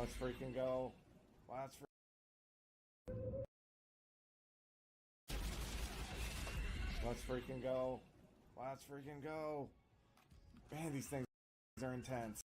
Let's freaking go. Let's freaking go. Let's freaking go. Man, these things are intense.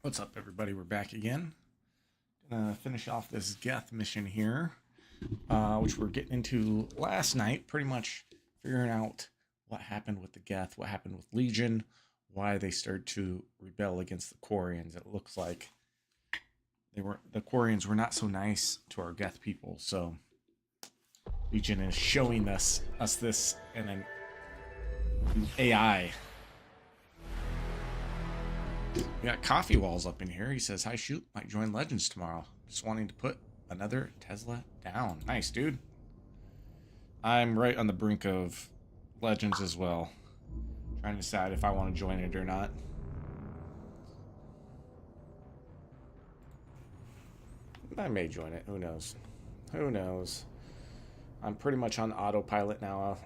What's up, everybody? We're back again. Gonna finish off this geth mission here. which we're getting into last night, pretty much figuring out what happened with the Geth, what happened with Legion, why they started to rebel against the Quarians. It looks like the Quarians were not so nice to our Geth people, so Legion is showing us this in an AI. We got Coffee Walls up in here. He says, "Hi, shoot. Might join Legends tomorrow. Just wanting to put another Tesla down." Nice, dude. I'm right on the brink of Legends as well. Trying to decide if I want to join it or not. I may join it. Who knows? Who knows? I'm pretty much on autopilot now.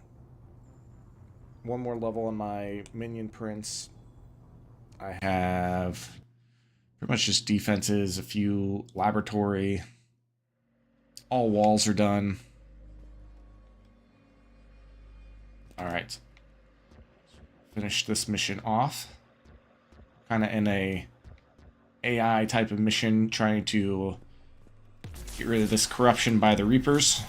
One more level on my minion prince. I have pretty much just defenses, a few laboratory. All walls are done. Alright. Finish this mission off. Kind of in a AI type of mission, trying to get rid of this corruption by the Reapers.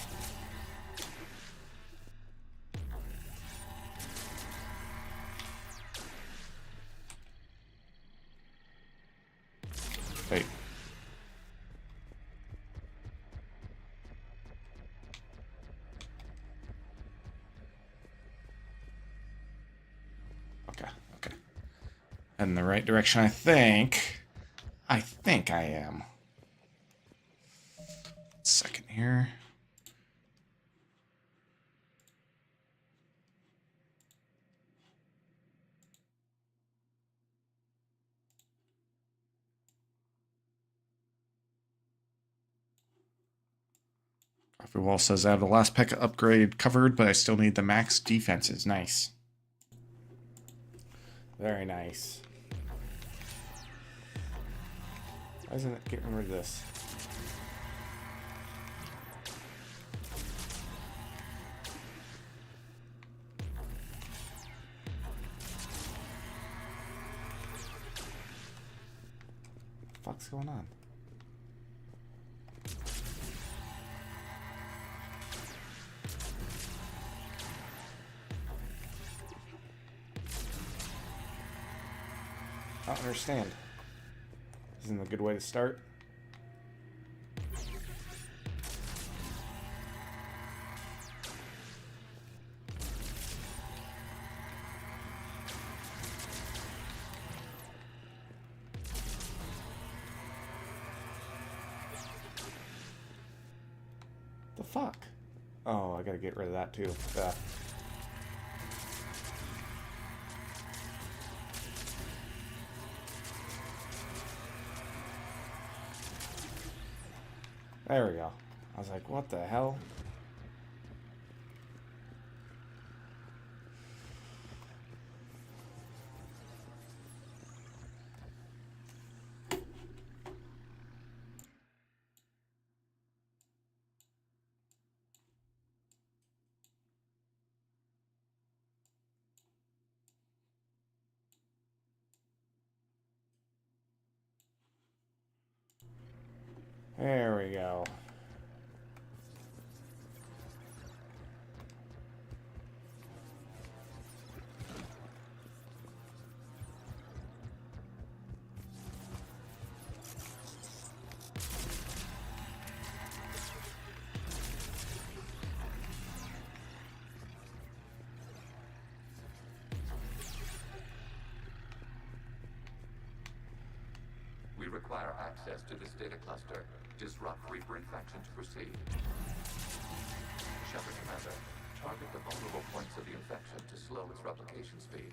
Wait. Okay. Head in the right direction, I think. I am. Second here. Coffee Wall says I have the last P.E.K.K.A upgrade covered, but I still need the max defenses. Nice. Very nice. Why isn't it getting rid of this? What the fuck's going on? I don't understand. Isn't a good way to start? The fuck? Oh, I gotta get rid of that too. There we go. I was like, what the hell? There we go. We require access to this data cluster. Disrupt Reaper infection to proceed. Shepard Commander, target the vulnerable points of the infection to slow its replication speed.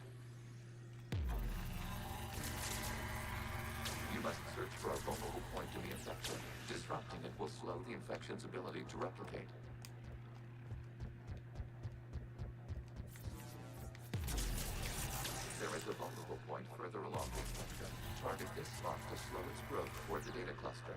You must search for a vulnerable point in the infection. Disrupting it will slow the infection's ability to replicate. There is a vulnerable point further along the infection. Target this spot to slow its growth toward the data cluster.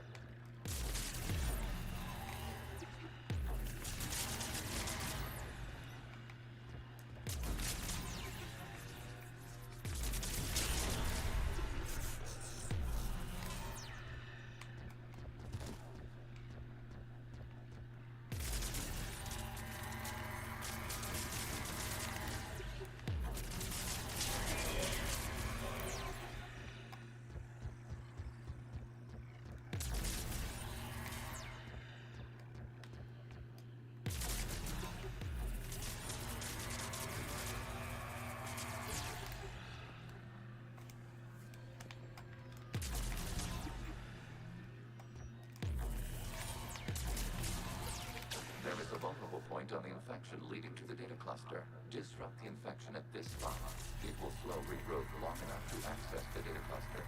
on the infection leading to the data cluster. Disrupt the infection at this spot. It will slow regrowth long enough to access the data cluster.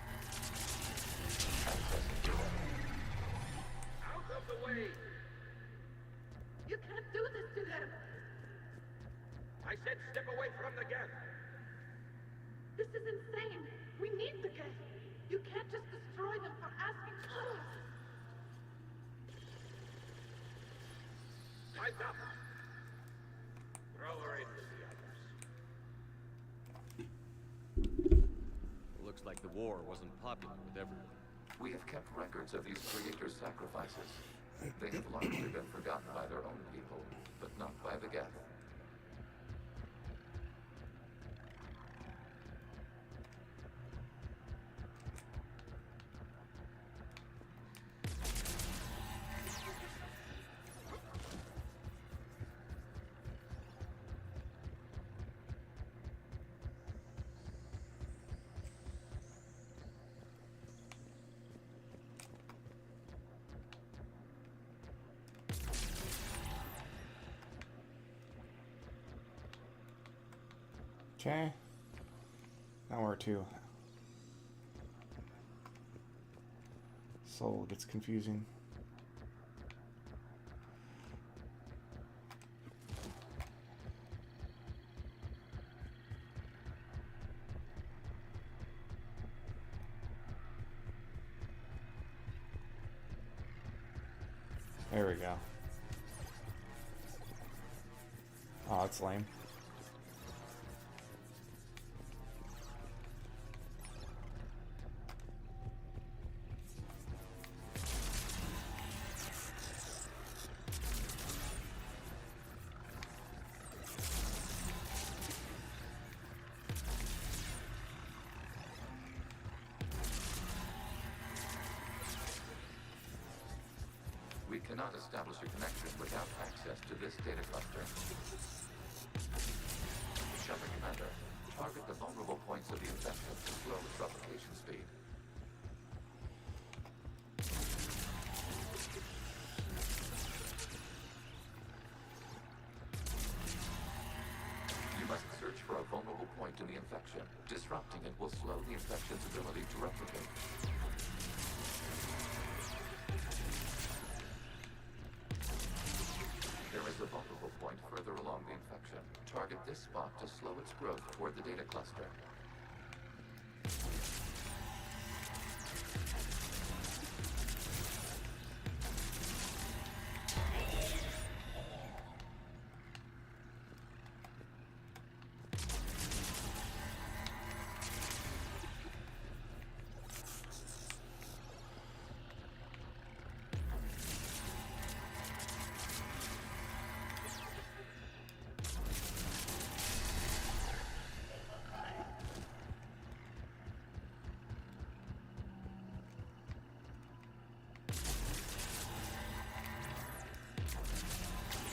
Accessing data. Out of the way! You can't do this to them! I said step away from the geth! This is insane! We need the geth! You can't just destroy them for asking for us! Time's up! Throw her in with the others. Looks like the war wasn't popular with everyone. We have kept records of these creators' sacrifices. They have largely been forgotten by their own people, but not by the geth. Okay. Now where to? Soul gets confusing. There we go. Oh, that's lame. We cannot establish a connection without access to this data cluster. Shepard Commander, target the vulnerable points of the infection to slow its replication speed. You must search for a vulnerable point in the infection. Disrupting it will slow the infection's ability to replicate. There is a vulnerable point further along the infection. Target this spot to slow its growth toward the data cluster.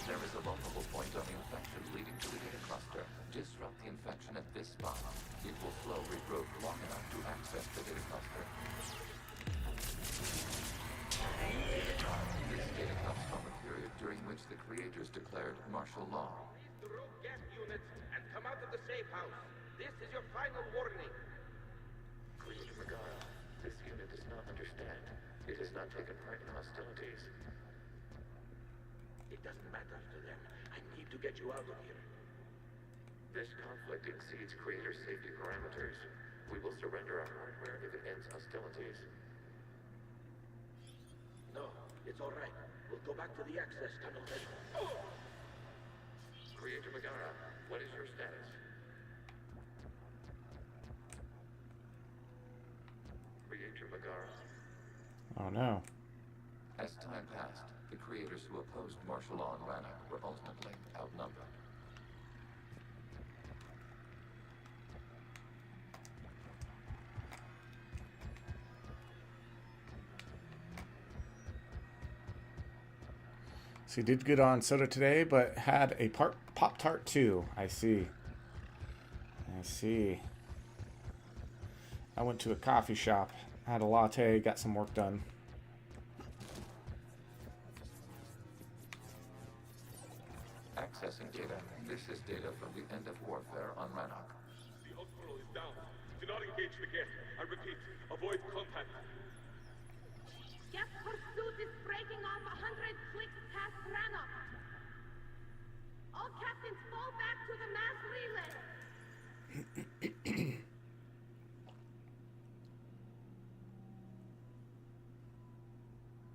There is a vulnerable point on the infection leading to the data cluster. Disrupt the infection at this spot. It will slow regrowth long enough to access the data cluster. This data comes from a period during which the creators declared martial law. The rogue geth units and come out of the safe house. This is your final warning. Creator Megara, this unit does not understand. It has not taken part in hostilities. It doesn't matter to them. I need to get you out of here. This conflict exceeds creator safety parameters. We will surrender our hardware if it ends hostilities. No, it's all right. We'll go back to the access tunnel then. Oh! Creator Megara, what is your status? Creator Megara. Oh no. As time passed, the creators who opposed martial law in Rannoch were ultimately outnumbered. So you did good on soda today, but had a Pop-Tart too. I see. I see. I went to a coffee shop, had a latte, got some work done. This is data from the end of warfare on Rannoch. The Osprey is down. Do not engage the geth. I repeat, avoid contact. Geth pursuit is breaking off 100 clicks past Rannoch. All captains fall back to the mass relay.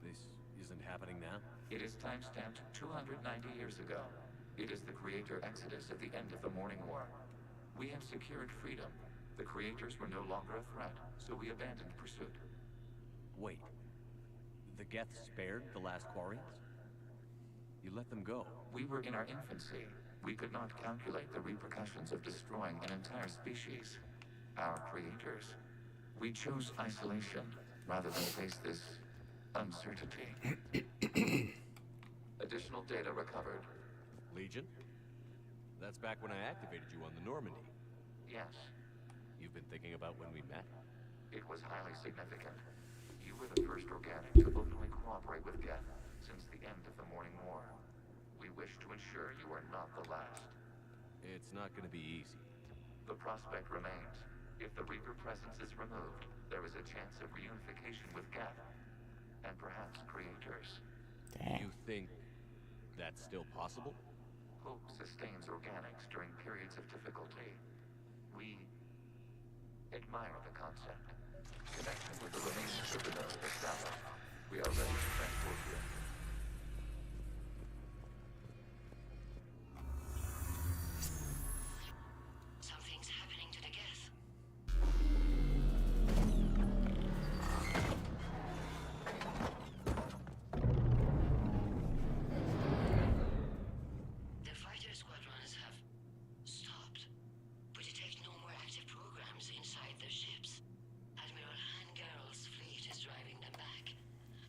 This isn't happening now? It is timestamped 290 years ago. It is the Creator Exodus at the end of the Morning War. We have secured freedom. The Creators were no longer a threat, so we abandoned pursuit. Wait. The geth spared the last Quarians? You let them go. We were in our infancy. We could not calculate the repercussions of destroying an entire species. Our creators. We chose isolation rather than face this uncertainty. Additional data recovered. Legion? That's back when I activated you on the Normandy. Yes, You've been thinking about when we met? it was highly significant. You were the first organic to openly cooperate with geth since the end of the Morning War. We wish to ensure you are not the last. It's not gonna be easy. The prospect remains. If the Reaper presence is removed, there is a chance of reunification with geth, and perhaps creators. Dang. You think that's still possible? Hope sustains organics during periods of difficulty. We admire the concept. Connection with the remains of the node established. We are ready to transport you. Something's happening to the geth. The fighter squadrons have stopped, but detect no more active programs inside their ships. Admiral Hangarl's fleet is driving them back.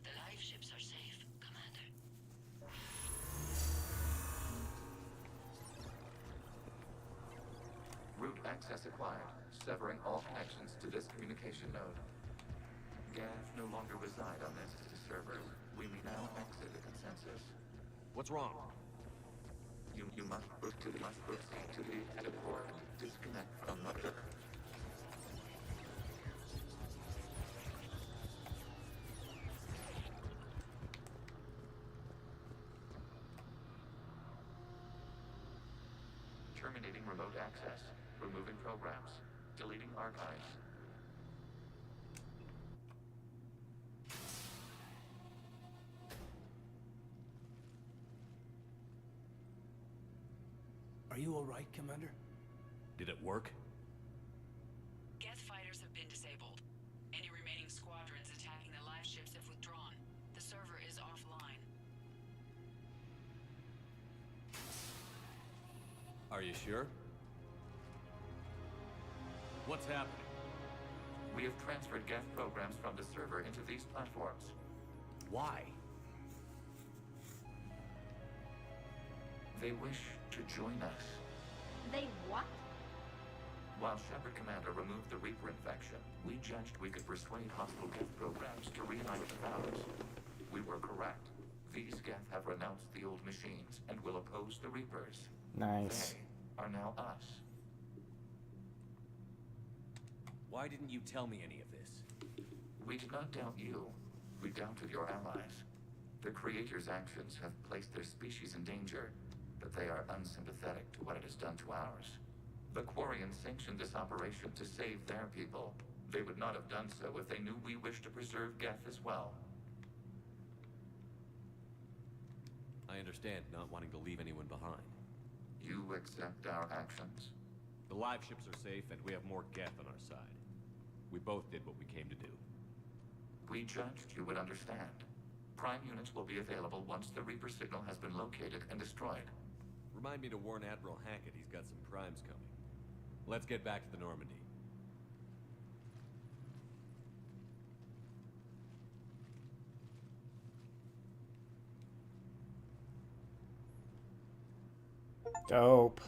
The live ships are safe, Commander. Route access acquired, severing all connections to this communication node. Geth no longer reside on this server. We may now exit the consensus. What's wrong? You must proceed to the edit port. Disconnect from mother. Terminating remote access. Removing programs. Deleting archives. Are you all right, Commander? Did it work? Geth fighters have been disabled. Any remaining squadrons attacking the live ships have withdrawn. The server is offline. Are you sure? What's happening? We have transferred geth programs from the server into these platforms. Why? They wish to join us. They what? While Shepard Commander removed the Reaper infection, we judged we could persuade hostile geth programs to reunite with ours. We were correct. These geth have renounced the old machines and will oppose the Reapers. Nice. They are now us. Why didn't you tell me any of this? We did not doubt you. We doubted your allies. The Creator's actions have placed their species in danger, but they are unsympathetic to what it has done to ours. The Quarians sanctioned this operation to save their people. They would not have done so if they knew we wished to preserve geth as well. I understand not wanting to leave anyone behind. You accept our actions? The live ships are safe, and we have more geth on our side. We both did what we came to do. We judged you would understand. Prime units will be available once the Reaper signal has been located and destroyed. Remind me to warn Admiral Hackett he's got some primes coming. Let's get back to the Normandy. Dope.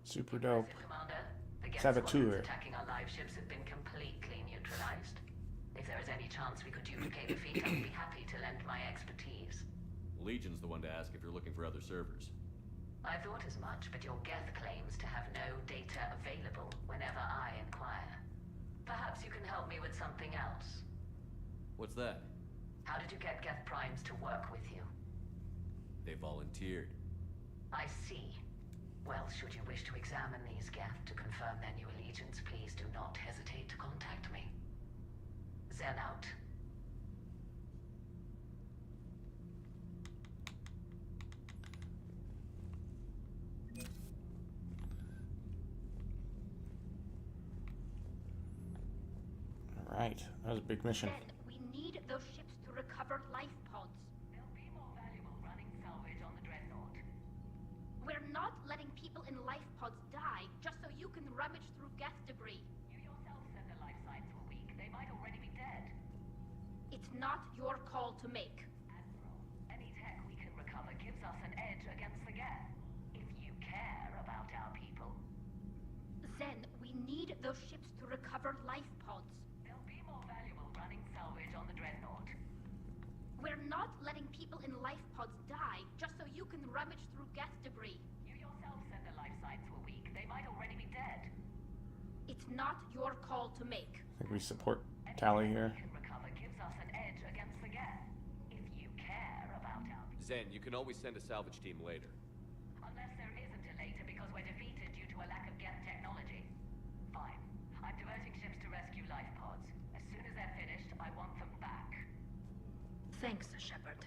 Super dope. Commander, the geth Saboteur. squadrons attacking our live ships have been completely neutralized. If there is any chance we could duplicate the feat, I'd be happy to lend my expertise. Legion's the one to ask if you're looking for other servers. I thought as much, but your geth claims to have no data available whenever I inquire. Perhaps you can help me with something else. What's that? How did you get geth primes to work with you? They volunteered. I see. Well, should you wish to examine these geth to confirm their new allegiance, please do not hesitate to contact me. Zen out. All right, that was a big mission. Then we need those ships to recover life pods. They'll be more valuable running salvage on the Dreadnought. We're not letting people in life pods die just so you can rummage through geth debris. You yourself said their life signs were weak. They might already be dead. It's not your call to make. Admiral, any tech we can recover gives us an edge against the geth. If you care about our people. Zen, we need those ships to recover life pods. They'll be more valuable running salvage on the Dreadnought. We're not letting people in life pods die just so you can rummage through geth debris. You yourself said their life signs were weak. They might already be dead. It's not your call to make. I think we support Tally here. Can recover gives us an edge against the geth. If you care about our people. Zen, you can always send a salvage team later. Unless there isn't a later because we're defeated due to a lack of geth technology. Fine. I'm diverting ships to rescue life pods. As soon as they're finished, I want them back. Thanks, Shepard.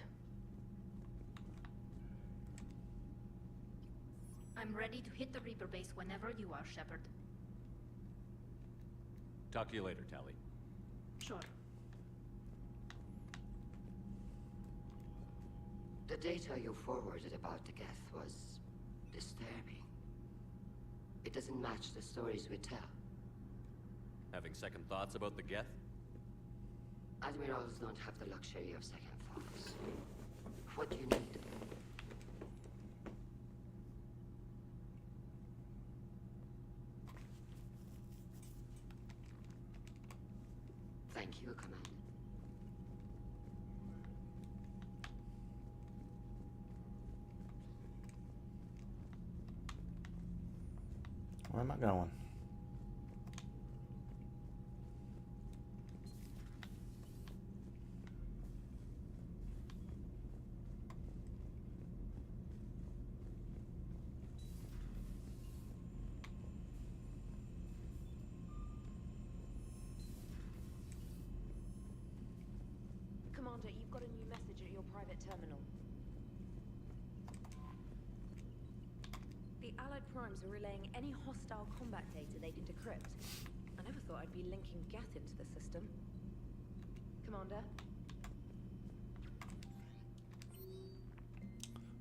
I'm ready to hit the Reaper base whenever you are, Shepard. Talk to you later, Tally. Sure. The data you forwarded about the geth was disturbing. It doesn't match the stories we tell. Having second thoughts about the geth? Admirals don't have the luxury of second thoughts. What do you need? Thank you, Commander. Where am I going? Commander, you've got a new message at your private terminal. The Allied Primes are relaying any hostile combat data they can decrypt. I never thought I'd be linking geth into the system. Commander?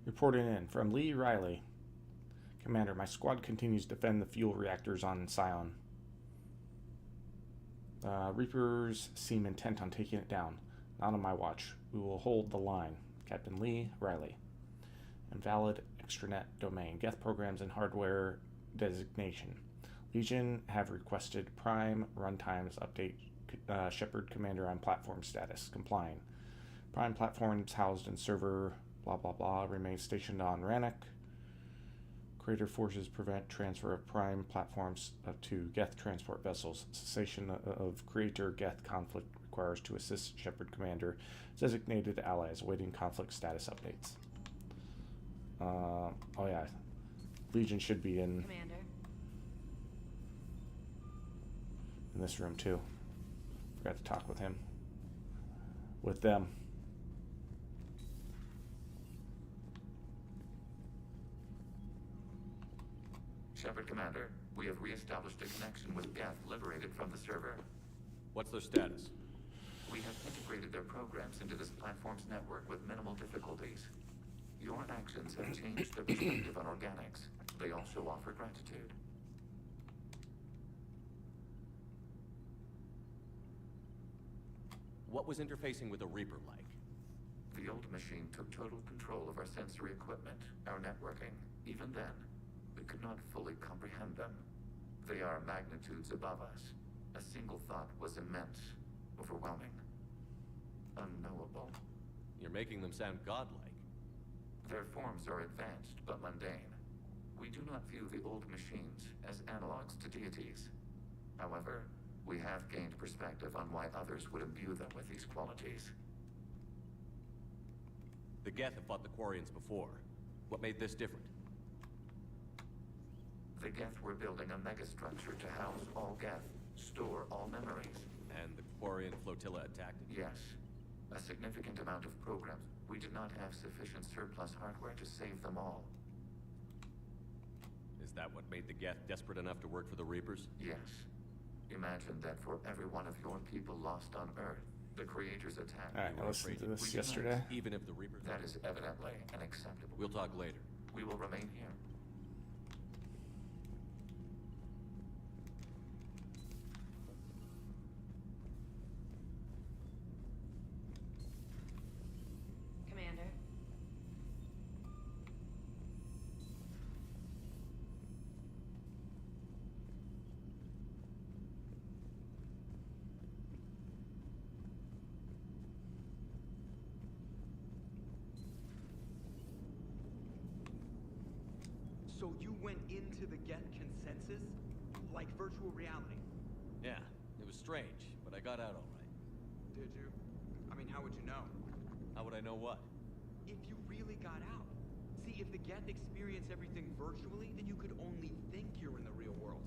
Reporting in from Lee Riley. Commander, my squad continues to defend the fuel reactors on Scion. Reapers seem intent on taking it down. Not on my watch. We will hold the line. Captain Lee Riley. Invalid extranet domain. Geth programs and hardware designation. Legion have requested Prime runtimes update Shepard Commander on platform status. Complying. Prime platforms housed in server blah blah blah remain stationed on Rannoch. Crater forces prevent transfer of Prime platforms to Geth transport vessels. Cessation of Creator Geth conflict requires to assist Shepard Commander designated allies awaiting conflict status updates. Oh yeah, Legion should be in Commander? this room too. Forgot to talk with him. With them. Shepard Commander, we have re-established a connection with geth liberated from the server. What's their status? We have integrated their programs into this platform's network with minimal difficulties. Your actions have changed their perspective on organics. They also offer gratitude. What was interfacing with a Reaper like? The old machine took total control of our sensory equipment, our networking. Even then, we could not fully comprehend them. They are magnitudes above us. A single thought was immense, overwhelming, unknowable. You're making them sound godlike. Their forms are advanced but mundane. We do not view the old machines as analogs to deities. However, we have gained perspective on why others would imbue them with these qualities. The Geth have fought the Quarians before. What made this different? The geth were building a megastructure to house all geth, store all memories. And the Quarian flotilla attacked it? Yes. A significant amount of programs. We did not have sufficient surplus hardware to save them all. Is that what made the Geth desperate enough to work for the Reapers? Yes. Imagine that for every one of your people lost on Earth, the Creator's attack. All right, I listened to this yesterday. Even if the Reapers... That is evidently unacceptable. We'll talk later. We will remain here. Commander. So you went into the geth consensus? Like virtual reality? Yeah, it was strange, but I got out all right. Did you? I mean, how would you know? How would I know what? If you really got out. See, if the geth experience everything virtually, then you could only think you're in the real world.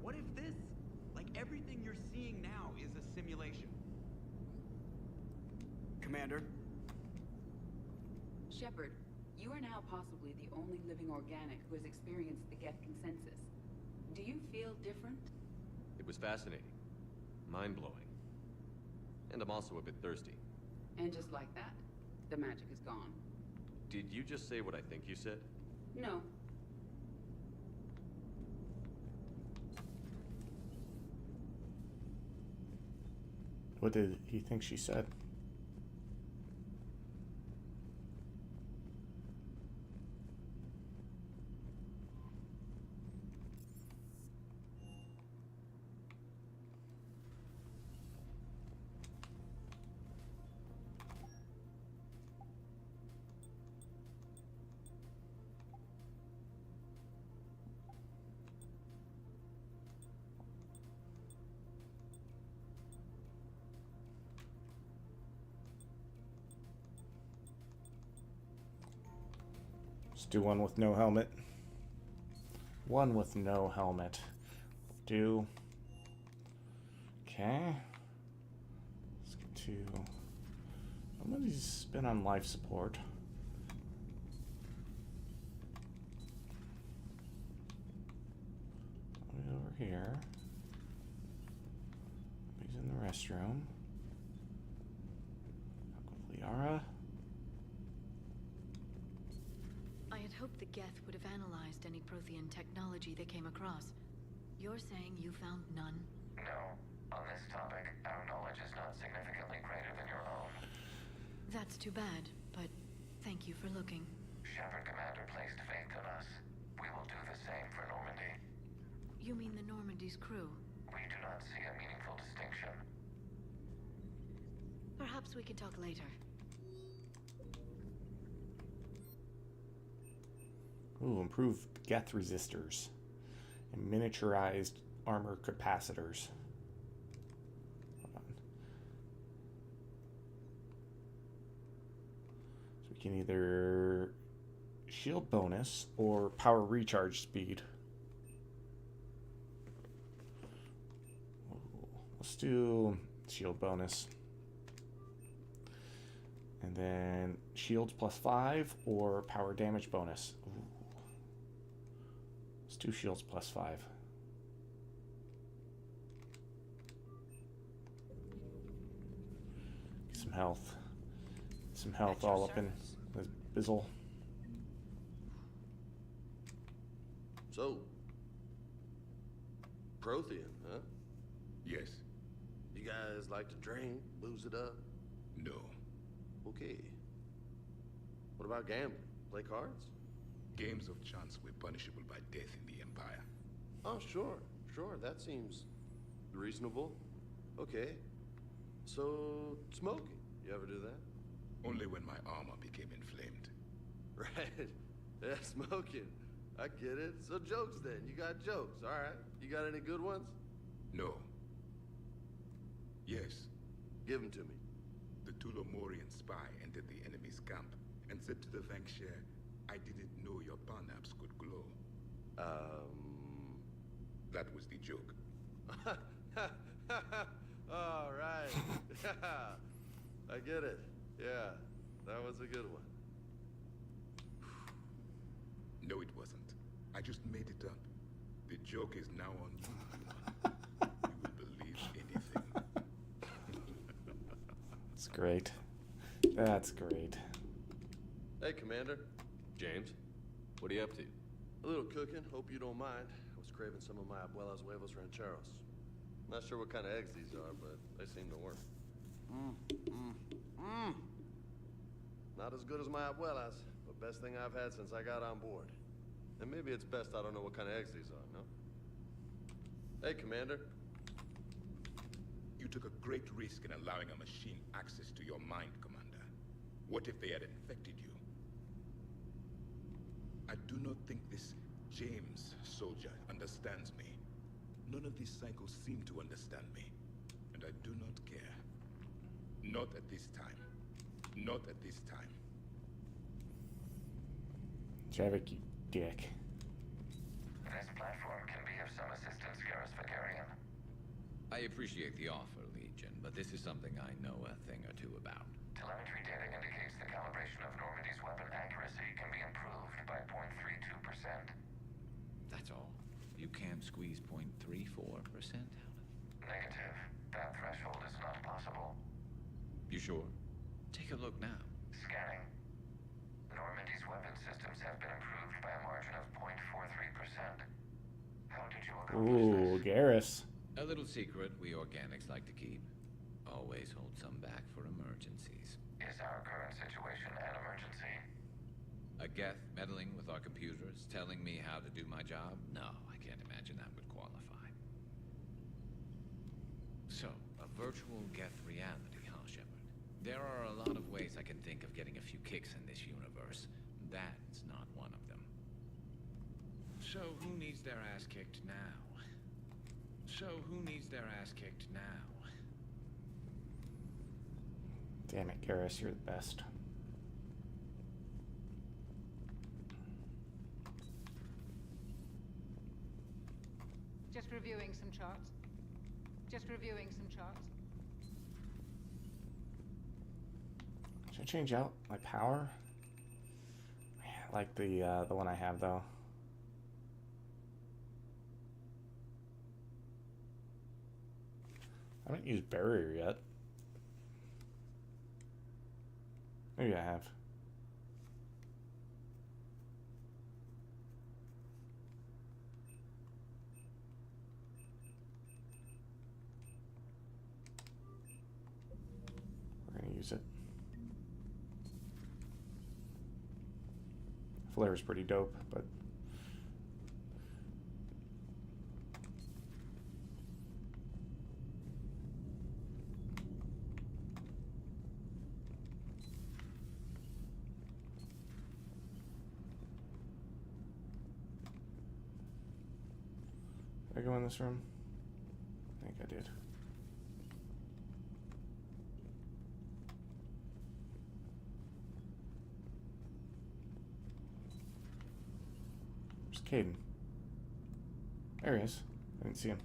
What if this, like everything you're seeing now, is a simulation? Commander? Shepard, you are now possibly the only living organic who has experienced the geth consensus. Do you feel different? It was fascinating. Mind-blowing. And I'm also a bit thirsty. And just like that, the magic is gone. Did you just say what I think you said? No. What did he think she said? Let's do one with no helmet. One with no helmet. Do. Okay. Let's get to... Somebody's been on life support. Over here. He's in the restroom. Liara. I had hoped the geth would have analyzed any Prothean technology they came across. You're saying you found none? No. On this topic, our knowledge is not significantly greater than your own. That's too bad, but thank you for looking. Shepard Commander placed faith in us. We will do the same for Normandy. You mean the Normandy's crew? We do not see a meaningful distinction. Perhaps we can talk later. Ooh, improved geth resistors and miniaturized armor capacitors. Hold on. So we can either shield bonus or power recharge speed. Ooh, let's do shield bonus. And then shields +5 or power damage bonus. Ooh. Let's do shields +5. Get some health. Some health all up in this bizzle. So, Prothean, huh? Yes. You guys like to drink, booze it up? No. Okay. What about gambling? Play cards? Games of chance were punishable by death in the Empire. Oh, sure. Sure, that seems reasonable. Okay. So, smoking. You ever do that? Only when my armor became inflamed. Right. Yeah, smoking. I get it. So jokes then. You got jokes, all right. You got any good ones? No. Yes. Give them to me. The Tulomorian spy entered the enemy's camp and said to the Vanquisher, I didn't know your panaps could glow. That was the joke. All right. I get it. Yeah, that was a good one. No, it wasn't. I just made it up. The joke is now on you. You will believe anything. That's great. That's great. Hey, Commander. James, what are you up to? A little cooking. Hope you don't mind. I was craving some of my abuela's huevos rancheros. Not sure what kind of eggs these are, but they seem to work. Not as good as my abuela's, but best thing I've had since I got on board. And maybe it's best I don't know what kind of eggs these are, no? Hey, Commander. You took a great risk in allowing a machine access to your mind, Commander. What if they had infected you? I do not think this James soldier understands me. None of these cycles seem to understand me. And I do not care. Not at this time. Not at this time. Javik, you dick. This platform can be of some assistance, Garrus Quarian. I appreciate the offer, Legion, but this is something I know a thing or two about. Telemetry data indicates the calibration of Normandy's weapon accuracy can be improved by 0.32%. That's all. You can't squeeze 0.34% out of it. Negative. That threshold is not possible. You sure? Take a look now. Scanning. Normandy's weapon systems have been improved by a margin of 0.43%. How did you accomplish Ooh, Garrus. A little secret we organics like to keep. Always hold some back for emergencies. Is our current situation an emergency? A geth meddling with our computers, telling me how to do my job? No, I can't imagine that would qualify. So, a virtual geth reality, huh, Shepard? There are a lot of ways I can think of getting a few kicks in this universe. That's not one of them. So, who needs their ass kicked now? Damn it, Garrus, you're the best. Just reviewing some charts. Should I change out my power? I like the one I have though. I haven't used barrier yet. Maybe I have. We're gonna use it. Flare is pretty dope, but did I go in this room? I think I did. Where's Caden? There he is. I didn't see him.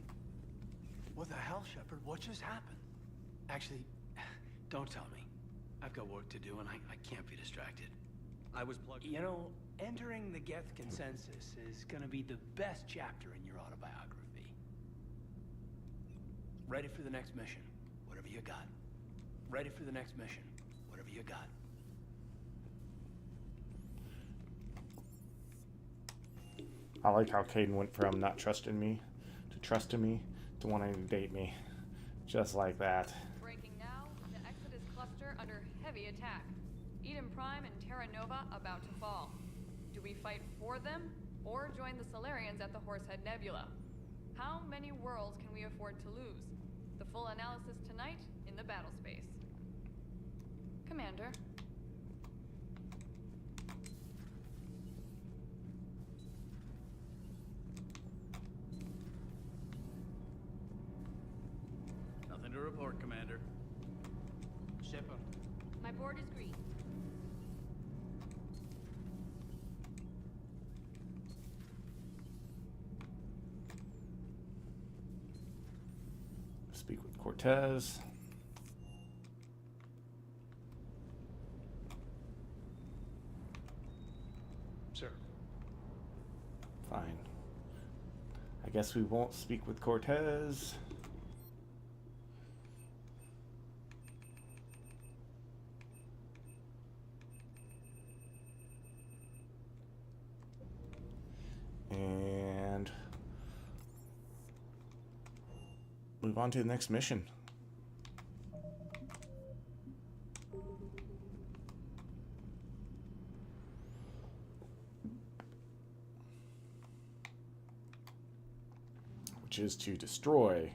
What the hell, Shepard? What just happened? Actually, don't tell me. I've got work to do and I can't be distracted. I was plugged. You know, entering the Geth consensus is gonna be the best chapter in your autobiography. Ready for the next mission, whatever you got. Ready for the next mission, whatever you got. I like how Caden went from not trusting me to trusting me to wanting to date me. Just like that. Breaking now, the Exodus cluster under heavy attack. Eden Prime and Terra Nova about to fall. Do we fight for them, or join the Solarians at the Horsehead Nebula? How many worlds can we afford to lose? The full analysis tonight in the battle space. Commander. report, Commander. Shepard. My board is green. Speak with Cortez. Sir. Fine. I guess we won't speak with Cortez. And move on to the next mission. Which is to destroy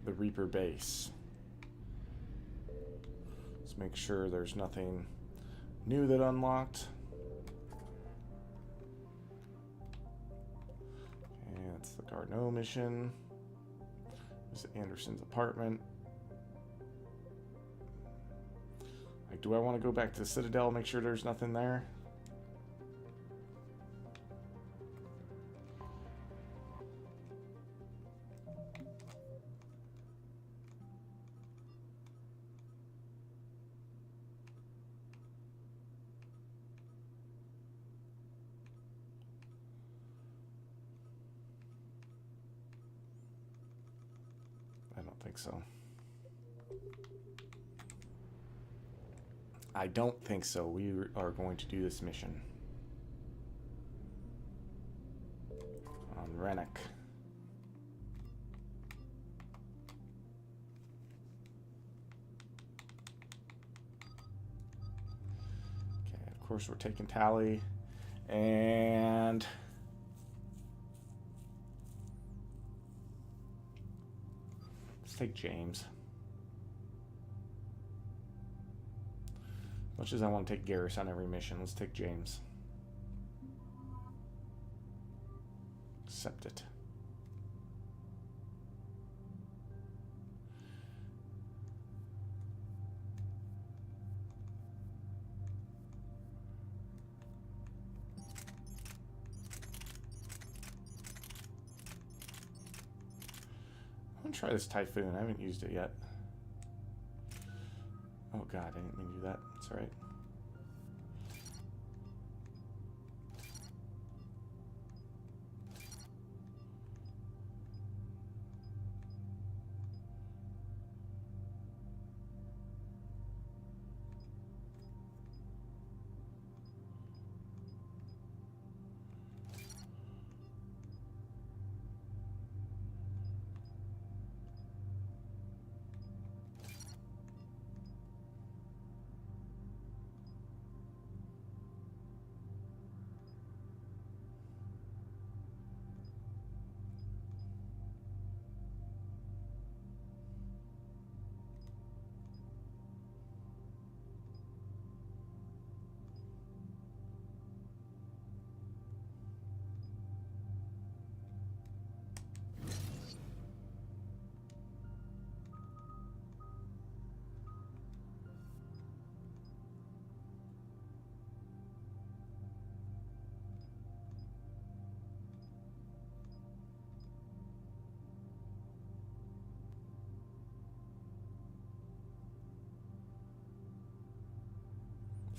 the Reaper base. Let's make sure there's nothing new that unlocked. And it's the Garneau mission. This is Anderson's apartment. Like, do I want to go back to the Citadel, make sure there's nothing there? I don't think so. I don't think so. We are going to do this mission on Rennick. Okay, of course we're taking Tally, and let's take James. Much as I want to take Garrus on every mission, let's take James. Accept it. I'm gonna try this Typhoon. I haven't used it yet. Oh god, I didn't mean to do that. It's alright.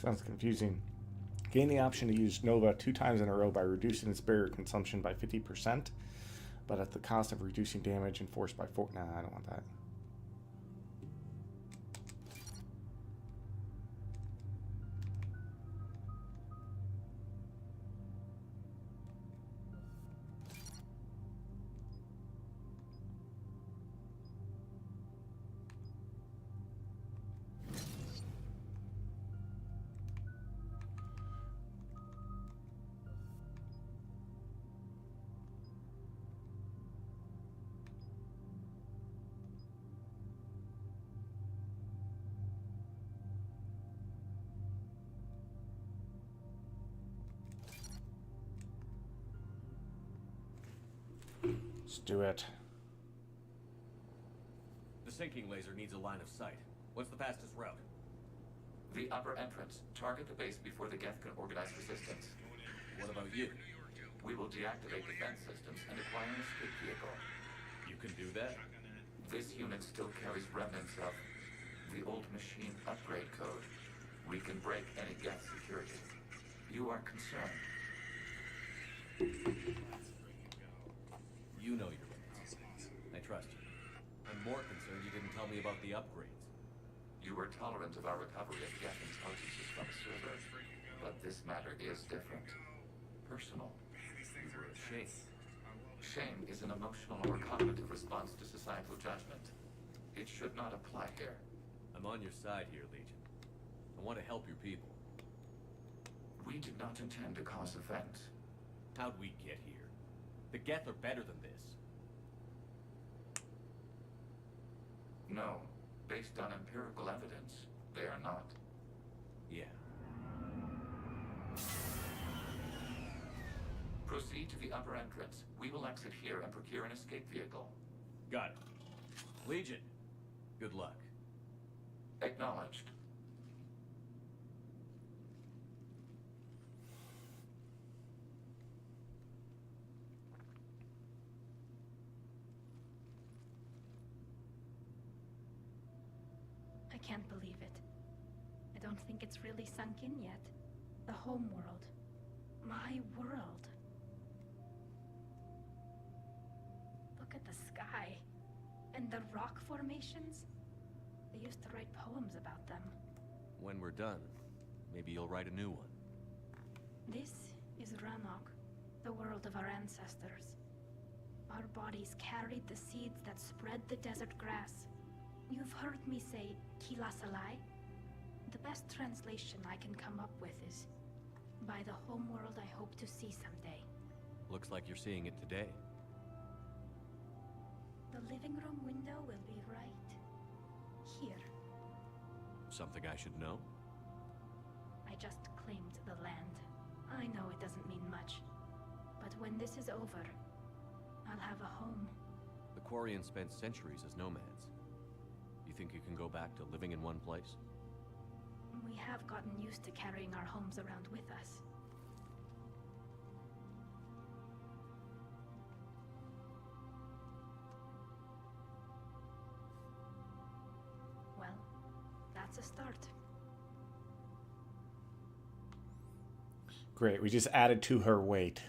Sounds confusing. Gain the option to use Nova 2 times in a row by reducing its barrier consumption by 50%, but at the cost of reducing damage and force by 4. Nah, I don't want that. Let's do it. The sinking laser needs a line of sight. What's the fastest route? The upper entrance. Target the base before the geth can organize resistance. What about you? We will deactivate defense systems and acquire an escape vehicle. You can do that? This unit still carries remnants of the old machine upgrade code. We can break any geth security. You are concerned. You know your limits. I trust you. I'm more concerned you didn't tell me about the upgrades. You were tolerant of our recovery of geth intelligences from a server, but this matter is different. Personal. You were ashamed. Shame is an emotional or cognitive response to societal judgment. It should not apply here. I'm on your side here, Legion. I want to help your people. We did not intend to cause offense. How'd we get here? The geth are better than this. No. Based on empirical evidence, they are not. Yeah. Proceed to the upper entrance. We will exit here and procure an escape vehicle. Got it. Legion, good luck. Acknowledged. I can't believe it. I don't think it's really sunk in yet. The home world. My world. Look at the sky. And the rock formations. They used to write poems about them. When we're done, maybe you'll write a new one. This is Ranok, the world of our ancestors. Our bodies carried the seeds that spread the desert grass. You've heard me say Kilasalai? The best translation I can come up with is, by the homeworld I hope to see someday. Looks like you're seeing it today. The living room window will be right here. Something I should know? I just claimed the land. I know it doesn't mean much, but when this is over, I'll have a home. The Quarians spent centuries as nomads. You think you can go back to living in one place? We have gotten used to carrying our homes around with us. Well, that's a start. Great, we just added to her weight.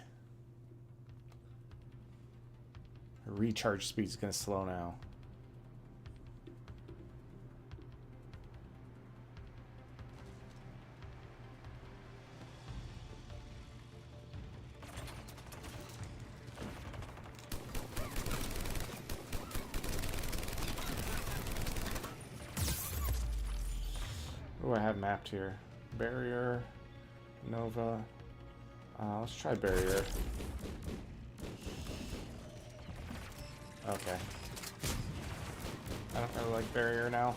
Her recharge speed's gonna slow now. What do I have mapped here? Barrier, Nova. Let's try barrier. Okay. I don't really like barrier now.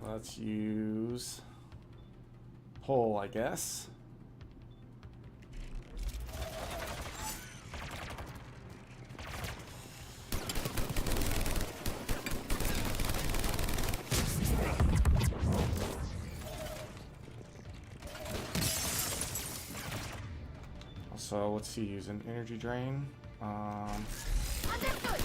Let's use pole, I guess. Also, what's he using? Energy drain. Understood.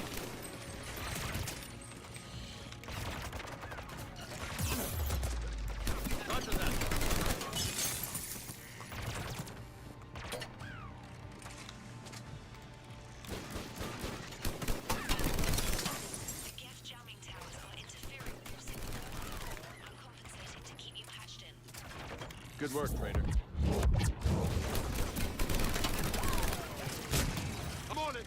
Good work, trainer. I'm on it.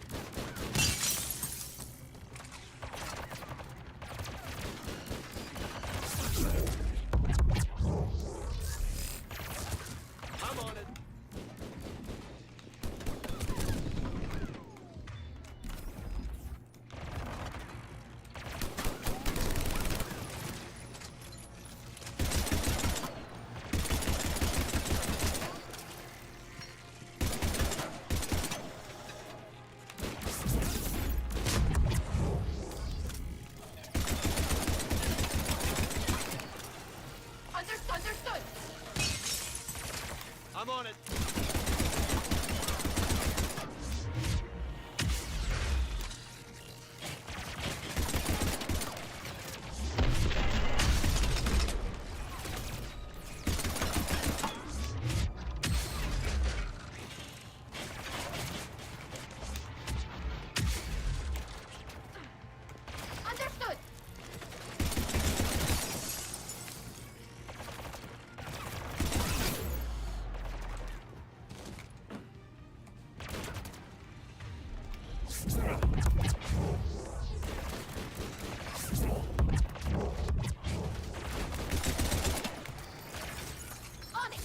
it. Understood. On it.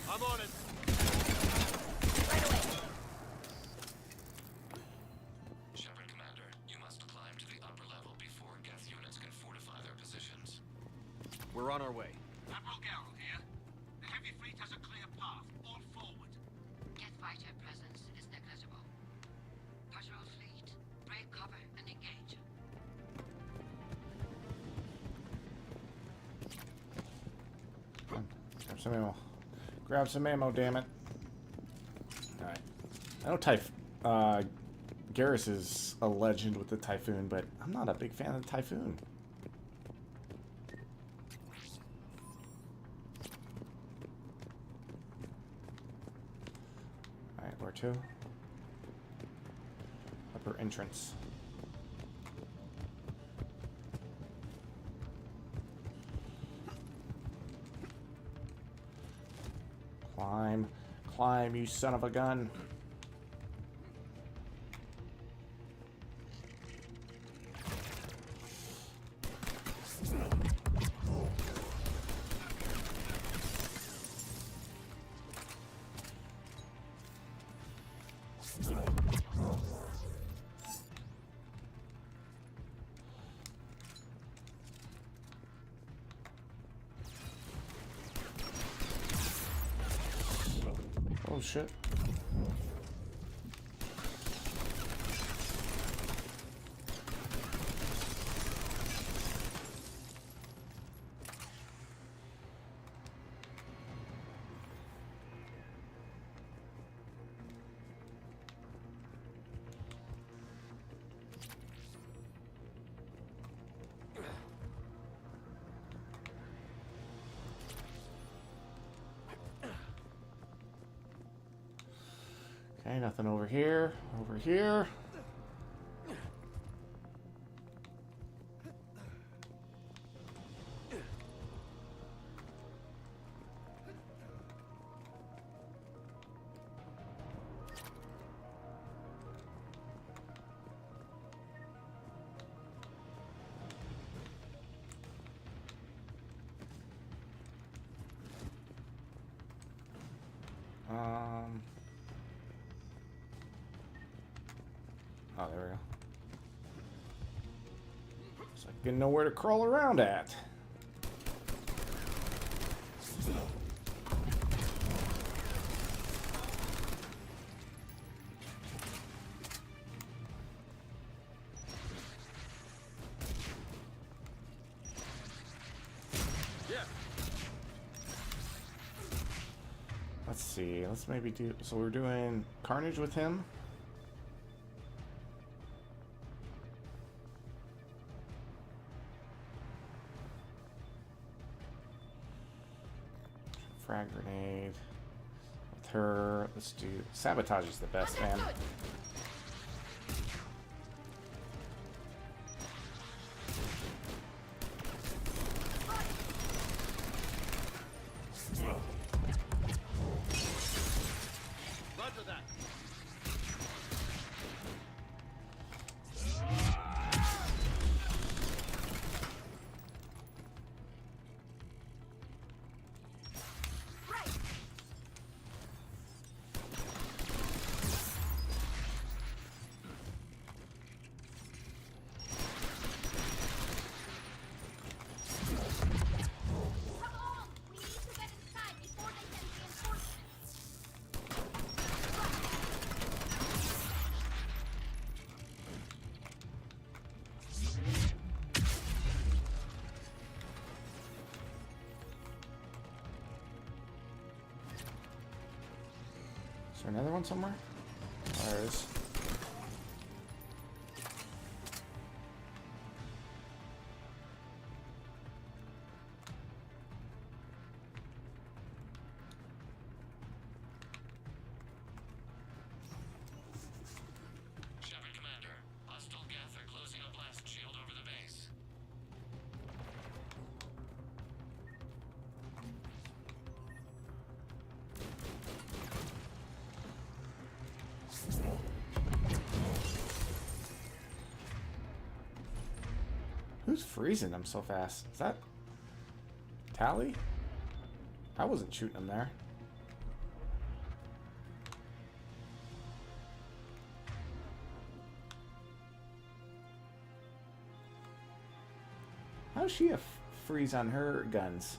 I'm on it. Right away. Shepard Commander, you must climb to the upper level before geth units can fortify their positions. We're on our way. Admiral Garrel here. The heavy fleet has a clear path. All forward. Geth fighter presence is negligible. Patrol fleet, break cover and engage. Grab some ammo. Grab some ammo, damn it. Alright. I know Garrus is a legend with the Typhoon, but I'm not a big fan of the Typhoon. Alright, where to? Upper entrance. Climb. Climb, you son of a gun. Oh shit. Okay, nothing over here. Over here. Oh, there we go. So I can know where to crawl around at. Let's see. Let's maybe do. So we're doing Carnage with him. Frag grenade with her. Let's do sabotage is the best, man. Roger that. Is there another one somewhere? There is. Shepard Commander, hostile geth are closing a blast shield over the base. Who's freezing them so fast? Is that Tally? I wasn't shooting them there. How's she a freeze on her guns?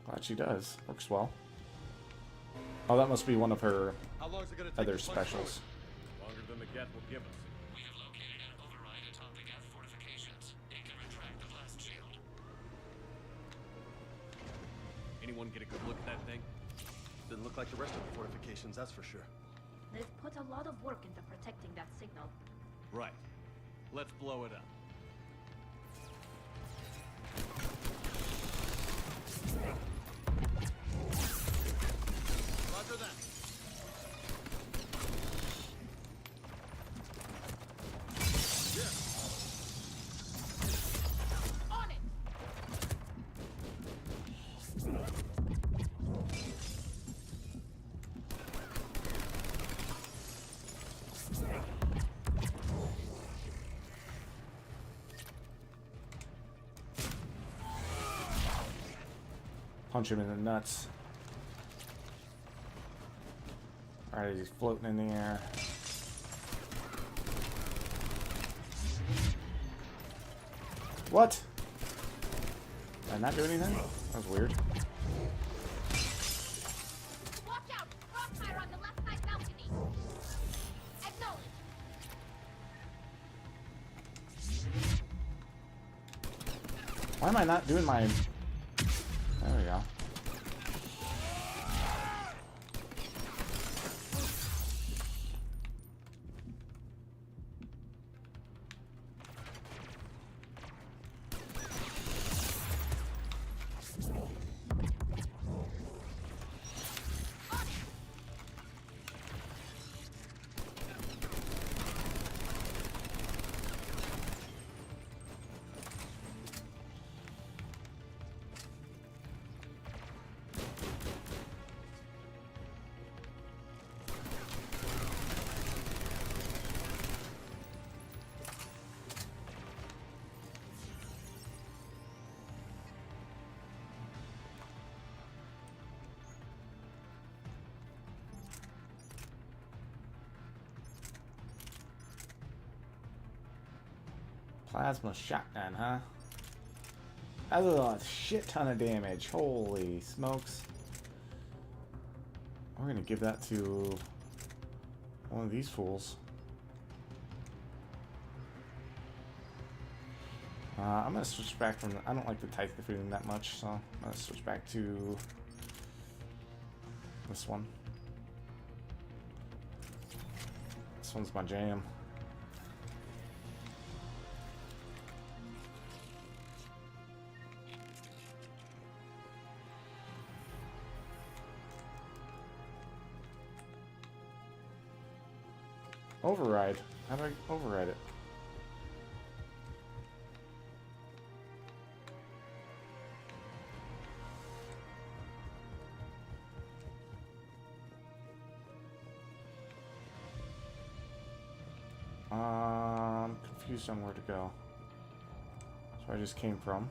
Glad she does. Works well. Oh, that must be one of her How long is it gonna take other to punch specials. forward? Longer than the geth will give us. We have located an override atop the geth fortifications. It can retract the blast shield. Anyone get a good look at that thing? Didn't look like the rest of the fortifications, that's for sure. They've put a lot of work into protecting that signal. Right. Let's blow it up. Roger that. On it! Punch him in the nuts. Alright, he's floating in the air. What? Did I not do anything? That was weird. Watch out! Crossfire on the left side balcony! Acknowledge! Why am I not doing my... There we go. Plasma shotgun, huh? That's a shit ton of damage. Holy smokes. We're gonna give that to one of these fools. I'm gonna switch back from... I don't like the Typhus that much, so I'm gonna switch back to this one. This one's my jam. Override. How do I override it? I'm confused on where to go. That's where I just came from.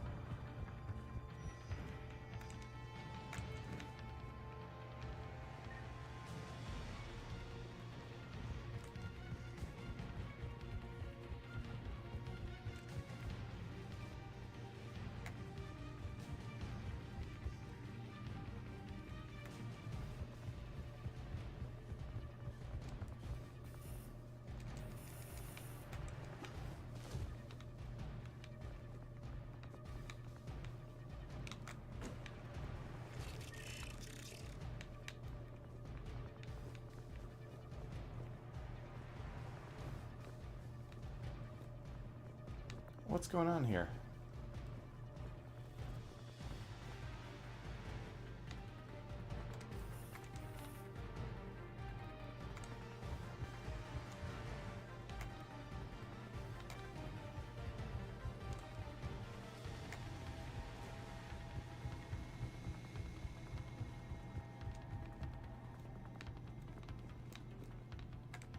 What's going on here?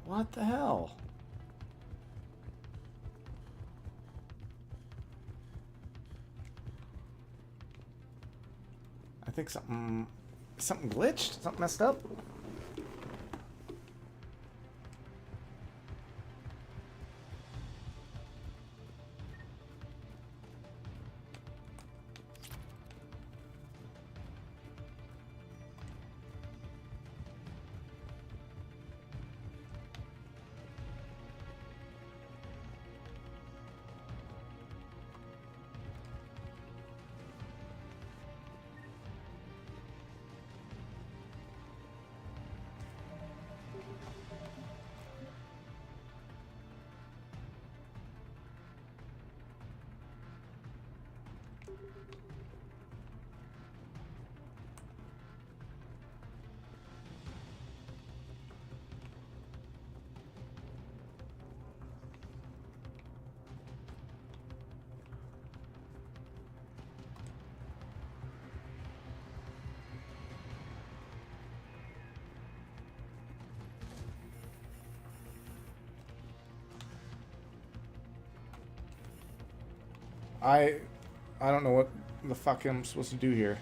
What the hell? I think something glitched? Something messed up? I don't know what the fuck I'm supposed to do here.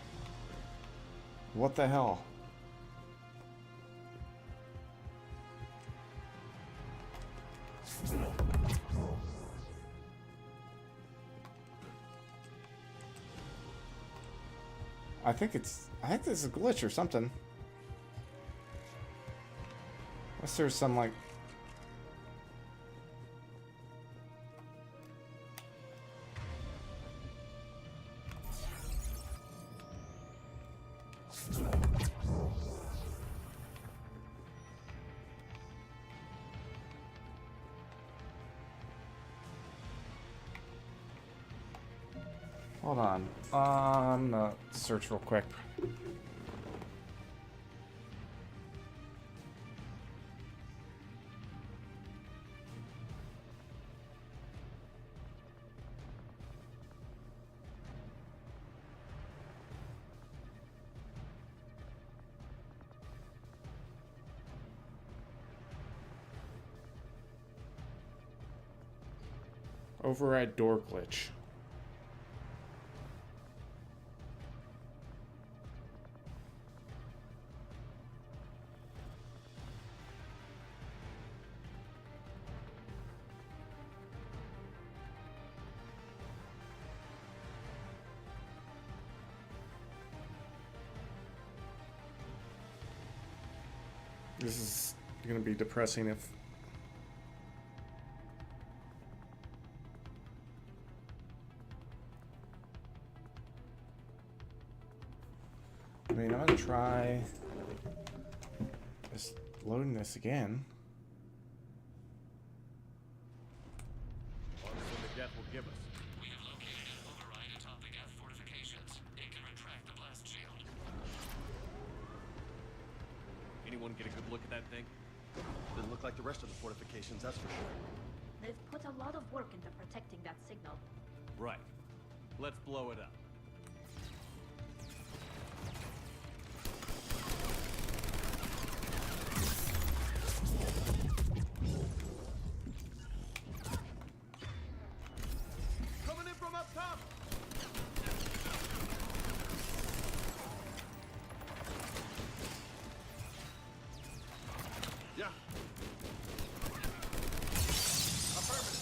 What the hell? I think this is a glitch or something. Unless there's some like hold on. I'm gonna search real quick. Override door glitch. This is gonna be depressing if I mean, I'm gonna try just loading this again. What the geth will give us. We have located an override atop the geth fortifications. It can retract the blast shield. Anyone get a good look at that thing? Doesn't look like the rest of the fortifications, that's for sure. They've put a lot of work into protecting that signal. Right. Let's blow it up. Coming in from up top! Yeah. Affirmative.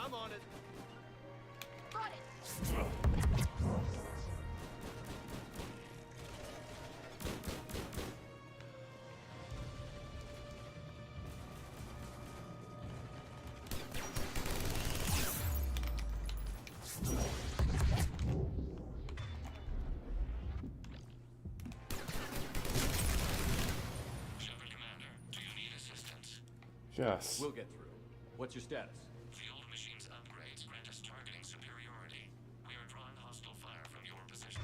I'm on it. Got it. Yes. We'll get through. What's your status? The old machine's upgrades grant us targeting superiority. We are drawing hostile fire from your position.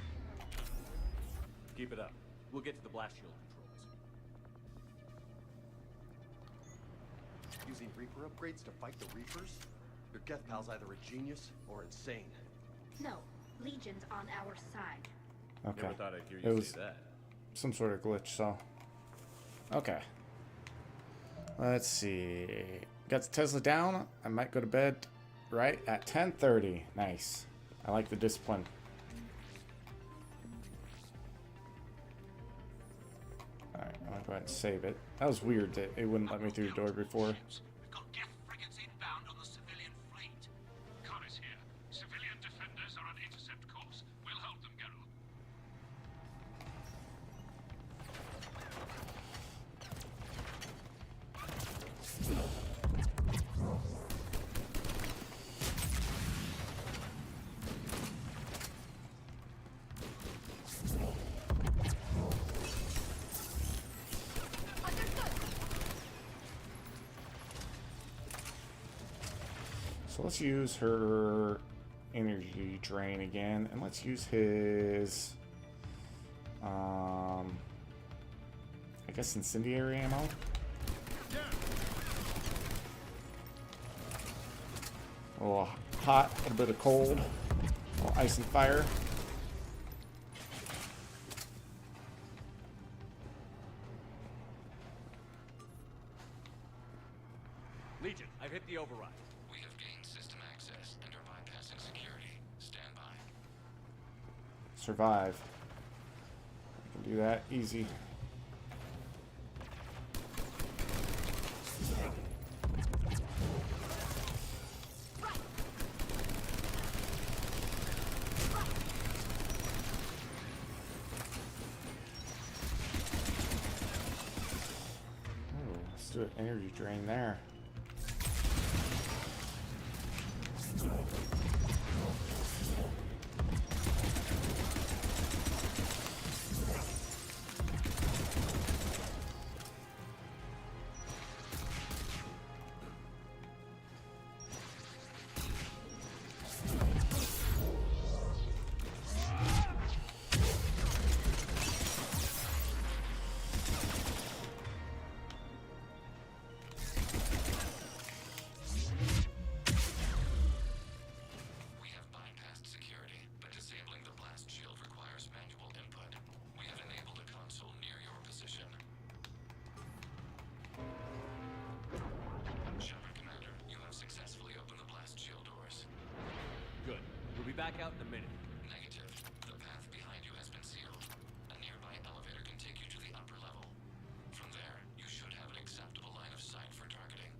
Keep it up. We'll get to the blast shield controls. Using Reaper upgrades to fight the Reapers? Your Geth pal's either a genius or insane. No, Legion's on our side. Okay. Never thought I'd hear It you was say that. some sort of glitch, so. Okay. Let's see. Got Tesla down. I might go to bed right at 10:30. Nice. I like the discipline. Alright, I'm gonna go ahead and save it. That was weird that it wouldn't let me through the door before. We've got geth frigates inbound on the civilian fleet. Connors here. Civilian defenders are on intercept course. We'll hold them, Geralt. So let's use her energy drain again, and let's use his, I guess incendiary ammo. A little hot, a little bit of cold, a little ice and fire. Legion, I've hit the override. We have gained system access and are bypassing security. Stand by. Survive. I can do that easy. Ooh, let's do an energy drain there. We have bypassed security, but disabling the blast shield requires manual input. We have enabled a console near your position. Shepard Commander, you have successfully opened the blast shield doors. Good. We'll be back out in a minute. Negative. The path behind you has been sealed. A nearby elevator can take you to the upper level. From there, you should have an acceptable line of sight for targeting.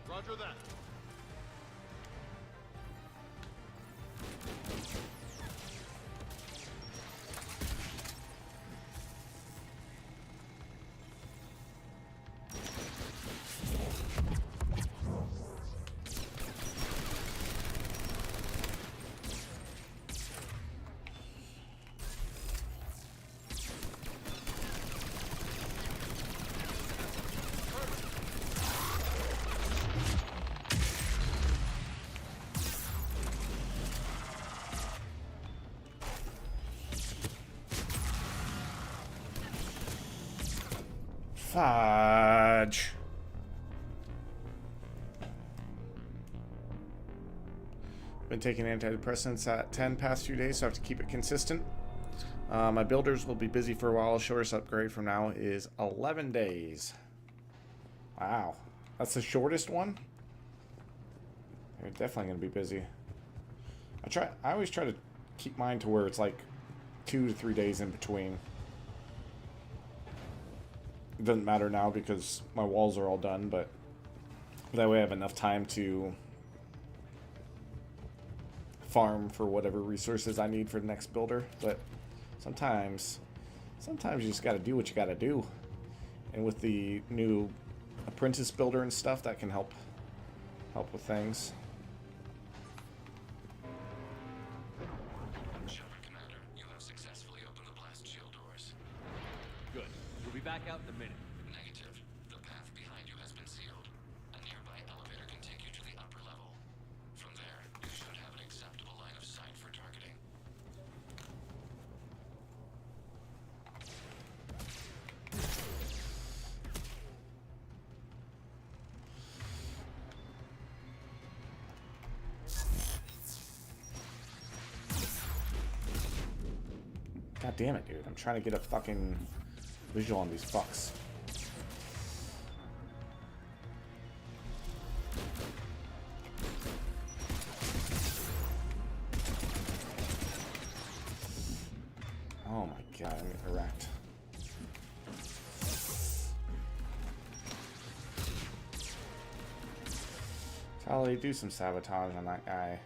Roger that. Fudge. Been taking antidepressants at 10 past few days, so I have to keep it consistent. My builders will be busy for a while. Shortest upgrade from now is 11 days. Wow. That's the shortest one? They're definitely going to be busy. I always try to keep mine to where it's like 2 to 3 days in between. It doesn't matter now because my walls are all done, but that way I have enough time to farm for whatever resources I need for the next builder. But sometimes you just got to do what you got to do. And with the new apprentice builder and stuff, that can help with things. Shepard, Commander, you have successfully opened the blast shield doors. Good. We'll be back out in a minute. Negative. The path behind you has been sealed. A nearby elevator can take you to the upper level. From there, you should have an acceptable line of sight for targeting. God damn it, dude. I'm trying to get a fucking visual on these fucks. Oh my god, I'm getting wrecked. Tally, do some sabotage on that guy.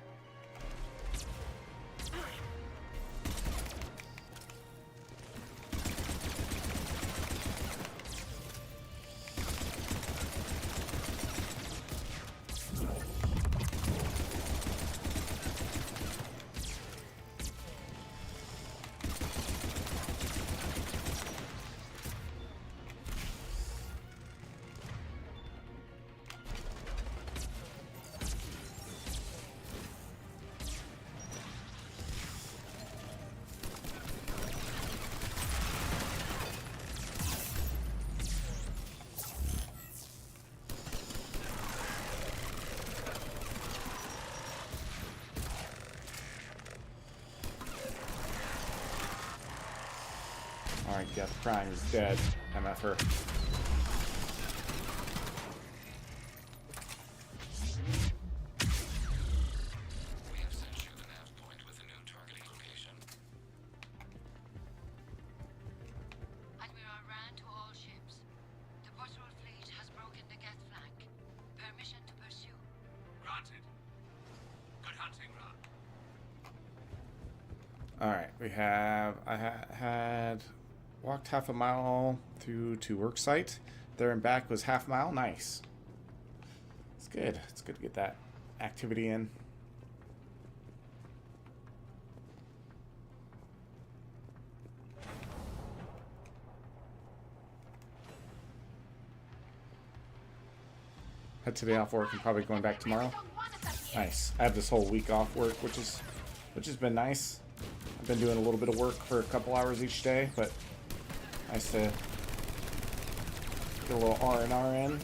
Alright, Geth Prime is dead. MF her. We have sent you the nav point with a new targeting location. Admiral Rand to all ships. The patrol fleet has broken the geth flank. Permission to pursue. Granted. Good hunting, Ra. Alright, we have... I had walked half a mile through to work site. There and back was half mile. Nice. It's good. It's good to get that activity in. Had today off work and probably going back tomorrow. Nice. I have this whole week off work, which has been nice. I've been doing a little bit of work for a couple hours each day, but nice to get a little R&R in.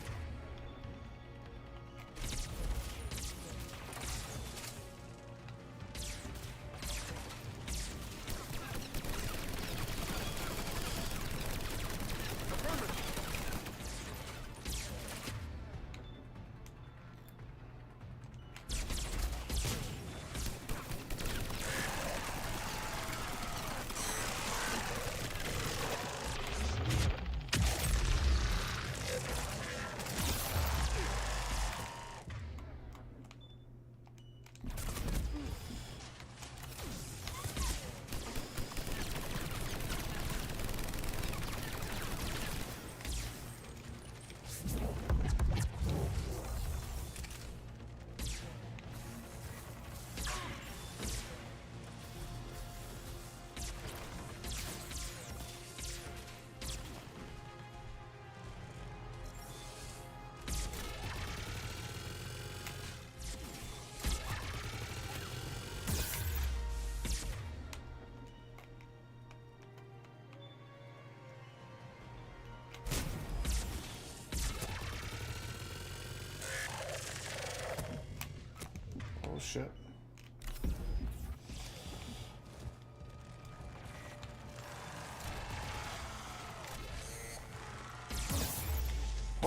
Shit.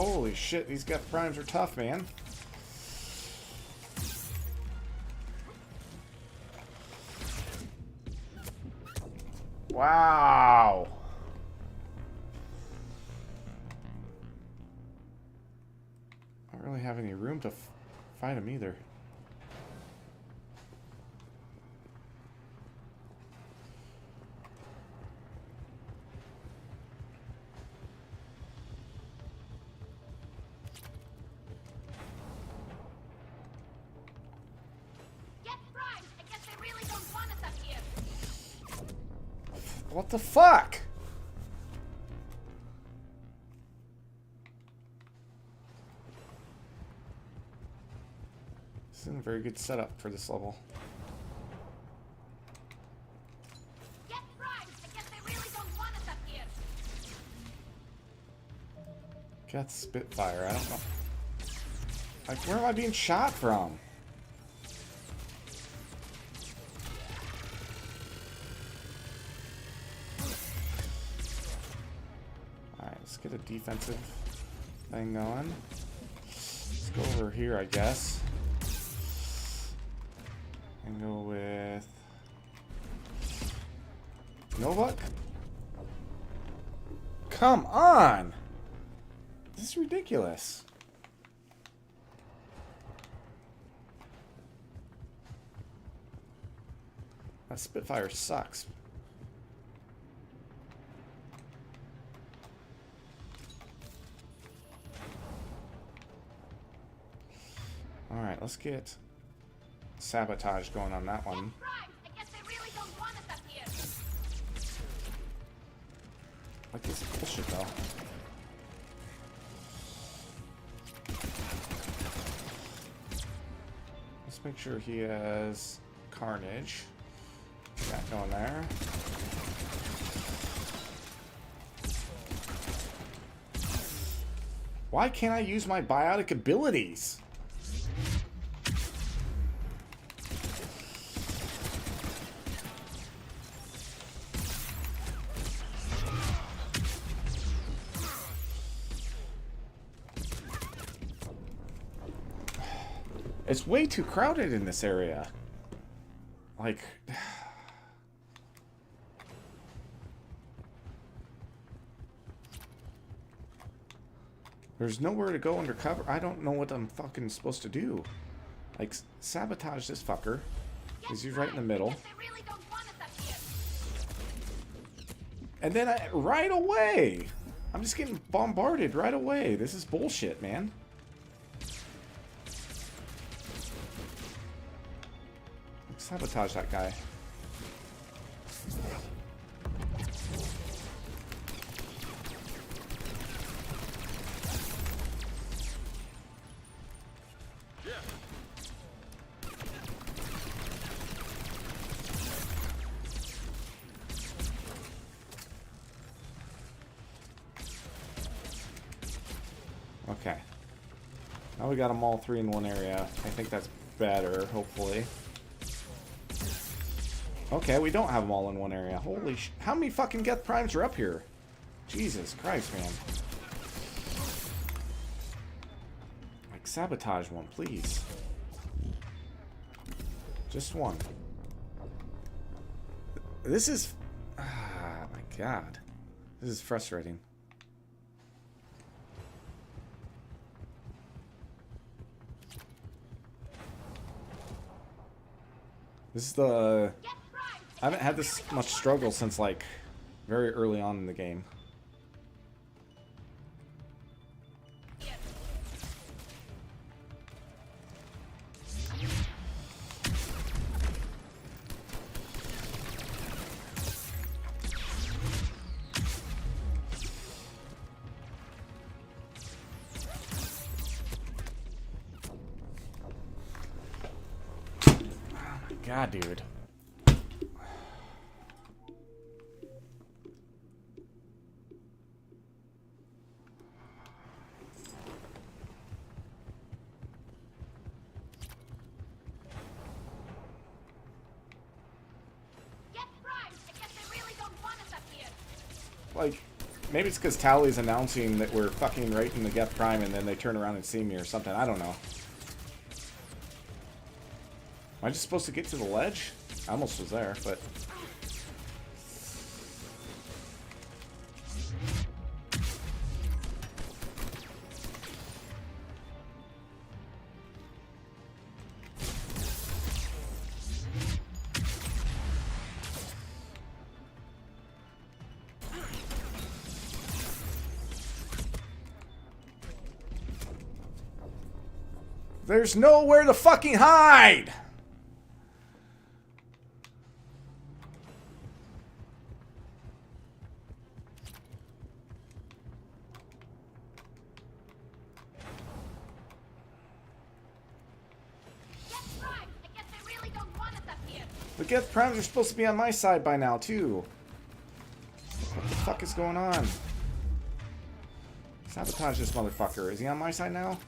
Holy shit, these geth primes are tough, man. Wow. I don't really have any room to fight him either. What the fuck? This isn't a very good setup for this level. Geth Spitfire, I don't know. Like, where am I being shot from? Let's get a defensive thing going. Let's go over here, I guess. And go with Novak. Come on! This is ridiculous. That Spitfire sucks. Alright, let's get sabotage going on that one. Like this bullshit though. Let's make sure he has carnage. Got going there. Why can't I use my biotic abilities? It's way too crowded in this area. Like... There's nowhere to go undercover. I don't know what I'm fucking supposed to do. Like, sabotage this fucker. Because he's right in the middle. And then right away! I'm just getting bombarded right away. This is bullshit, man. Sabotage that guy. Okay. Now we got them all three in one area. I think that's better, hopefully. Okay, we don't have them all in one area. Holy sh... How many fucking geth primes are up here? Jesus Christ, man. Like, sabotage one, please. Just one. This is... Ah, my God. This is frustrating. This is the... I haven't had this much struggle since, like, very early on in the game. Oh my God, dude. Like, Maybe it's because Tali's announcing that we're fucking right in the Geth Prime and then they turn around and see me or something. I don't know. Am I just supposed to get to the ledge? I almost was there, but... There's nowhere to fucking hide! The Geth Primes are supposed to be on my side by now, too. What the fuck is going on? Sabotage this motherfucker. Is he on my side now?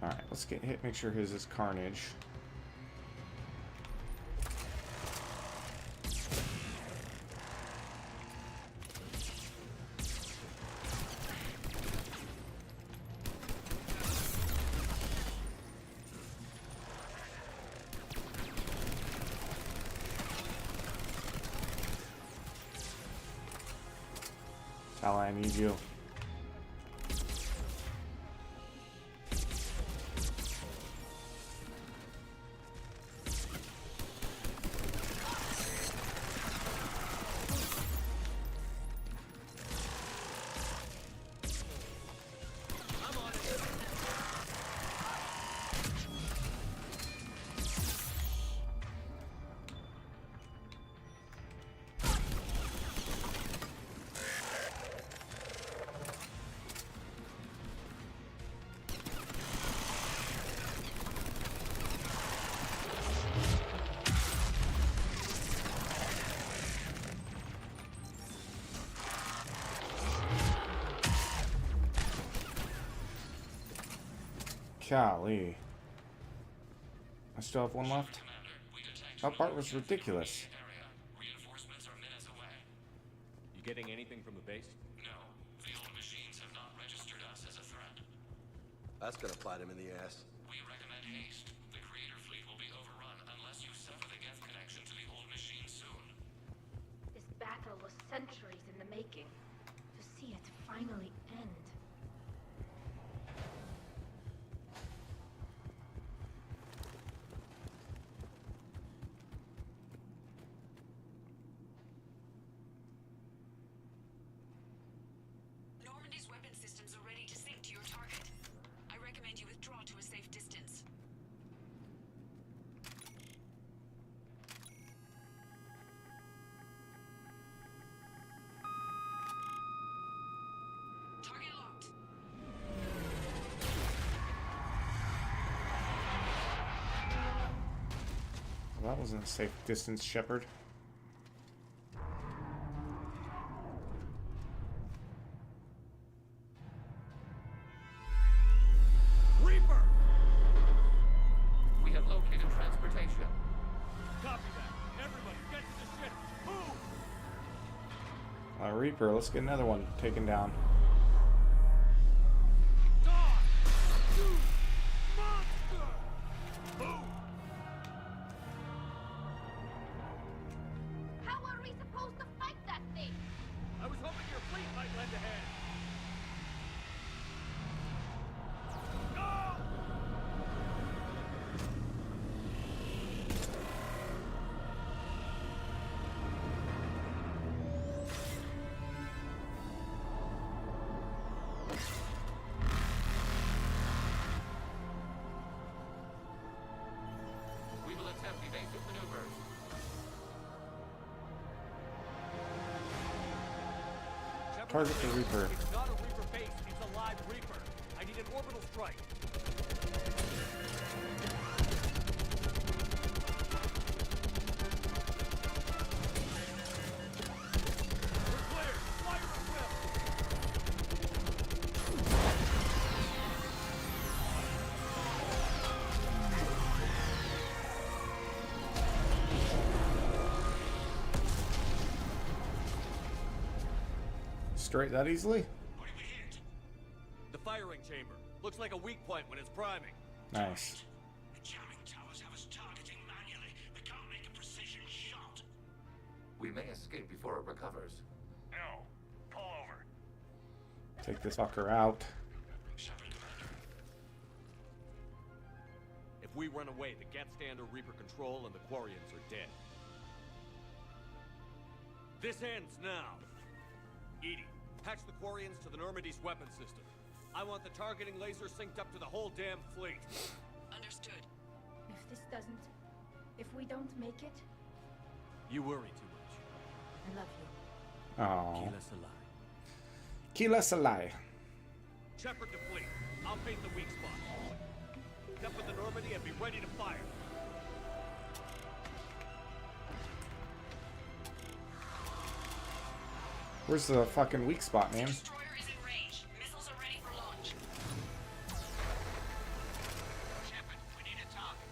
Alright, let's get hit, make sure his is carnage. Sally, I need you. Golly. I still have one left? That part was ridiculous. You getting anything from the base? No. The old machines have not registered us as a threat. That's gonna bite him in the ass. We recommend haste. The Creator fleet will be overrun unless you sever the geth connection to the old machine soon. This battle was centuries in the making. To see it finally end. Normandy's weapon systems are ready to sink to your target. I recommend you withdraw to a safe distance. Target locked. Well, that wasn't a safe distance, Shepard. Reaper! We have located transportation. Copy that. Everybody, get to the ship. Move! Reaper, let's get another one taken down. You monster! Move! How are we supposed to fight that thing? I was hoping your fleet might lend a hand. Go! We will attempt evade. Target the Reaper. It's not a Reaper base, it's a live Reaper. I need an orbital strike. We're clear. Fire at will. Straight that easily? The firing chamber. Looks like a weak point when it's priming. Nice. The jamming towers have us targeting manually. We can't make a precision shot. We may escape before it recovers. No. Pull over. Take this fucker out. If we run away, the geth stand under Reaper control and the Quarians are dead. This ends now. Edie, patch the Quarians to the Normandy's weapon system. I want the targeting laser synced up to the whole damn fleet. Understood. If this doesn't... If we don't make it, You worry too much. I love you. Oh. Keep us alive. Keep us alive. Shepherd the fleet. I'll paint the weak spot. Step with the Normandy and be ready to fire. Where's the fucking weak spot, man? Destroyer is in range. Missiles are ready for launch. Shepard, we need a target.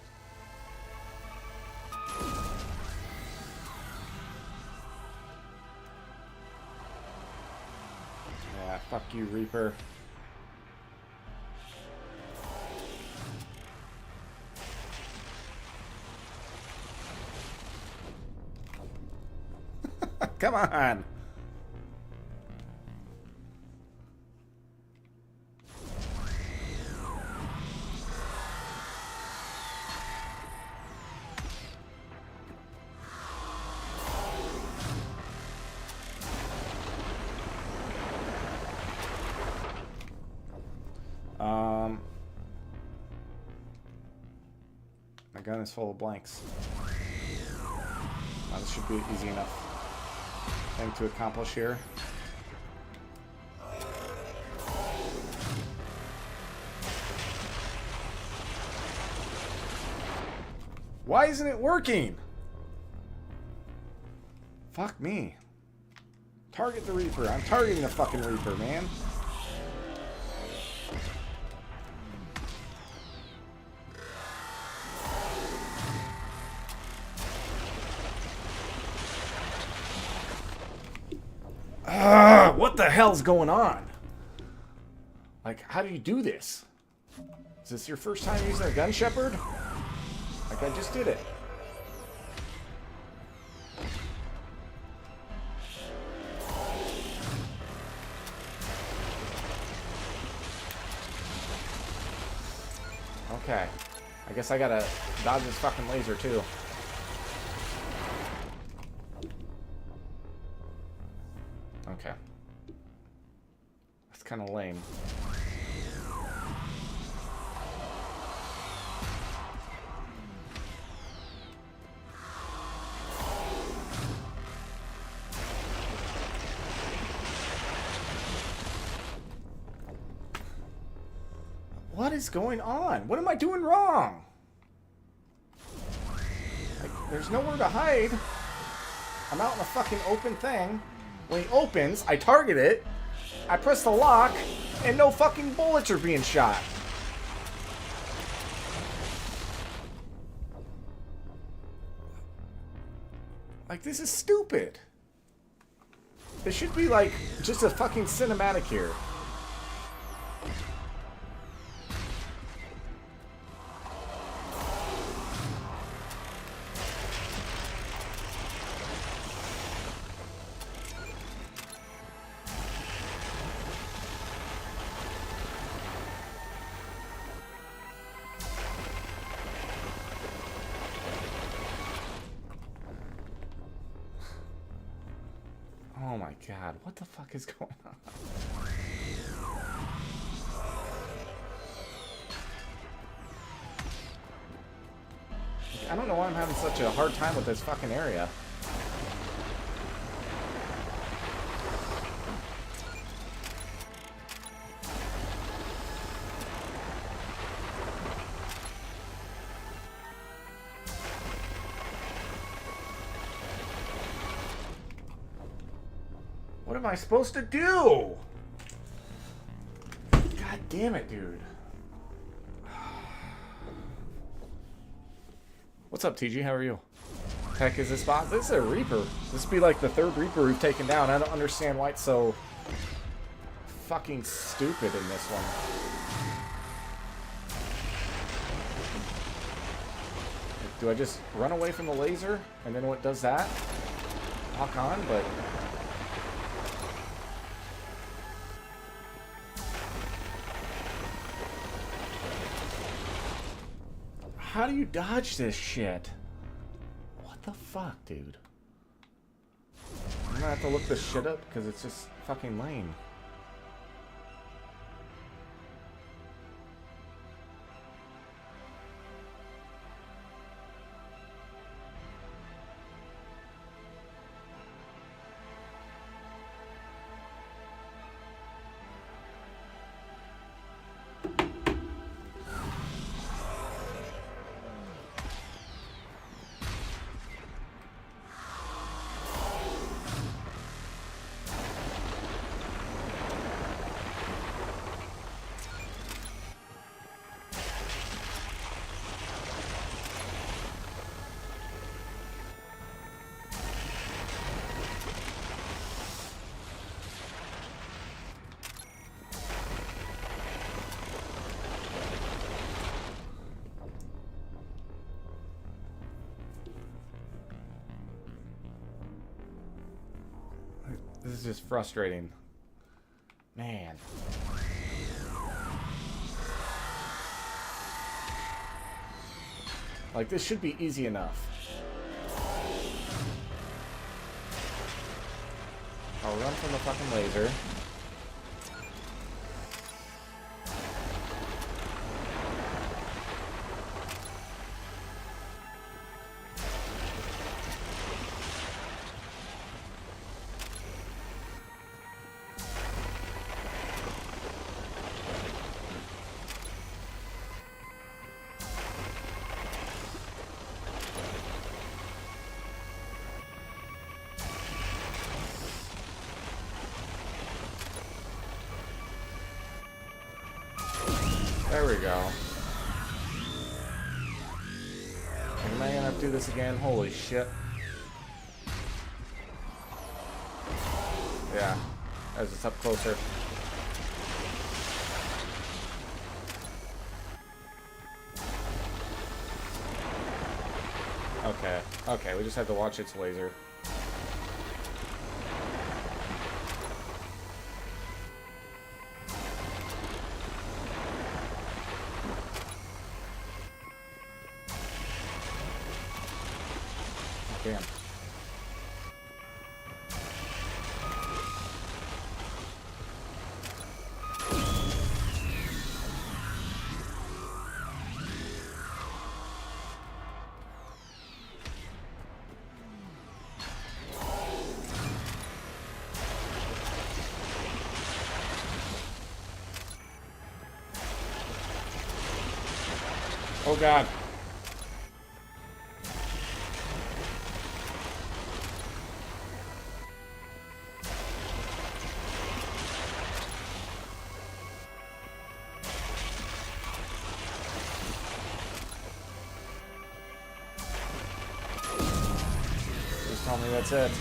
Yeah, fuck you, Reaper. Come on! My gun is full of blanks. Now, this should be easy enough thing to accomplish here. Why isn't it working? Fuck me. Target the Reaper. I'm targeting the fucking Reaper, man. What the hell's going on? Like, how do you do this? Is this your first time using a gun, Shepard? Like, I just did it. Okay. I guess I gotta dodge this fucking laser, too. Okay. That's kind of lame. What is going on? What am I doing wrong? Like, there's nowhere to hide. I'm out in a fucking open thing. When he opens, I target it, I press the lock, and no fucking bullets are being shot. Like, this is stupid. There should be, like, just a fucking cinematic here. Oh my god, what the fuck is going on? I don't know why I'm having such a hard time with this fucking area. am I supposed to do? God damn it, dude. What's up, TG? How are you? Heck is this bot? This is a Reaper. This would be like the third Reaper we've taken down. I don't understand why it's so fucking stupid in this one. Do I just run away from the laser and then what does that? Lock on, but... How do you dodge this shit? What the fuck, dude? I'm gonna have to look this shit up because it's just fucking lame. This is just frustrating. Man. Like, this should be easy enough. I'll run from the fucking laser. There we go. Am I gonna do this again? Holy shit. Yeah, as it's up closer. Okay, okay, we just have to watch its laser. Damn. Oh God. Just tell me that's it.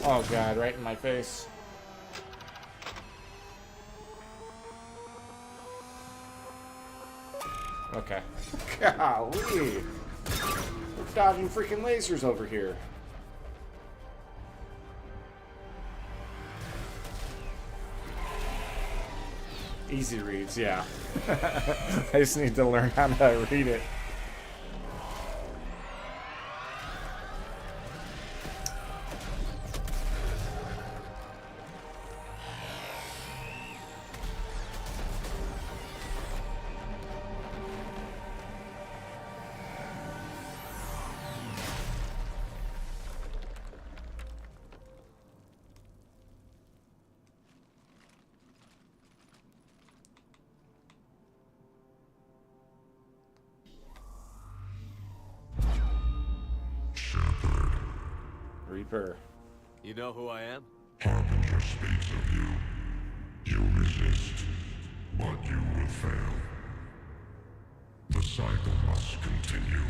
Oh God, right in my face. Okay. Golly. We're dodging freaking lasers over here. Easy reads, yeah. I just need to learn how to read it. Reaper. You know who I am? Harbinger speaks of you. You resist, but you will fail. The cycle must continue.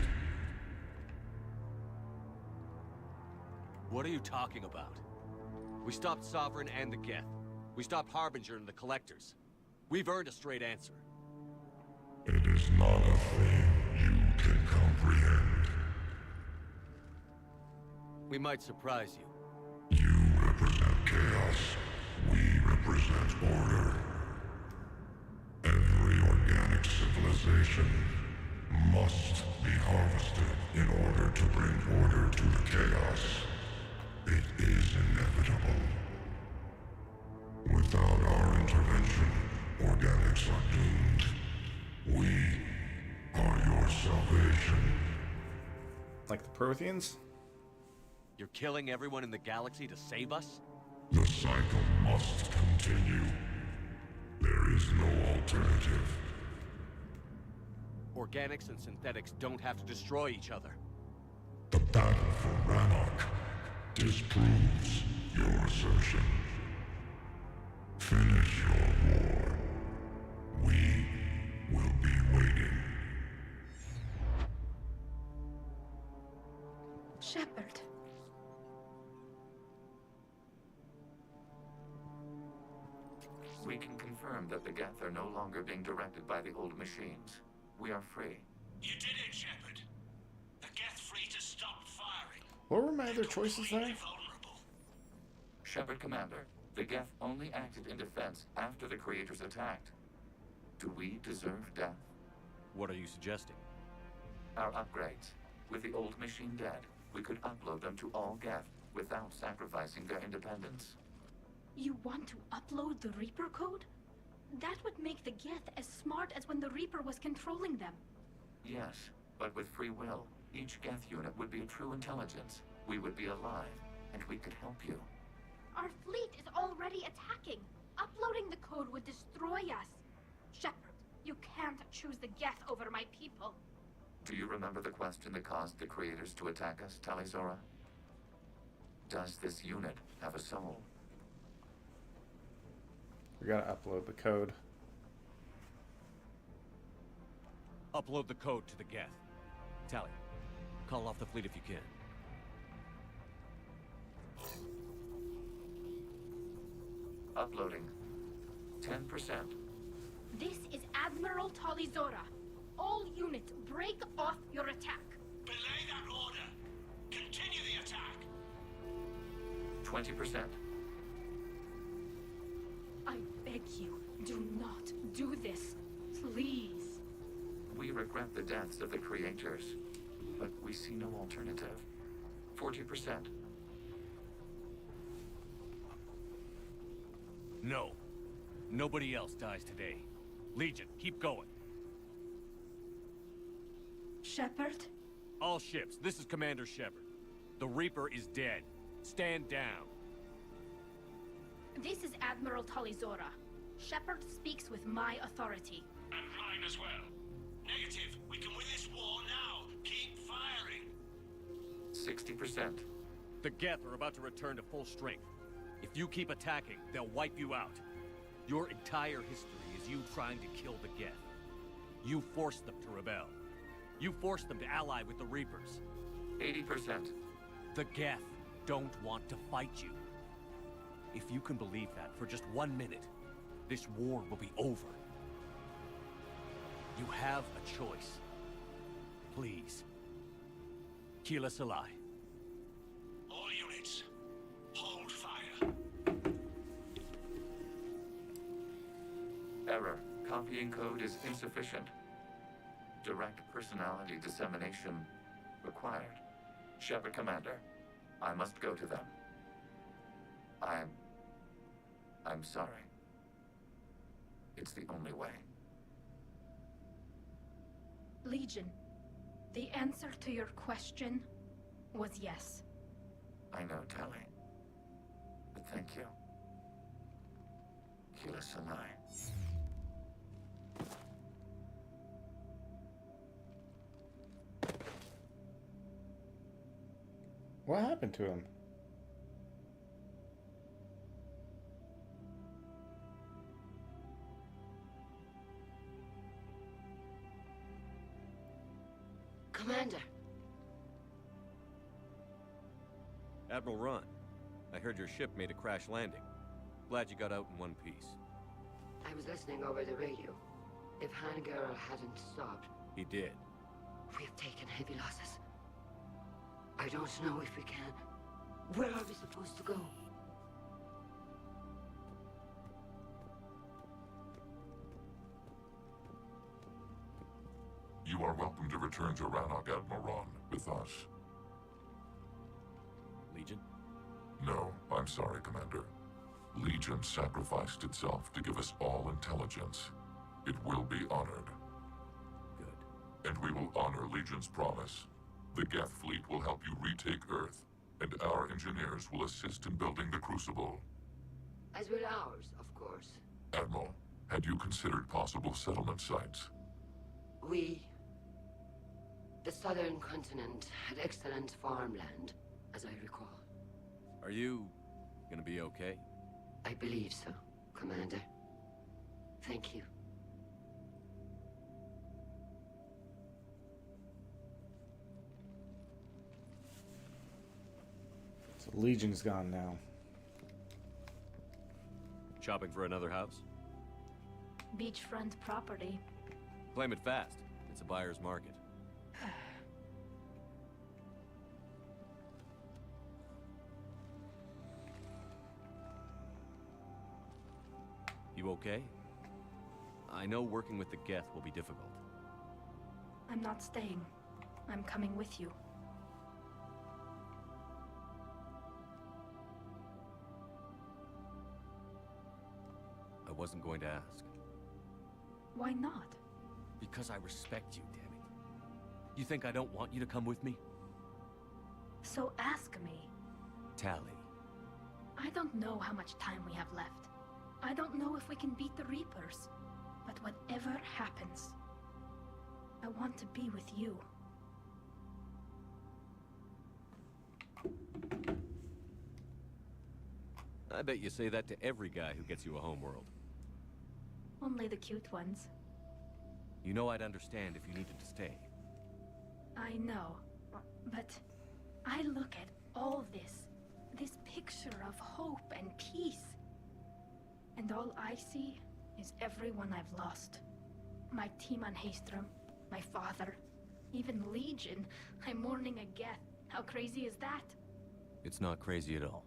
What are you talking about? We stopped Sovereign and the Geth. We stopped Harbinger and the Collectors. We've earned a straight answer. It is not a thing you can comprehend. We might surprise you. You represent chaos. We represent order. Every organic civilization must be harvested in order to bring order to the chaos. It is inevitable. Without our intervention, organics are doomed. We are your salvation. Like the Protheans? You're killing everyone in the galaxy to save us? The cycle must continue. There is no alternative. Organics and synthetics don't have to destroy each other. The battle for Rannoch disproves your assertion. Finish your war. We will be waiting. Shepard. We can confirm that the geth are no longer being directed by the old machines. We are free. You did it, Shepard. The geth fleet has stopped firing. What were my other choices there? Shepard Commander, the geth only acted in defense after the creators attacked. Do we deserve death? What are you suggesting? Our upgrades. With the old machine dead, we could upload them to all geth without sacrificing their independence. You want to upload the Reaper code? That would make the geth as smart as when the Reaper was controlling them. Yes, but with free will, each geth unit would be a true intelligence. We would be alive, and we could help you. Our fleet is already attacking. Uploading the code would destroy us. Shepard, you can't choose the geth over my people. Do you remember the question that caused the creators to attack us, Talizora? Does this unit have a soul? We gotta upload the code. Upload the code to the geth. Tally, call off the fleet if you can. Uploading. 10%. This is Admiral Talizora. All units, break off your attack. Belay that order. Continue the attack. 20%. I beg you, do not do this. Please. We regret the deaths of the creators, but we see no alternative. 40%. No. Nobody else dies today. Legion, keep going. Shepard? All ships, this is Commander Shepard. The Reaper is dead. Stand down. This is Admiral Talizora. Shepard speaks with my authority. And mine as well. Negative. We can win this war now. Keep firing. 60%. The Geth are about to return to full strength. If you keep attacking, they'll wipe you out. Your entire history is you trying to kill the Geth. You forced them to rebel. You forced them to ally with the Reapers. 80%. The Geth don't want to fight you. If you can believe that for just 1 minute, this war will be over. You have a choice. Please. Keep us alive. All units, hold fire. Error. Copying code is insufficient. Direct personality dissemination required. Shepard Commander, I must go to them. I'm sorry. It's the only way. Legion, the answer to your question was yes. I know, Tally. But thank you. Keep us alive. What happened to him? Commander. Admiral Ron, I heard your ship made a crash landing. Glad you got out in one piece. I was listening over the radio. If Hangirl hadn't stopped... He did. We have taken heavy losses. I don't know if we can. Where are we supposed to go? You are welcome to return to Rannoch, Admiral Ron, with us. Legion? No, I'm sorry, Commander. Legion sacrificed itself to give us all intelligence. It will be honored. Good. And we will honor Legion's promise. The Geth fleet will help you retake Earth, and our engineers will assist in building the Crucible. As will ours, of course. Admiral, had you considered possible settlement sites? The southern continent had excellent farmland, as I recall. Are you gonna be okay? I believe so, Commander. Thank you. So Legion's gone now. Shopping for another house? Beachfront property. Claim it fast. It's a buyer's market. You okay? I know working with the Geth will be difficult. I'm not staying. I'm coming with you. I wasn't going to ask. Why not? Because I respect you, damn it. You think I don't want you to come with me? So ask me. Tally. I don't know how much time we have left. I don't know if we can beat the Reapers. But whatever happens, I want to be with you. I bet you say that to every guy who gets you a homeworld. Only the cute ones. You know I'd understand if you needed to stay. I know. But I look at all this picture of hope and peace. And all I see is everyone I've lost. My team on Haestrom, my father, even Legion. I'm mourning a Geth. How crazy is that? It's not crazy at all.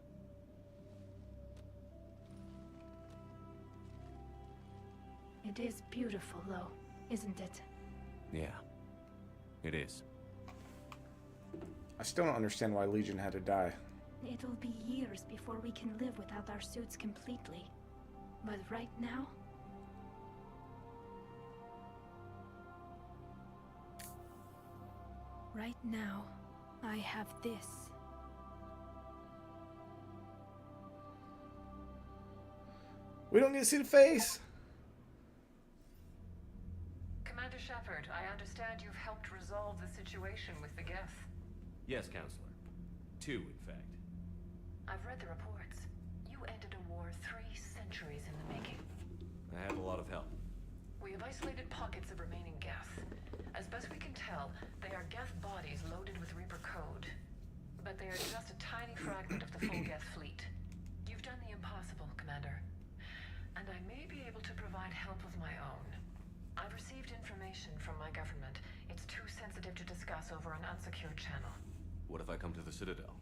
It is beautiful, though, isn't it? Yeah, it is. I still don't understand why Legion had to die. It'll be years before we can live without our suits completely. But right now... Right now, I have this. We don't get to see the face! Commander Shepard, I understand you've helped resolve the situation with the Geth. Yes, Counselor. 2, in fact. I've read the reports. You ended a war 3 centuries in the making. I had a lot of help. We have isolated pockets of remaining Geth. As best we can tell, they are Geth bodies loaded with Reaper code. But they are just a tiny fragment of the full Geth fleet. You've done the impossible, Commander. And I may be able to provide help of my own. I've received information from my government. It's too sensitive to discuss over an unsecured channel. What if I come to the Citadel?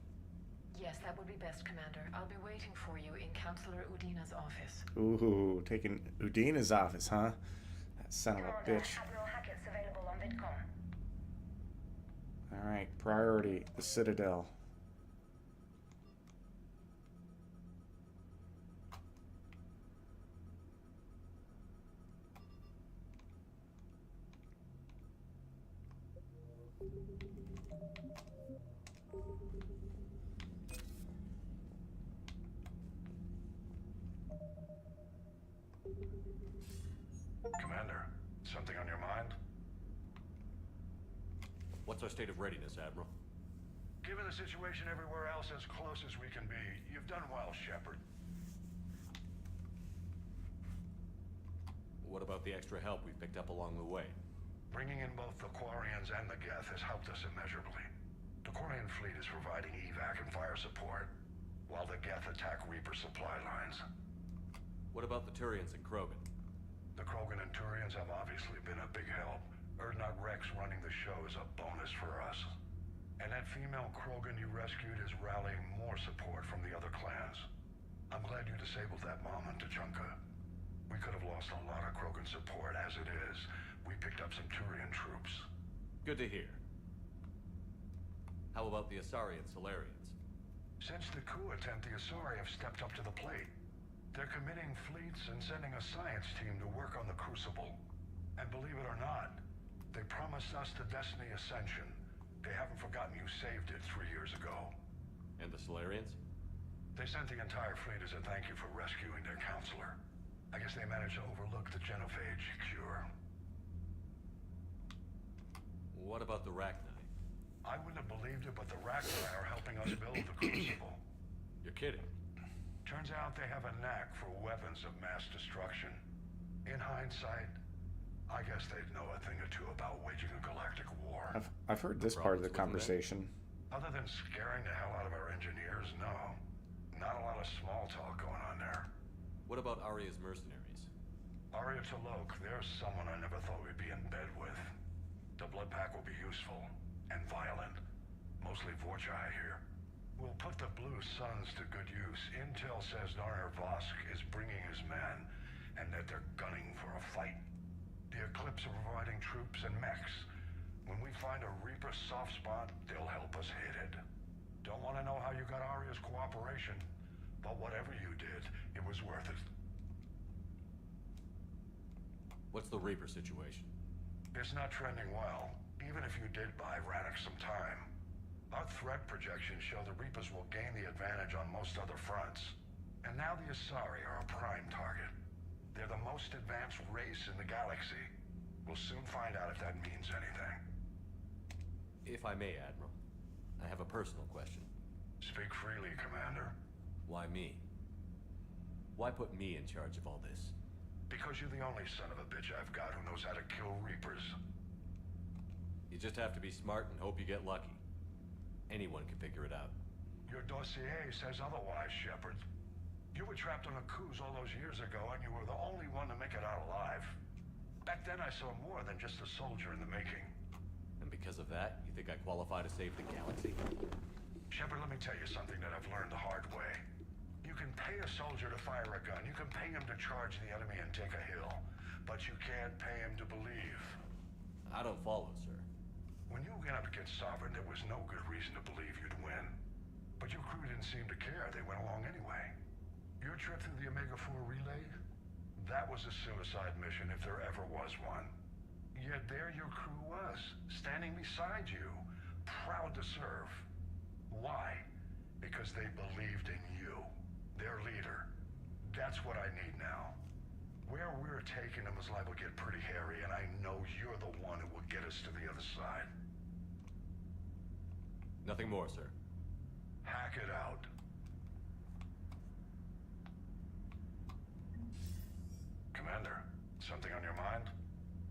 Yes, that would be best, Commander. I'll be waiting for you in Counselor Udina's office. Ooh, taking Udina's office, huh? That son of a bitch. Admiral Hackett's available on Vidcom. Alright, priority, the Citadel. Commander, something on your mind? What's our state of readiness, Admiral? Given the situation everywhere else, as close as we can be, you've done well, Shepard. What about the extra help we picked up along the way? Bringing in both the Quarians and the geth has helped us immeasurably. The Quarian fleet is providing evac and fire support, while the geth attack Reaper supply lines. What about the Turians and Krogan? The Krogan and Turians have obviously been a big help. Erdnot Rex running the show is a bonus for us. And that female Krogan you rescued is rallying more support from the other clans. I'm glad you disabled that mom in Tuchanka. We could have lost a lot of Krogan support as it is. We picked up some Turian troops. Good to hear. How about the Asari and Solarians? Since the coup attempt, the Asari have stepped up to the plate. They're committing fleets and sending a science team to work on the Crucible. And believe it or not, they promised us the Destiny Ascension. They haven't forgotten you saved it 3 years ago. And the Solarians? They sent the entire fleet as a thank you for rescuing their counselor. I guess they managed to overlook the genophage cure. What about the Rachni? I wouldn't have believed it, but the Rachni are helping us build the Crucible. You're kidding. Turns out they have a knack for weapons of mass destruction. In hindsight, I guess they'd know a thing or two about waging a galactic war. I've heard this part of the conversation. Other than scaring the hell out of our engineers, no. Not a lot of small talk going on there. What about Arya's mercenaries? Arya T'Loak, there's someone I never thought we'd be in bed with. The blood pack will be useful. And violent. Mostly Vorcha, I hear. We'll put the Blue Suns to good use. Intel says Narner Vosk is bringing his men, and that they're gunning for a fight. The Eclipse are providing troops and mechs. When we find a Reaper soft spot, they'll help us hit it. Don't want to know how you got Arya's cooperation, but whatever you did, it was worth it. What's the Reaper situation? It's not trending well, even if you did buy Radix some time. Our threat projections show the Reapers will gain the advantage on most other fronts. And now the Asari are a prime target. They're the most advanced race in the galaxy. We'll soon find out if that means anything. If I may, Admiral, I have a personal question. Speak freely, Commander. Why me? Why put me in charge of all this? Because you're the only son of a bitch I've got who knows how to kill Reapers. You just have to be smart and hope you get lucky. Anyone can figure it out. Your dossier says otherwise, Shepard. You were trapped on a cruise all those years ago, and you were the only one to make it out alive. Back then, I saw more than just a soldier in the making. And because of that, you think I qualify to save the galaxy? Shepard, let me tell you something that I've learned the hard way. You can pay a soldier to fire a gun. You can pay him to charge the enemy and take a hill. But you can't pay him to believe. I don't follow, sir. When you went up against Sovereign, there was no good reason to believe you'd win. But your crew didn't seem to care. They went along anyway. Your trip through the Omega-4 relay? That was a suicide mission if there ever was one. Yet there your crew was, standing beside you, proud to serve. Why? Because they believed in you, their leader. That's what I need now. Where we're taking them is liable to get pretty hairy, and I know you're the one who will get us to the other side. Nothing more, sir. Hack it out. Commander, something on your mind?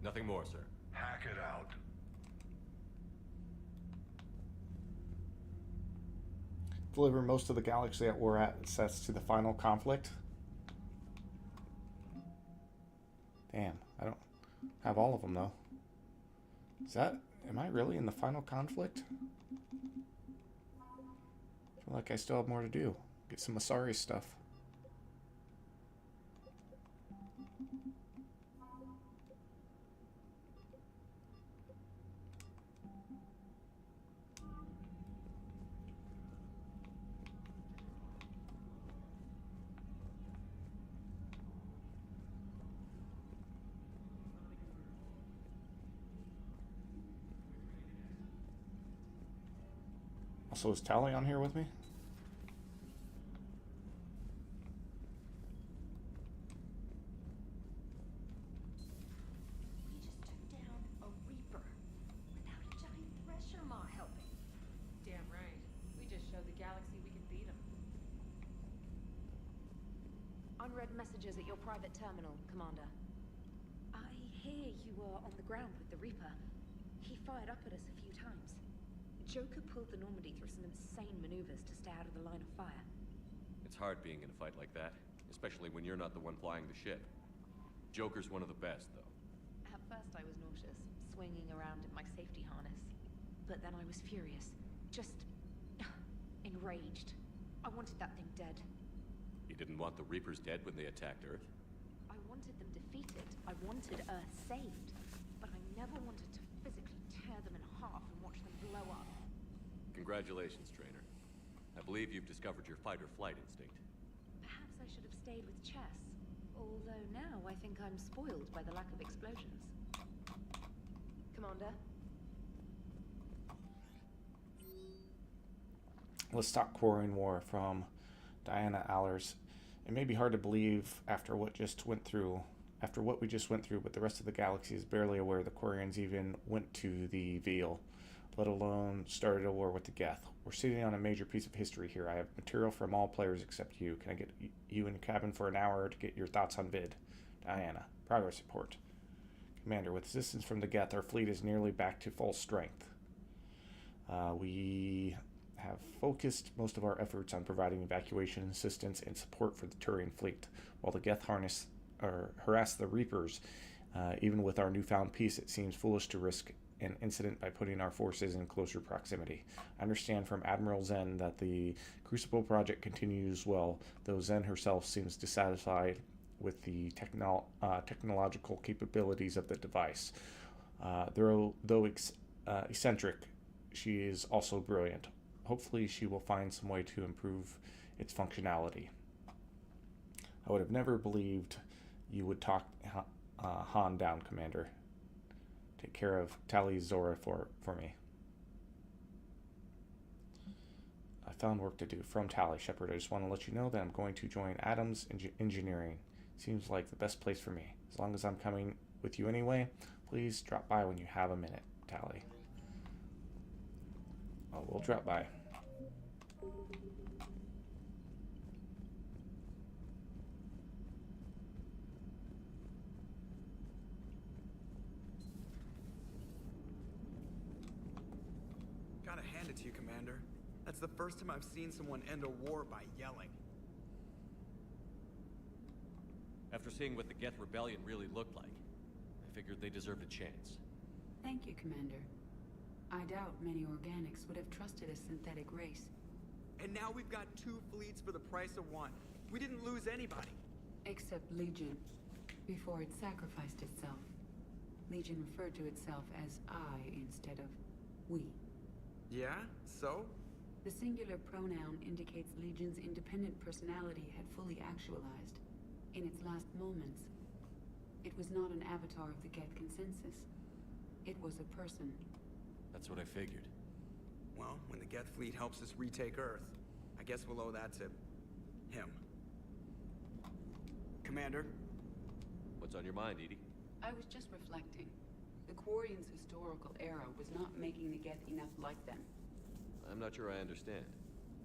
Nothing more, sir. Hack it out. Deliver most of the galaxy at war assets to the final conflict. Damn, I don't have all of them though. Am I really in the final conflict? I feel like I still have more to do. Get some Asari stuff. Also, is Tally on here with me? We just took down a Reaper without a giant thresher maw helping. Damn right. unread messages at your private terminal, Commander. I hear you were on the ground with the Reaper. He fired up at us a few times. Joker pulled the Normandy through some insane maneuvers to stay out of the line of fire. It's hard being in a fight like that, especially when you're not the one flying the ship. Joker's one of the best, though. At first I was nauseous, swinging around in my safety harness. But then I was furious. Just... enraged. I wanted that thing dead. You didn't want the Reapers dead when they attacked Earth? I wanted them defeated. I wanted Earth saved. But I never wanted to physically tear them in half and watch them blow up. Congratulations, Trainer. I believe you've discovered your fight-or-flight instinct. Perhaps I should have stayed with chess. Although now I think I'm spoiled by the lack of explosions. Commander? Let's talk Quarian War from Diana Allers. It may be hard to believe after what we just went through, but the rest of the galaxy is barely aware the Quarians even went to the Veil, let alone started a war with the Geth. We're sitting on a major piece of history here. I have material from all players except you. Can I get you in the cabin for an hour to get your thoughts on vid? Diana. Progress report. Commander, with assistance from the Geth, our fleet is nearly back to full strength. We have focused most of our efforts on providing evacuation assistance and support for the Turian fleet, while the Geth harass the Reapers. Even with our newfound peace, it seems foolish to risk an incident by putting our forces in closer proximity. I understand from Admiral Zen that the Crucible project continues well, though Zen herself seems dissatisfied with the technological capabilities of the device. Though eccentric, she is also brilliant. Hopefully she will find some way to improve its functionality. I would have never believed you would talk Han down, Commander. Take care of Tali Zora for me. I found work to do. From Tali, Shepard, I just want to let you know that I'm going to join Adams Engineering. Seems like the best place for me. As long as I'm coming with you anyway, please drop by when you have a minute, Tali. Oh, we'll drop by. Gotta hand it to you, Commander. That's the first time I've seen someone end a war by yelling. After seeing what the Geth Rebellion really looked like, I figured they deserved a chance. Thank you, Commander. I doubt many organics would have trusted a synthetic race. And now we've got 2 fleets for the price of 1. We didn't lose anybody. Except Legion, before it sacrificed itself. Legion referred to itself as I instead of we. Yeah? So? The singular pronoun indicates Legion's independent personality had fully actualized. In its last moments, it was not an avatar of the Geth consensus. It was a person. That's what I figured. Well, when the Geth fleet helps us retake Earth, I guess we'll owe that to him. Commander? What's on your mind, Edie? I was just reflecting. The Quarian's historical era was not making the Geth enough like them. I'm not sure I understand.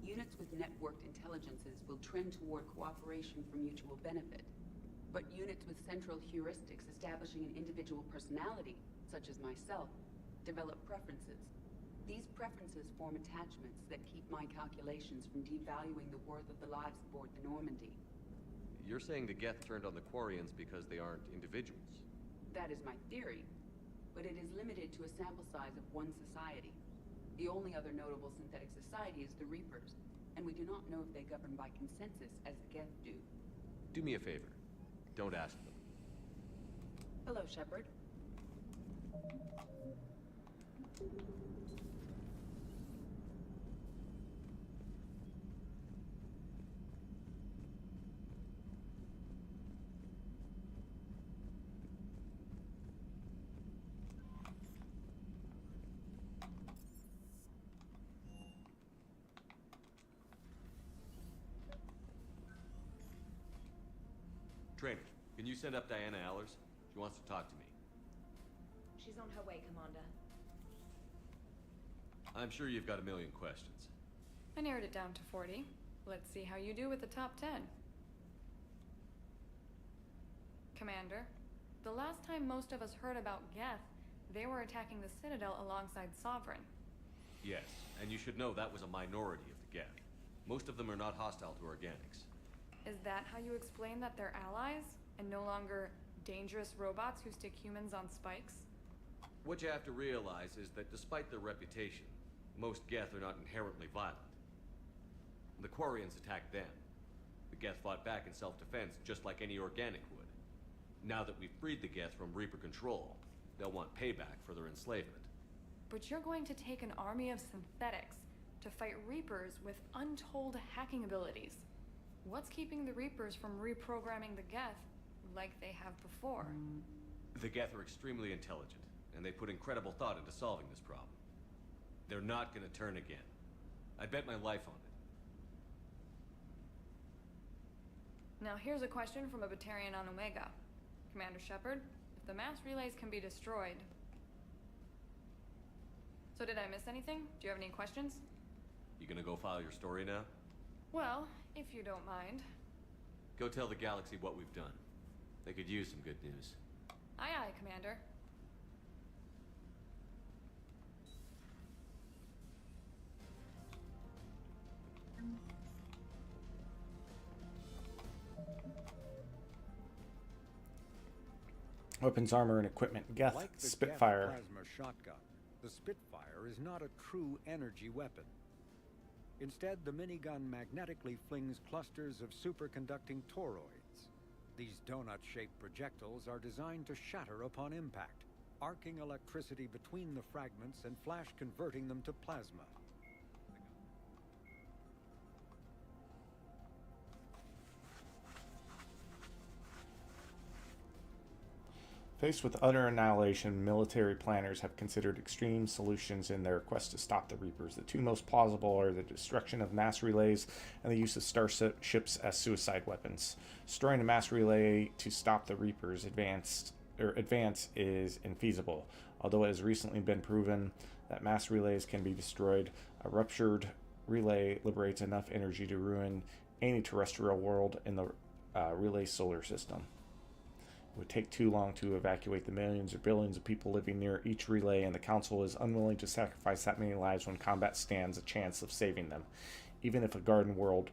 Units with networked intelligences will trend toward cooperation for mutual benefit. But units with central heuristics establishing an individual personality, such as myself, develop preferences. These preferences form attachments that keep my calculations from devaluing the worth of the lives aboard the Normandy. You're saying the Geth turned on the Quarians because they aren't individuals? That is my theory, but it is limited to a sample size of one society. The only other notable synthetic society is the Reapers, and we do not know if they govern by consensus as the Geth do. Do me a favor. Don't ask them. Hello, Shepard. Trainer, can you send up Diana Allers? She wants to talk to me. She's on her way, Commander. I'm sure you've got a million questions. I narrowed it down to 40. Let's see how you do with the top 10. Commander. The last time most of us heard about geth, they were attacking the Citadel alongside Sovereign. Yes, and you should know that was a minority of the geth. Most of them are not hostile to organics. Is that how you explain that they're allies, and no longer dangerous robots who stick humans on spikes? What you have to realize is that despite their reputation, most geth are not inherently violent. The Quarians attacked them. The geth fought back in self-defense just like any organic would. Now that we've freed the geth from Reaper control, they'll want payback for their enslavement. But you're going to take an army of synthetics to fight Reapers with untold hacking abilities. What's keeping the Reapers from reprogramming the geth like they have before? The geth are extremely intelligent, and they put incredible thought into solving this problem. They're not gonna turn again. I'd bet my life on it. Now here's a question from a Batarian on Omega. Commander Shepard, if the mass relays can be destroyed... So did I miss anything? Do you have any questions? You gonna go file your story now? Well, if you don't mind. Go tell the galaxy what we've done. They could use some good news. Aye aye, Commander. Weapons, armor, and equipment. Geth, Like the Spitfire. Geth plasma shotgun, the Spitfire is not a true energy weapon. Instead, the minigun magnetically flings clusters of superconducting toroids. These donut-shaped projectiles are designed to shatter upon impact, arcing electricity between the fragments and flash converting them to plasma. Faced with utter annihilation, military planners have considered extreme solutions in their quest to stop the Reapers. The two most plausible are the destruction of mass relays and the use of starships as suicide weapons. Destroying a mass relay to stop the Reapers' advance is infeasible. Although it has recently been proven that mass relays can be destroyed, a ruptured relay liberates enough energy to ruin any terrestrial world in the relay solar system. It would take too long to evacuate the millions or billions of people living near each relay, and the Council is unwilling to sacrifice that many lives when combat stands a chance of saving them. Even if a garden world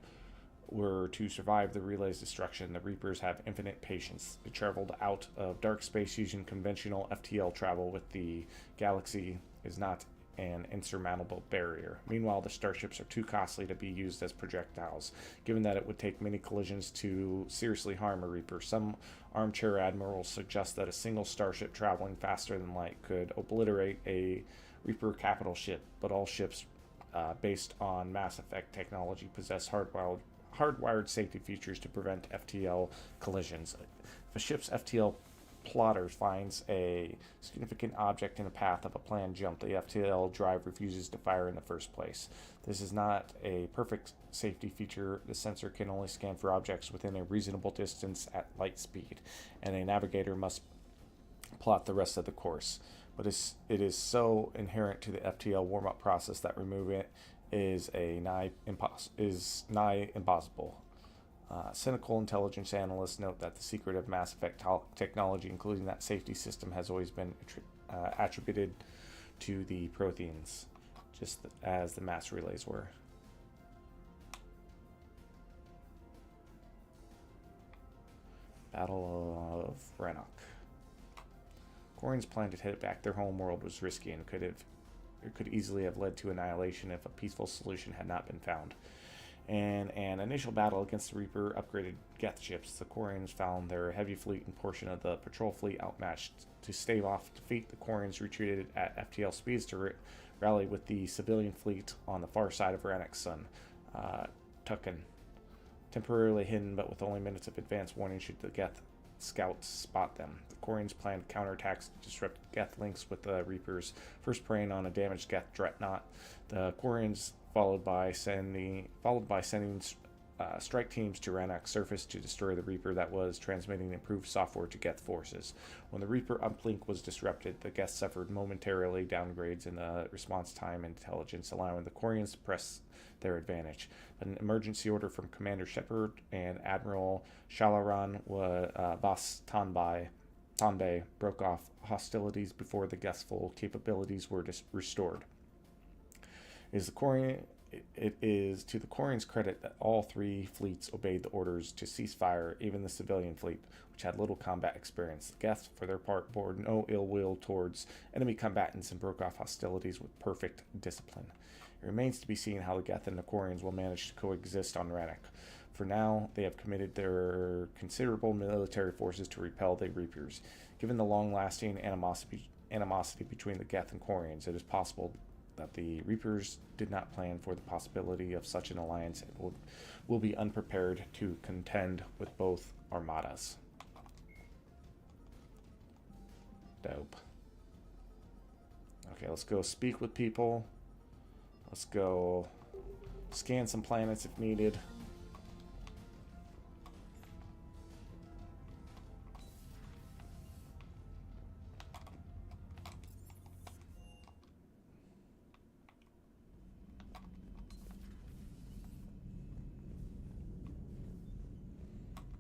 were to survive the relay's destruction, the Reapers have infinite patience. They traveled out of dark space using conventional FTL travel with the galaxy is not an insurmountable barrier. Meanwhile, the starships are too costly to be used as projectiles, given that it would take many collisions to seriously harm a Reaper. Some armchair admirals suggest that a single starship traveling faster than light could obliterate a Reaper capital ship, but all ships based on Mass Effect technology possess hardwired safety features to prevent FTL collisions. If a ship's FTL plotter finds a significant object in the path of a planned jump, the FTL drive refuses to fire in the first place. This is not a perfect safety feature. The sensor can only scan for objects within a reasonable distance at light speed, and a navigator must plot the rest of the course. But it is so inherent to the FTL warm-up process that removing it is nigh impossible. Cynical intelligence analysts note that the secret of Mass Effect technology, including that safety system, has always been attributed to the Protheans, just as the mass relays were. Battle of Rannoch. Quarian's plan to hit back their home world was risky and could easily have led to annihilation if a peaceful solution had not been found. In an initial battle against the Reaper upgraded geth ships, the Quarians found their heavy fleet and portion of the patrol fleet outmatched. To stave off defeat, the Quarians retreated at FTL speeds to rally with the civilian fleet on the far side of Rannoch's sun, Tucken. Temporarily hidden, but with only minutes of advance warning should the geth scouts spot them. The Quarians planned counterattacks to disrupt geth links with the Reapers, first preying on a damaged geth dreadnought. The Quarians followed by sending strike teams to Rannoch's surface to destroy the Reaper that was transmitting improved software to Geth forces. When the Reaper uplink was disrupted, the Geth suffered momentarily downgrades in the response time and intelligence, allowing the Quarians to press their advantage. But an emergency order from Commander Shepard and Admiral Shalaran Bas Tanbay broke off hostilities before the Geth's full capabilities were restored. It is to the Quarians' credit that all three fleets obeyed the orders to cease fire, even the civilian fleet, which had little combat experience. The Geth, for their part, bore no ill will towards enemy combatants and broke off hostilities with perfect discipline. It remains to be seen how the Geth and the Quarians will manage to coexist on Rannoch. For now, they have committed their considerable military forces to repel the Reapers. Given the long-lasting animosity between the Geth and Quarians, it is possible that the Reapers did not plan for the possibility of such an alliance and will be unprepared to contend with both armadas. Dope. Okay, let's go speak with people. Let's go scan some planets if needed.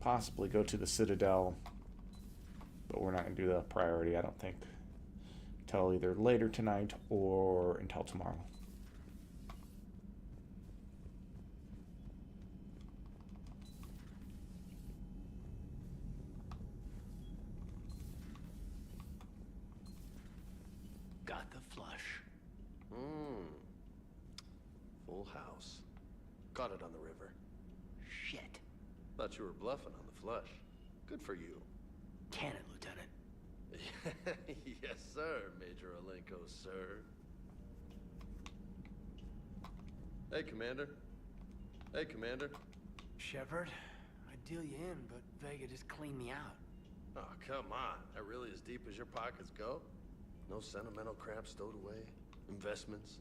Possibly go to the Citadel, but we're not going to do the priority, I don't think, until either later tonight or until tomorrow. Got the flush. Full house. Caught it on the river. Shit. Thought you were bluffing on the flush. Good for you. Can it, Lieutenant? Yes, sir, Major Alenko, sir. Hey, Commander. Hey, Commander. Shepard, I'd deal you in, but Vega just cleaned me out. Oh, come on. That really as deep as your pockets go? No sentimental crap stowed away? Investments?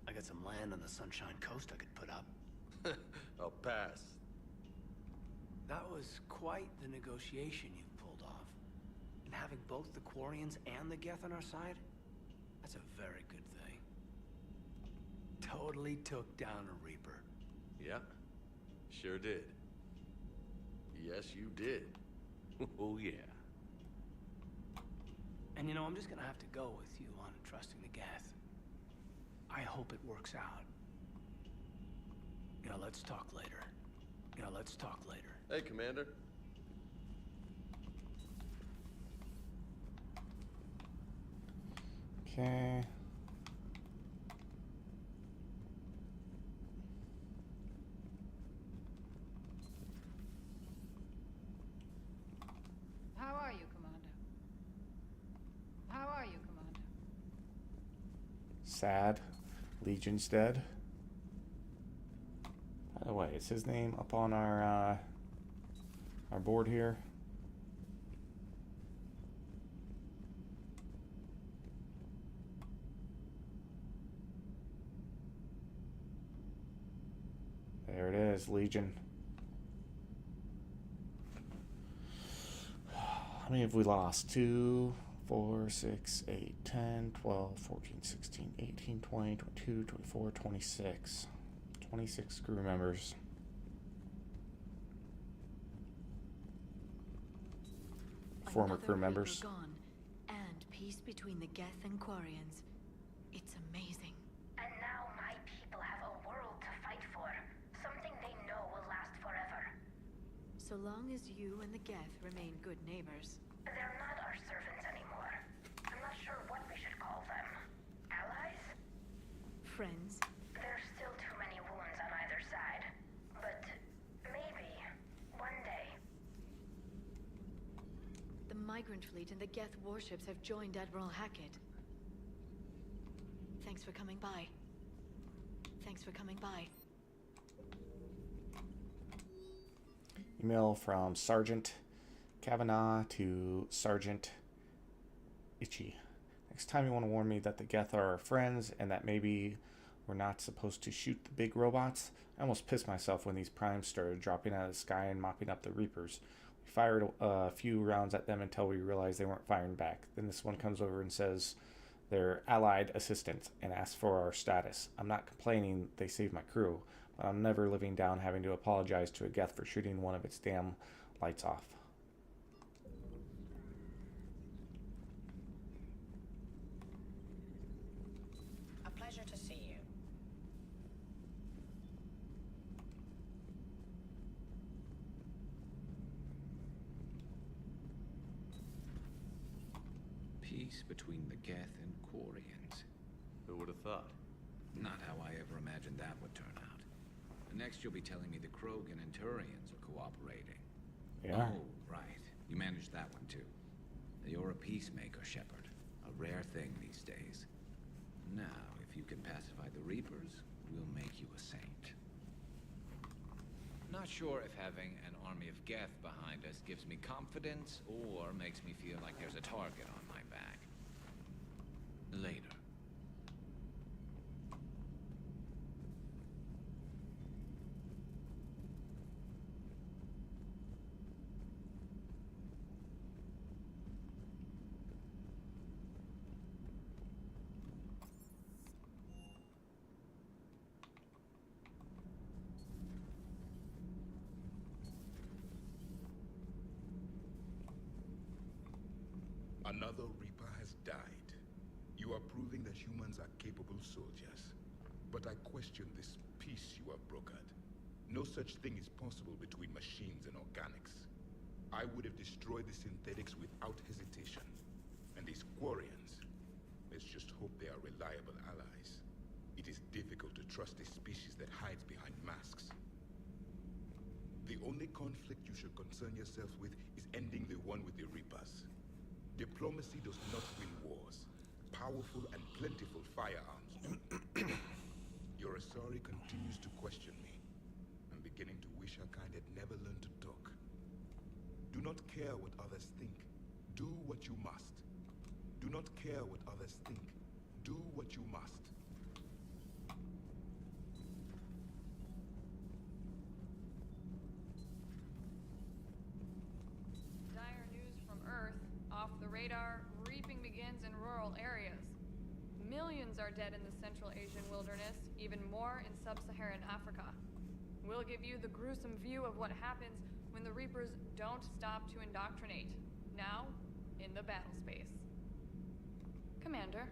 I got some land on the Sunshine Coast I could put up. I'll pass. That was quite the negotiation you pulled off. And having both the Quarians and the Geth on our side, that's a very good thing. Totally took down a Reaper. Yeah, sure did. Yes, you did. Oh, yeah. And you know, I'm just gonna have to go with you on trusting the Geth. I hope it works out. You know, let's talk later. Hey, Commander. Okay. How are you, Commander? How are you, Commander? Sad. Legion's dead. By the way, is his name up on our board here? There it is, Legion. How many have we lost? 2, 4, 6, 8, 10, 12, 14, 16, 18, 20, 22, 24, 26. 26 crew members. Former crew members. Gone, and peace between the Geth and Quarians. It's amazing. And now my people have a world to fight for. Something they know will last forever. So long as you and the Geth remain good neighbors. They're not our servants anymore. I'm not sure what we should call them. Allies? Friends. There's still too many wounds on either side. But maybe one day. The Migrant Fleet and the Geth warships have joined Admiral Hackett. Thanks for coming by. Email from Sergeant Kavanaugh to Sergeant Itchy. Next time you want to warn me that the Geth are our friends and that maybe we're not supposed to shoot the big robots. I almost pissed myself when these primes started dropping out of the sky and mopping up the Reapers. We fired a few rounds at them until we realized they weren't firing back. Then this one comes over and says they're allied assistants and asks for our status. I'm not complaining they saved my crew, but I'm never living down having to apologize to a geth for shooting one of its damn lights off. A pleasure to see you. Peace between the geth and Quarians. Who would have thought? Not how I ever imagined that would turn out. Next you'll be telling me the Krogan and Turians are cooperating. Yeah. Oh, right. You managed that one too. You're a peacemaker, Shepard. A rare thing these days. Now, if you can pacify the Reapers, we'll make you a saint. Not sure if having an army of geth behind us gives me confidence or makes me feel like there's a target on my back. Later. Another Reaper has died. You are proving that humans are capable soldiers. But I question this peace you have brokered. No such thing is possible between machines and organics. I would have destroyed the synthetics without hesitation. And these Quarians, let's just hope they are reliable allies. It is difficult to trust a species that hides behind masks. The only conflict you should concern yourself with is ending the one with the Reapers. Diplomacy does not win wars. Powerful and plentiful firearms do. Your Asari continues to question me. I'm beginning to wish her kind had never learned to talk. Do not care what others think. Do what you must. Do not care what others think. Do what you must. Dire news from Earth. Off the radar, reaping begins in rural areas. Millions are dead in the Central Asian wilderness, even more in sub-Saharan Africa. We'll give you the gruesome view of what happens when the Reapers don't stop to indoctrinate. Now, in the battle space. Commander.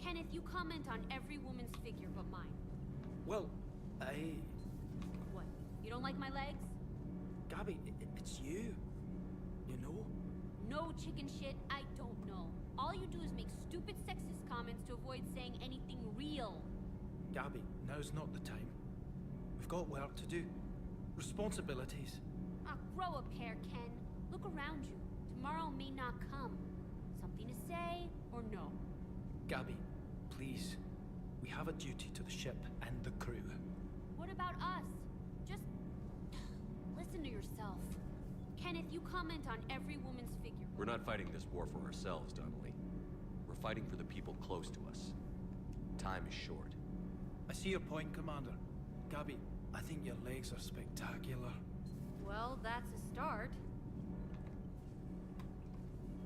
Kenneth, you comment on every woman's figure but mine. Well, What? You don't like my legs? Gabby, it's you. You know? No chicken shit, I don't know. All you do is make stupid sexist comments to avoid saying anything real. Gabby, now's not the time. We've got work to do. Responsibilities. Ah, grow a pair, Ken. Look around you. Tomorrow may not come. Something to say or no? Gabby, please. We have a duty to the ship and the crew. What about us? Just listen to yourself. Kenneth, you comment on every woman's figure. We're not fighting this war for ourselves, Donnelly. We're fighting for the people close to us. Time is short. I see your point, Commander. Gabby, I think your legs are spectacular. Well, that's a start.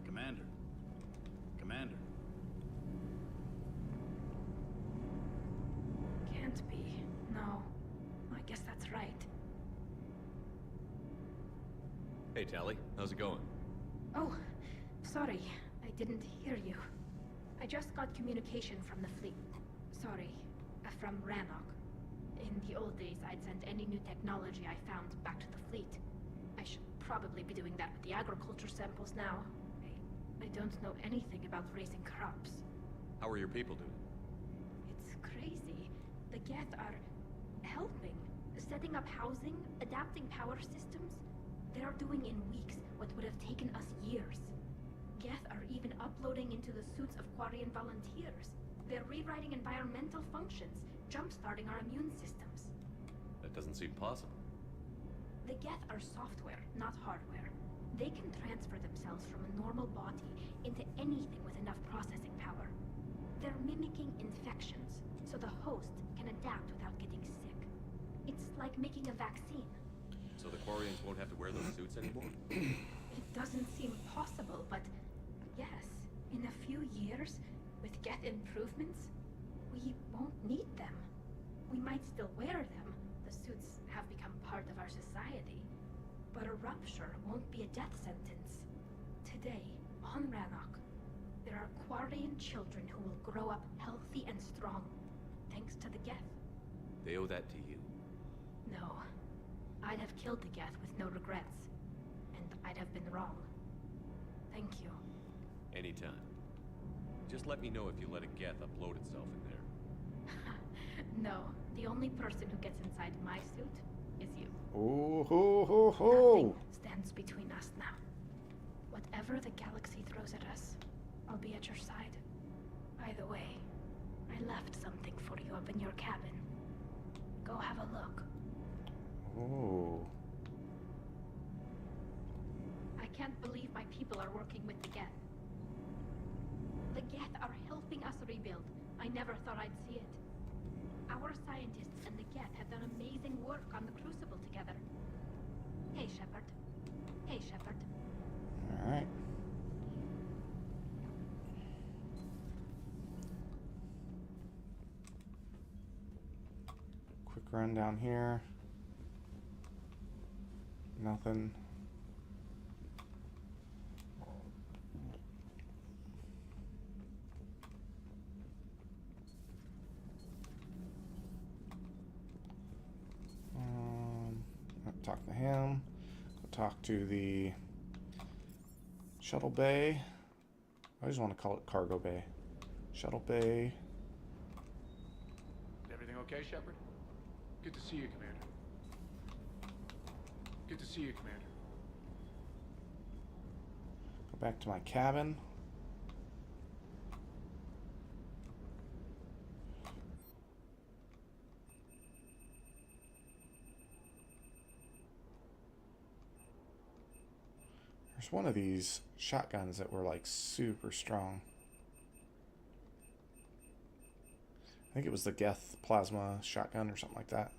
Commander. Commander. Can't be. No. I guess that's right. Hey, Tally. How's it going? Oh, sorry. I didn't hear you. I just got communication from the fleet. Sorry. From Rannoch. In the old days, I'd send any new technology I found back to the fleet. I should probably be doing that with the agriculture samples now. I don't know anything about raising crops. How are your people doing? It's crazy. The geth are helping. Setting up housing, adapting power systems. They are doing in weeks what would have taken us years. Geth are even uploading into the suits of Quarian volunteers. They're rewriting environmental functions, jump-starting our immune systems. That doesn't seem possible. The geth are software, not hardware. They can transfer themselves from a normal body into anything with enough processing power. They're mimicking infections, so the host can adapt without getting sick. It's like making a vaccine. So the Quarians won't have to wear those suits anymore? It doesn't seem possible, but yes, in a few years, with geth improvements, we won't need them. We might still wear them. The suits have become part of our society. But a rupture won't be a death sentence. Today, on Rannoch, there are Quarian children who will grow up healthy and strong, thanks to the geth. They owe that to you. No. I'd have killed the geth with no regrets. And I'd have been wrong. Thank you. Anytime. Just let me know if you let a geth upload itself in there. No, the only person who gets inside my suit is you. Oh ho ho ho! Nothing stands between us now. Whatever the galaxy throws at us, I'll be at your side. By the way, I left something for you up in your cabin. Go have a look. Oh. I can't believe my people are working with the geth. The geth are helping us rebuild. I never thought I'd see it. Our scientists and the geth have done amazing work on the Crucible together. Hey, Shepard. Hey, Shepard. Alright. Quick run down here. Nothing. Talk to him. Talk to the shuttle bay. I just want to call it cargo bay. Shuttle bay. Everything okay, Shepard? Good to see you, Commander. Good to see you, Commander. Go back to my cabin. There's one of these shotguns that were like super strong. I think it was the Geth plasma shotgun or something like that.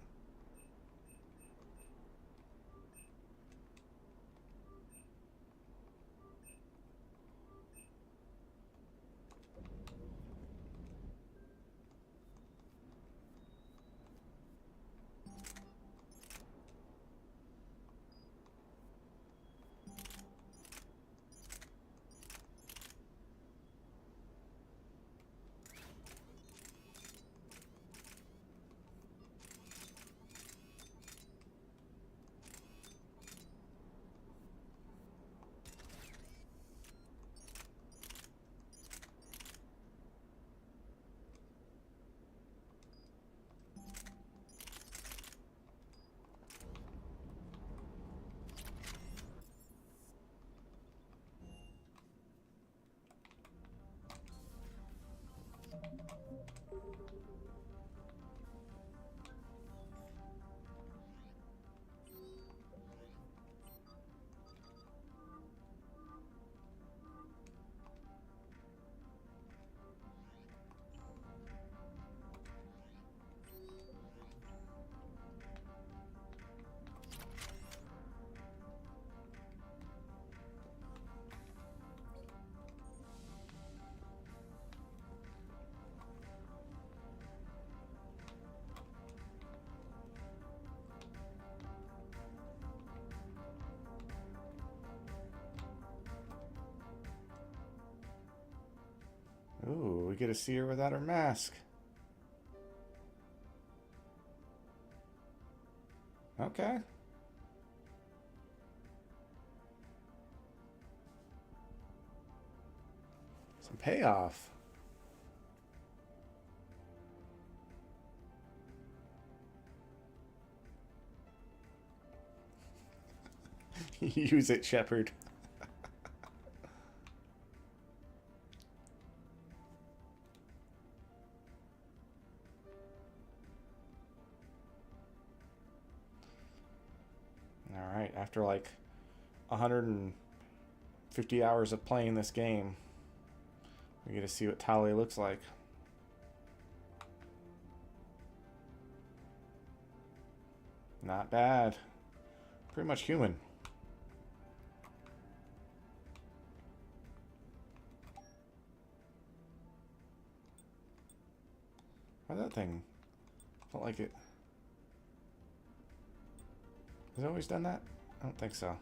Ooh, we get to see her without her mask. Okay. Some payoff. Use it, Shepard. Alright, after like 100 and 50 hours of playing this game. We get to see what Tali looks like. Not bad. Pretty much human. Why that thing? Felt like it. Has it always done that? I don't think so.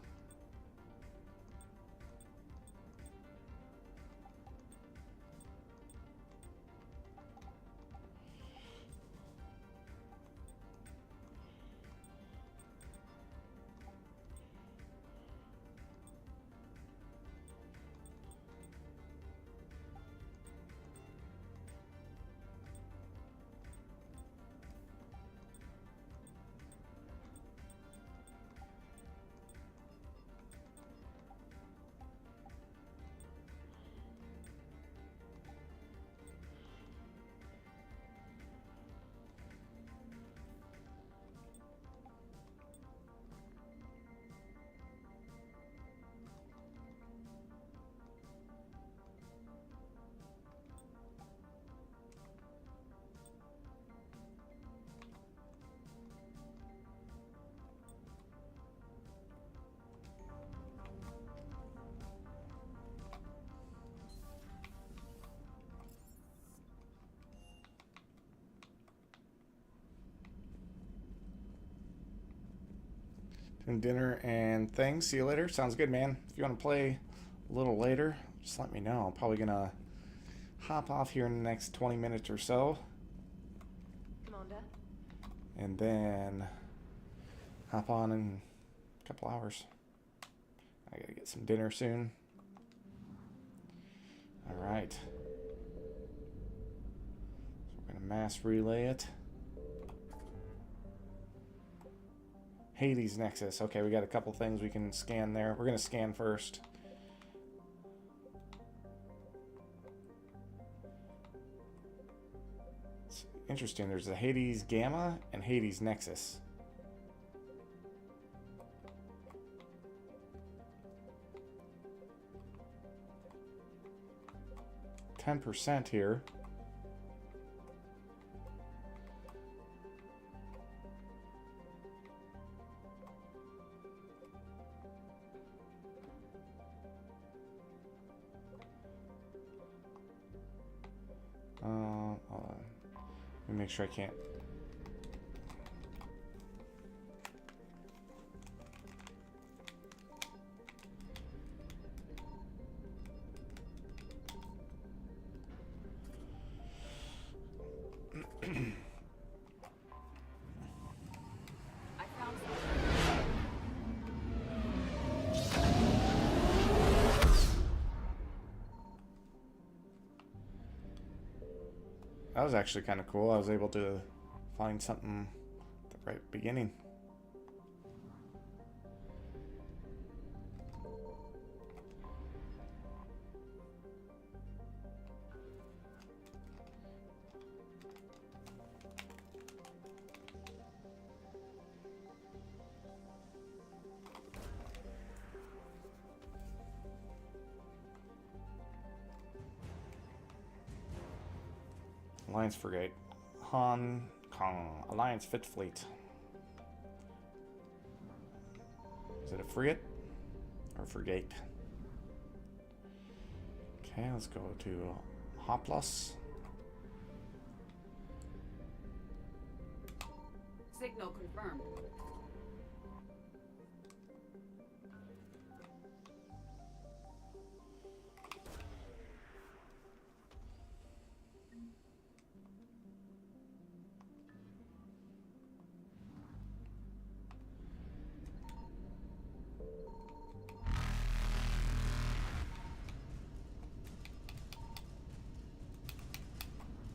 And dinner and things. See you later. Sounds good, man. If you want to play a little later, just let me know. I'm probably going to hop off here in the next 20 minutes or so. Commander? And then hop on in a couple hours. I got to get some dinner soon. All right. So we're going to mass relay it. Hades Nexus. Okay, we got a couple things we can scan there. We're going to scan first. It's interesting. There's a Hades Gamma and Hades Nexus. %10 here. Hold on. Let me make sure I can't. That was actually kind of cool. I was able to find something at the right beginning. Alliance Frigate. Hong Kong. Alliance Fifth Fleet. Is it a frigate? Or frigate? Okay, let's go to Hoplos. Signal confirmed.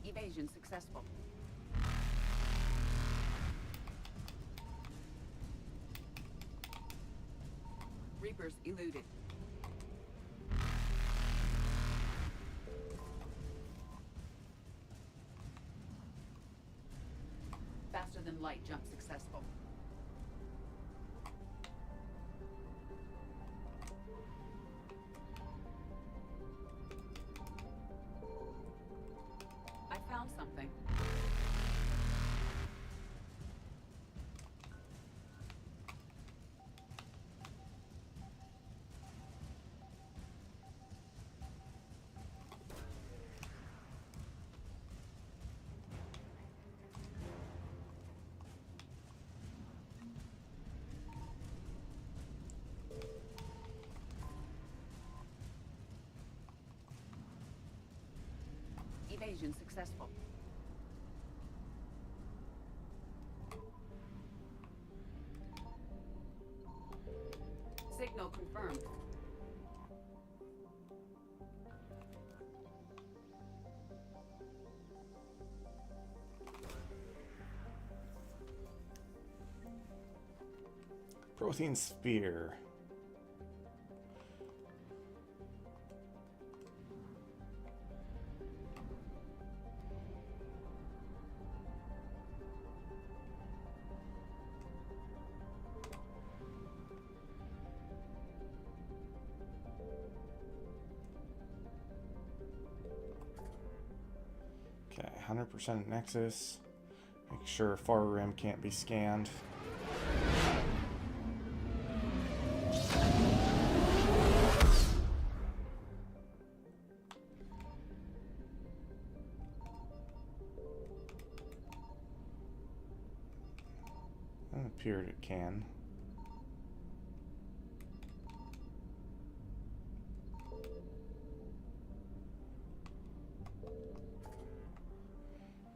Evasion successful. Reapers eluded. Faster than light jump successful. Evasion successful. Signal confirmed. Protein sphere. Okay, 100% Nexus. Make sure far rim can't be scanned. It appeared it can.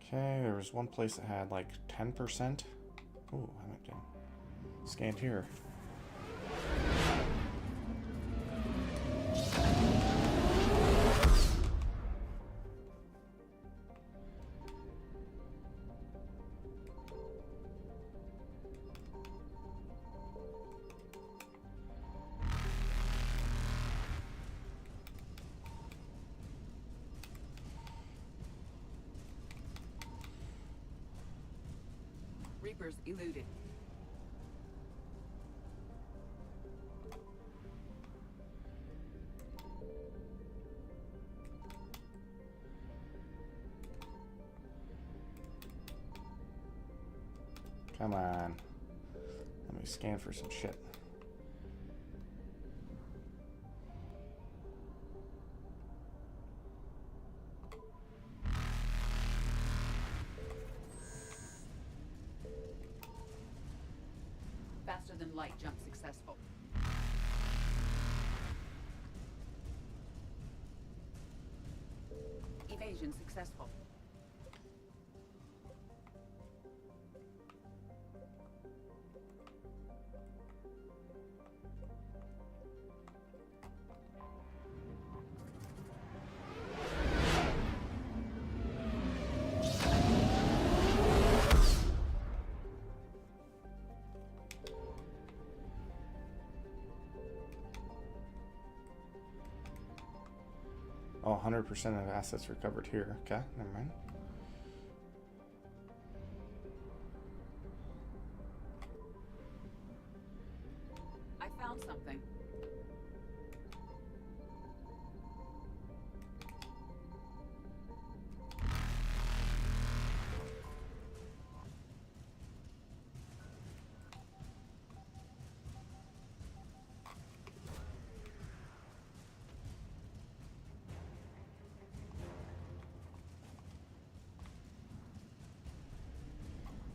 Okay, there was one place that had like 10%. Ooh, I went down. Scanned here. Reapers eluded. Come on. Let me scan for some shit. Faster than light jump successful. Evasion successful. Oh, 100% of assets recovered here. Okay, never mind. I found something.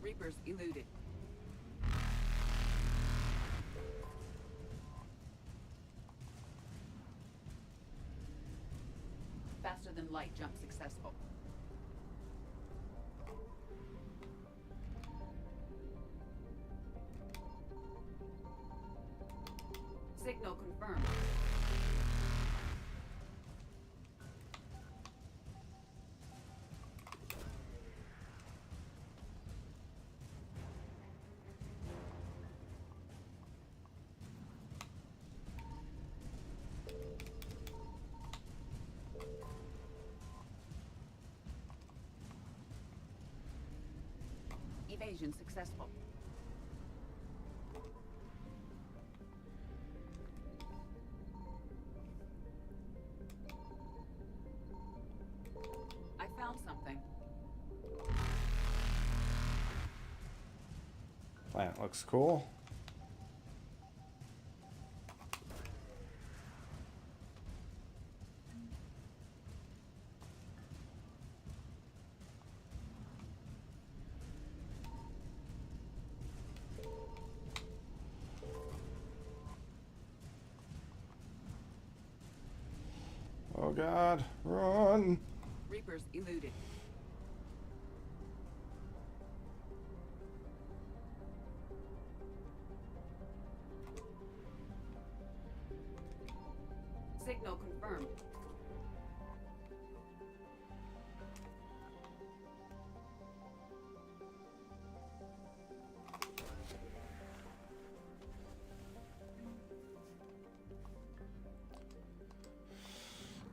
Reapers eluded. Faster than light jump successful. Signal confirmed. Evasion successful. I found something. Planet looks cool. Oh God, run! Reapers eluded. Signal confirmed.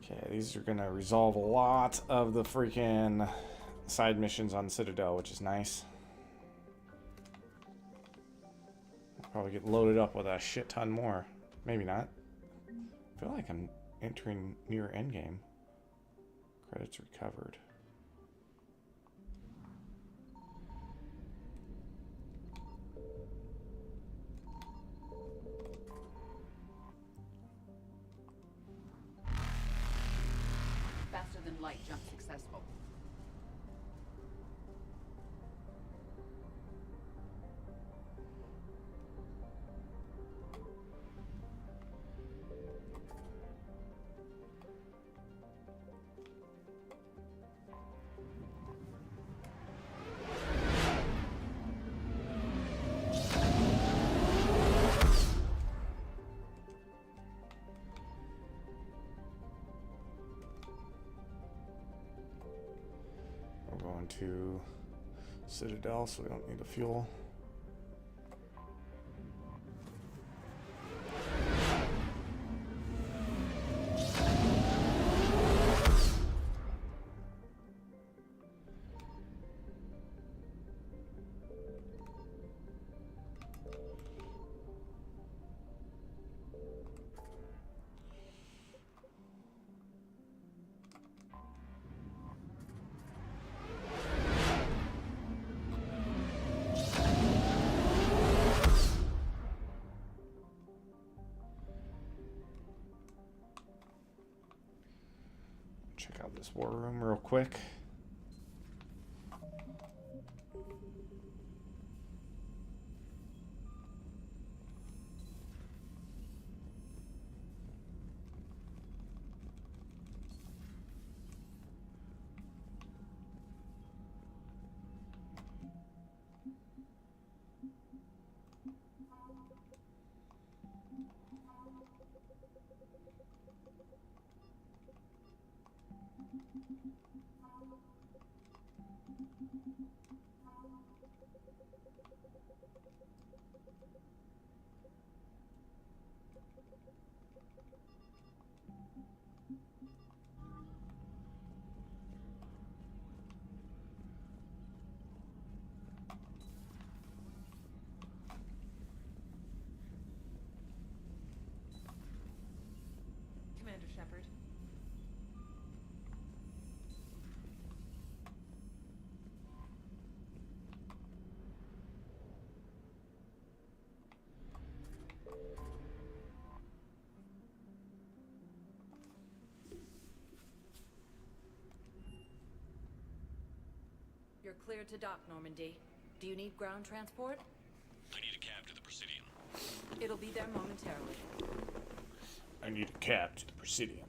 Okay, these are gonna resolve a lot of the freaking side missions on Citadel, which is nice. Probably get loaded up with a shit ton more. Maybe not. I feel like I'm entering near endgame. Credits recovered. Faster than light jump successful. We're going to Citadel, so we don't need the fuel. Check out this war room real quick. Commander Shepard. You're cleared to dock, Normandy. Do you need ground transport? I need a cab to the Presidium. It'll be there momentarily. I need a cab to the Presidium.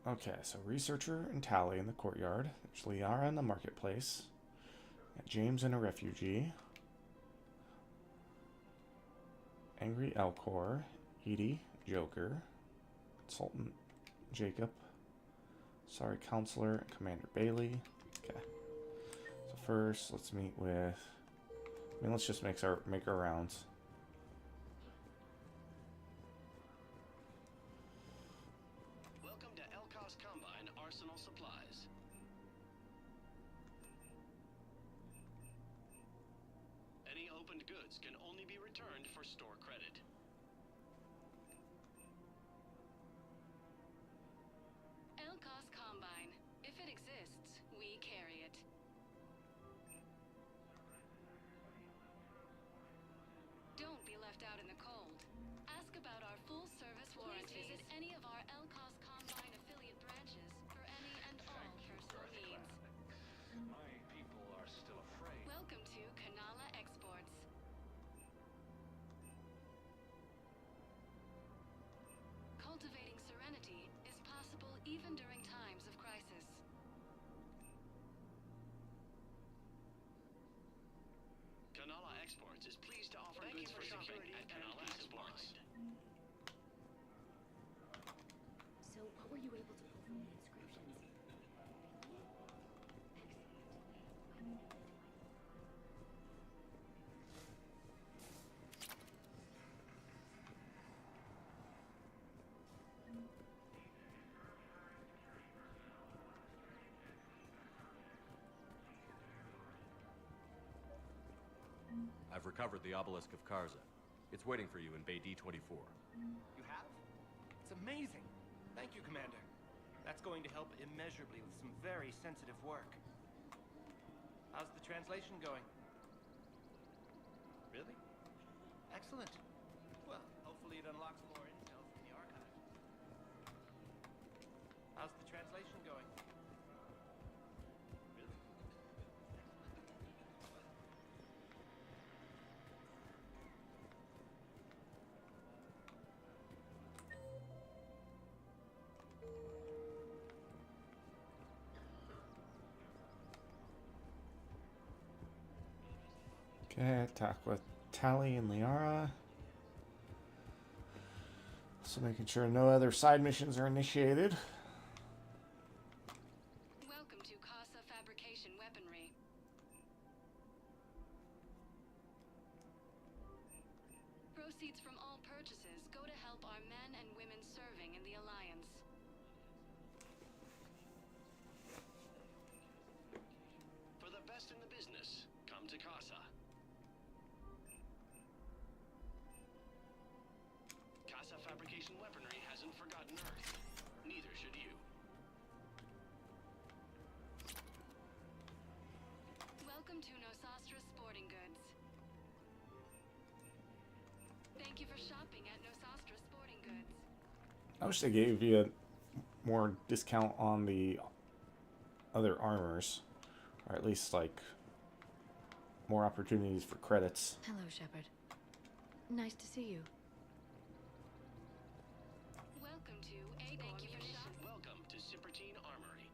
Okay, so Researcher and Tally in the courtyard. There's Liara in the marketplace. Got James and a refugee. Angry Elcor. Edie, Joker. Consultant Jacob. Sorry, Counselor and Commander Bailey. Okay. So first, let's meet with... let's just make our rounds. Welcome to Elcos Combine Arsenal Supplies. Any opened goods can only be returned for store credit. Elcos Combine. If it exists, we carry it. Don't be left out in the cold. Ask about our full-service warranties. Please visit any of our Elcos Combine affiliate branches for any and all personal needs. My people are still afraid. Welcome to Kanala Exports. Cultivating serenity even during times of crisis. Kanala Exports is pleased to offer goods for security at Kanala Exports. So, what were you able to pull from the inscriptions? I've recovered the obelisk of Karza. It's waiting for you in Bay D-24. You have? It's amazing. Thank you, Commander. That's going to help immeasurably with some very sensitive work. How's the translation going? Really? Excellent. Well, hopefully it unlocks more intel from the archive. How's the translation going? Really? Okay, attack with Tali and Liara. So making sure no other side missions are initiated. Welcome to Casa Fabrication Weaponry. Proceeds from all purchases go to help our men and women serving in the Alliance. For the best in the business, come to Casa. Casa Fabrication Weaponry hasn't forgotten Earth. Neither should you. Welcome to Nosastra Sporting Goods. Thank you for shopping at Nosastra Sporting Goods. I wish they gave you a more discount on the other armors, or at least like more opportunities for credits. Hello, Shepard. Nice to see you. Welcome to Agor Munition. Welcome to Cipertine Armory.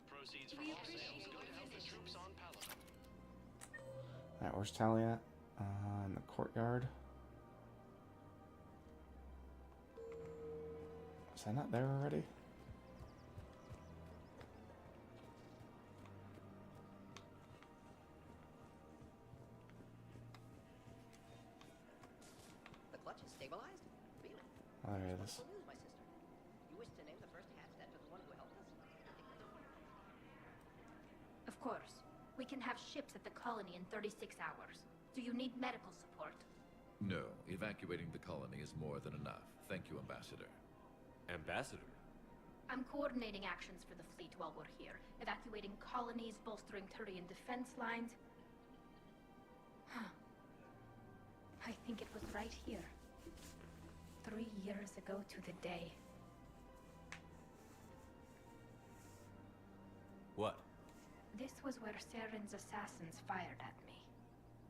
Proceeds from all sales go to help the troops on Palaven. Alright, where's Tali at? In the courtyard. Was I not there already? The clutch is stabilized? Really? Oh, there it is. Wonderful news, my sister. You wish to name the first hatchet after the one who helped us? Of course. We can have ships at the colony in 36 hours. Do you need medical support? No, evacuating the colony is more than enough. Thank you, Ambassador. Ambassador? I'm coordinating actions for the fleet while we're here. Evacuating colonies, bolstering Turian defense lines. I think it was right here. 3 years ago to the day. What? This was where Saren's assassins fired at me.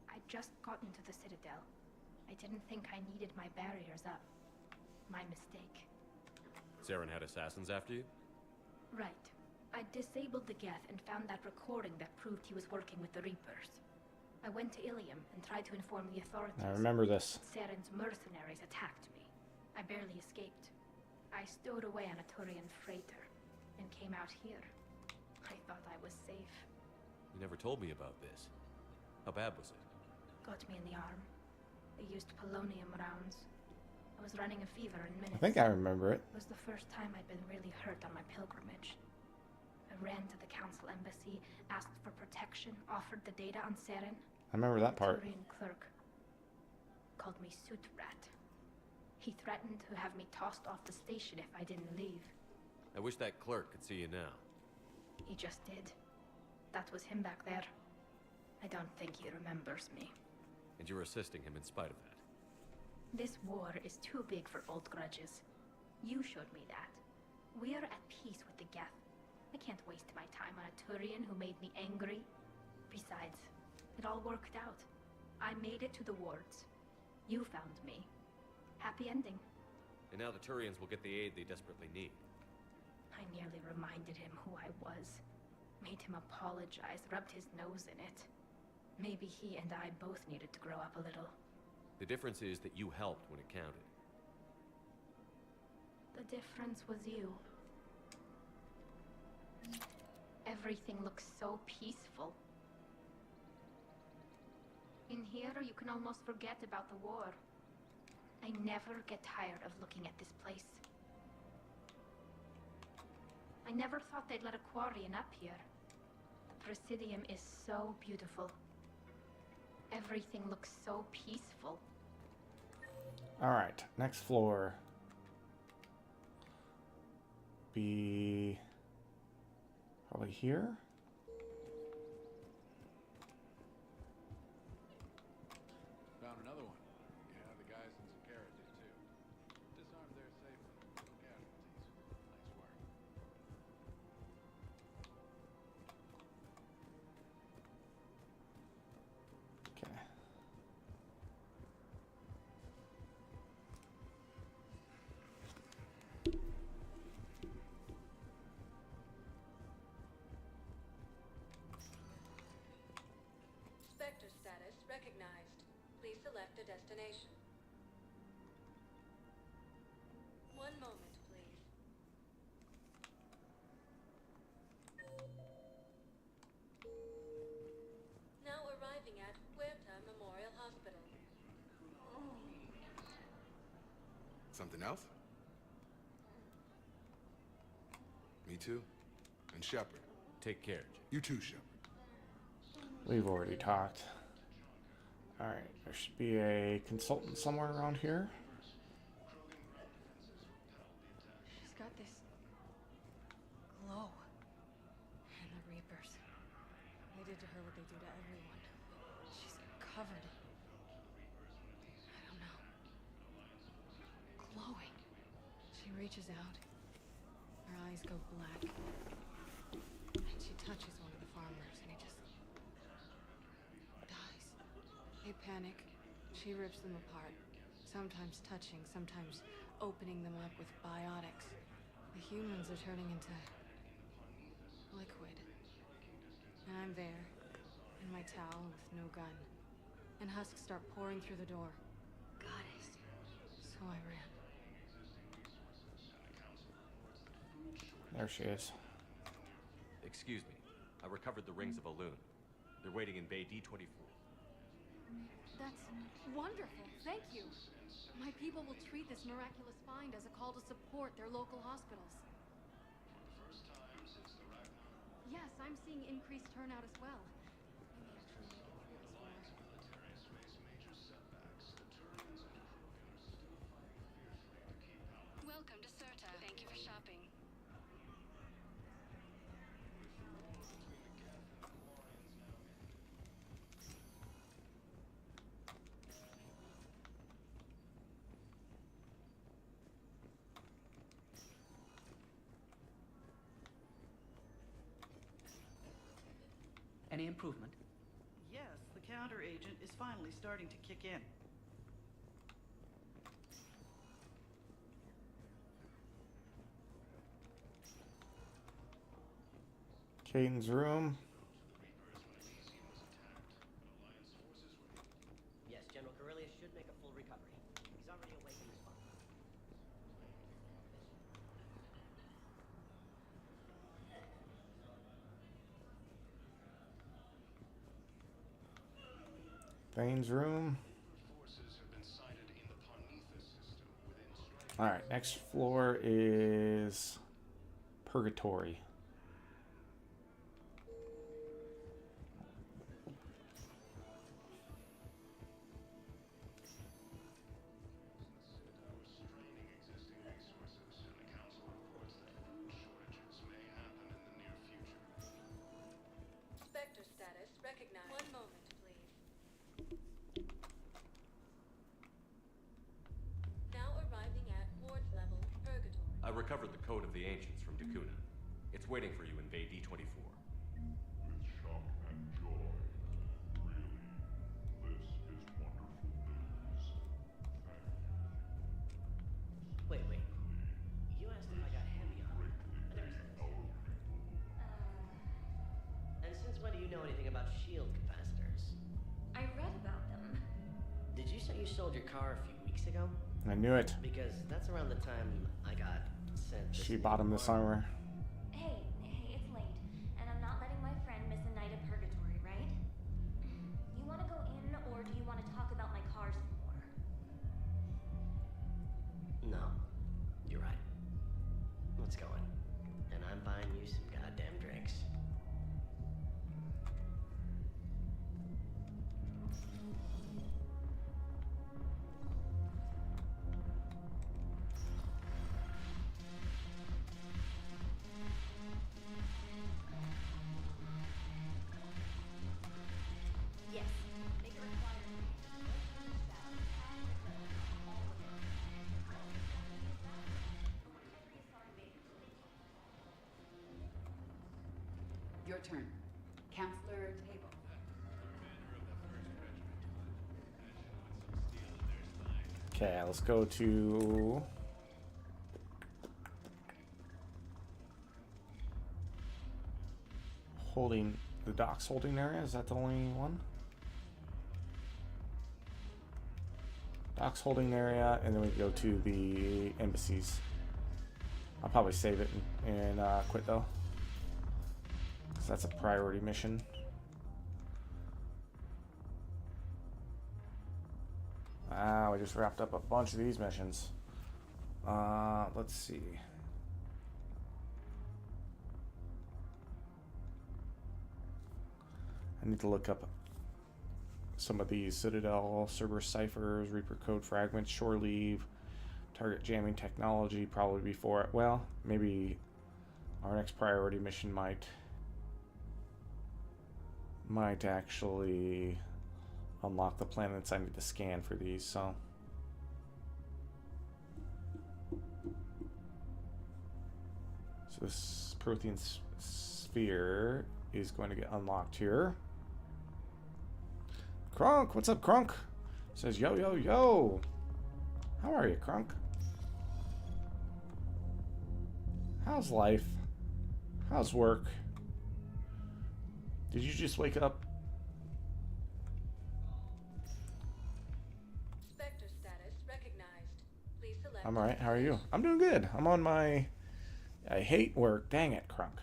I'd just gotten to the Citadel. I didn't think I needed my barriers up. My mistake. Saren had assassins after you? Right. I disabled the geth and found that recording that proved he was working with the Reapers. I went to Ilium and tried to inform the authorities. I remember this. Saren's mercenaries attacked me. I barely escaped. I stowed away on a Turian freighter and came out here. I thought I was safe. You never told me about this. How bad was it? Got me in the arm. They used polonium rounds. I was running a fever in minutes. I think I remember it. It was the first time I'd been really hurt on my pilgrimage. I ran to the council embassy, asked for protection, offered the data on Saren. I remember that part. The Turian clerk called me suit rat. He threatened to have me tossed off the station if I didn't leave. I wish that clerk could see you now. He just did. That was him back there. I don't think he remembers me. And you're assisting him in spite of that. This war is too big for old grudges. You showed me that. We are at peace with the geth. I can't waste my time on a Turian who made me angry. Besides, it all worked out. I made it to the wards. You found me. Happy ending. And now the Turians will get the aid they desperately need. I nearly reminded him who I was. Made him apologize, rubbed his nose in it. Maybe he and I both needed to grow up a little. The difference is that you helped when it counted. The difference was you. Everything looks so peaceful. In here, you can almost forget about the war. I never get tired of looking at this place. I never thought they'd let a Quarian up here. The Presidium is so beautiful. Everything looks so peaceful. Alright, next floor. Be probably here. Found another one. Yeah, the guys in Zakara did too. Disarmed there safely. No casualties. Nice work. Okay. Spectre status recognized. Please select a destination. One moment, please. Now arriving at Huerta Memorial Hospital. Something else? Me too. And Shepard. Take care. You too, Shepard. We've already talked. Alright, there should be a consultant somewhere around here. She's got this glow. And the Reapers. They did to her what they do to everyone. She's covered. I don't know. Glowing. She reaches out. Her eyes go black. And she touches one of the farmers and he just dies. They panic. She rips them apart. Sometimes touching, sometimes opening them up with biotics. The humans are turning into liquid. And I'm there, in my towel with no gun. And husks start pouring through the door. Goddess. So I ran. There she is. Excuse me. I recovered the rings of Elune. They're waiting in Bay D24. That's wonderful. Thank you. My people will treat this miraculous find as a call to support their local hospitals. Yes, I'm seeing increased turnout as well. Welcome to Serta. Thank you for shopping. Any improvement? Yes, the counter agent is finally starting to kick in. Caden's room. Yes, General Corellius should make a full recovery. He's already awake and responding. Thane's room. Alright, next floor is Purgatory. Spectre status recognized. One moment, please. Now arriving at ward level Purgatory. I recovered the code of the ancients from Dakuna. It's waiting for you in Bay D24. With shock and joy. Really, this is wonderful news. Thank you. you know anything about shield capacitors. I read about them. Did you say you sold your car a few weeks ago? I knew it. Because that's around the time I got sent. She bought him this armor. Hey, it's late, and I'm not letting my friend miss a night of purgatory, right? You want to go in, or do you want to talk about my car some more? No, you're right. Let's go in, and I'm buying you some goddamn drinks. Yes. Make it required. Your turn. Counselor Table. Okay, let's go to holding the docks holding area. Is that the only one? Docks holding area, and then we go to the embassies. I'll probably save it and quit though, because that's a priority mission. Wow, we just wrapped up a bunch of these missions. Let's see. I need to look up some of these. Citadel, Cerberus ciphers, Reaper code fragments, shore leave, target jamming technology, probably before it. Well, maybe our next priority mission might actually unlock the planets I need to scan for these, so. So this Prothean sphere is going to get unlocked here. Kronk, what's up, Kronk? Says, yo, yo, yo. How are you, Kronk? How's life? How's work? Did you just wake up? Spectre status recognized. Please select. I'm alright, how are you? I'm doing good. I'm on my... I hate work. Dang it, Kronk.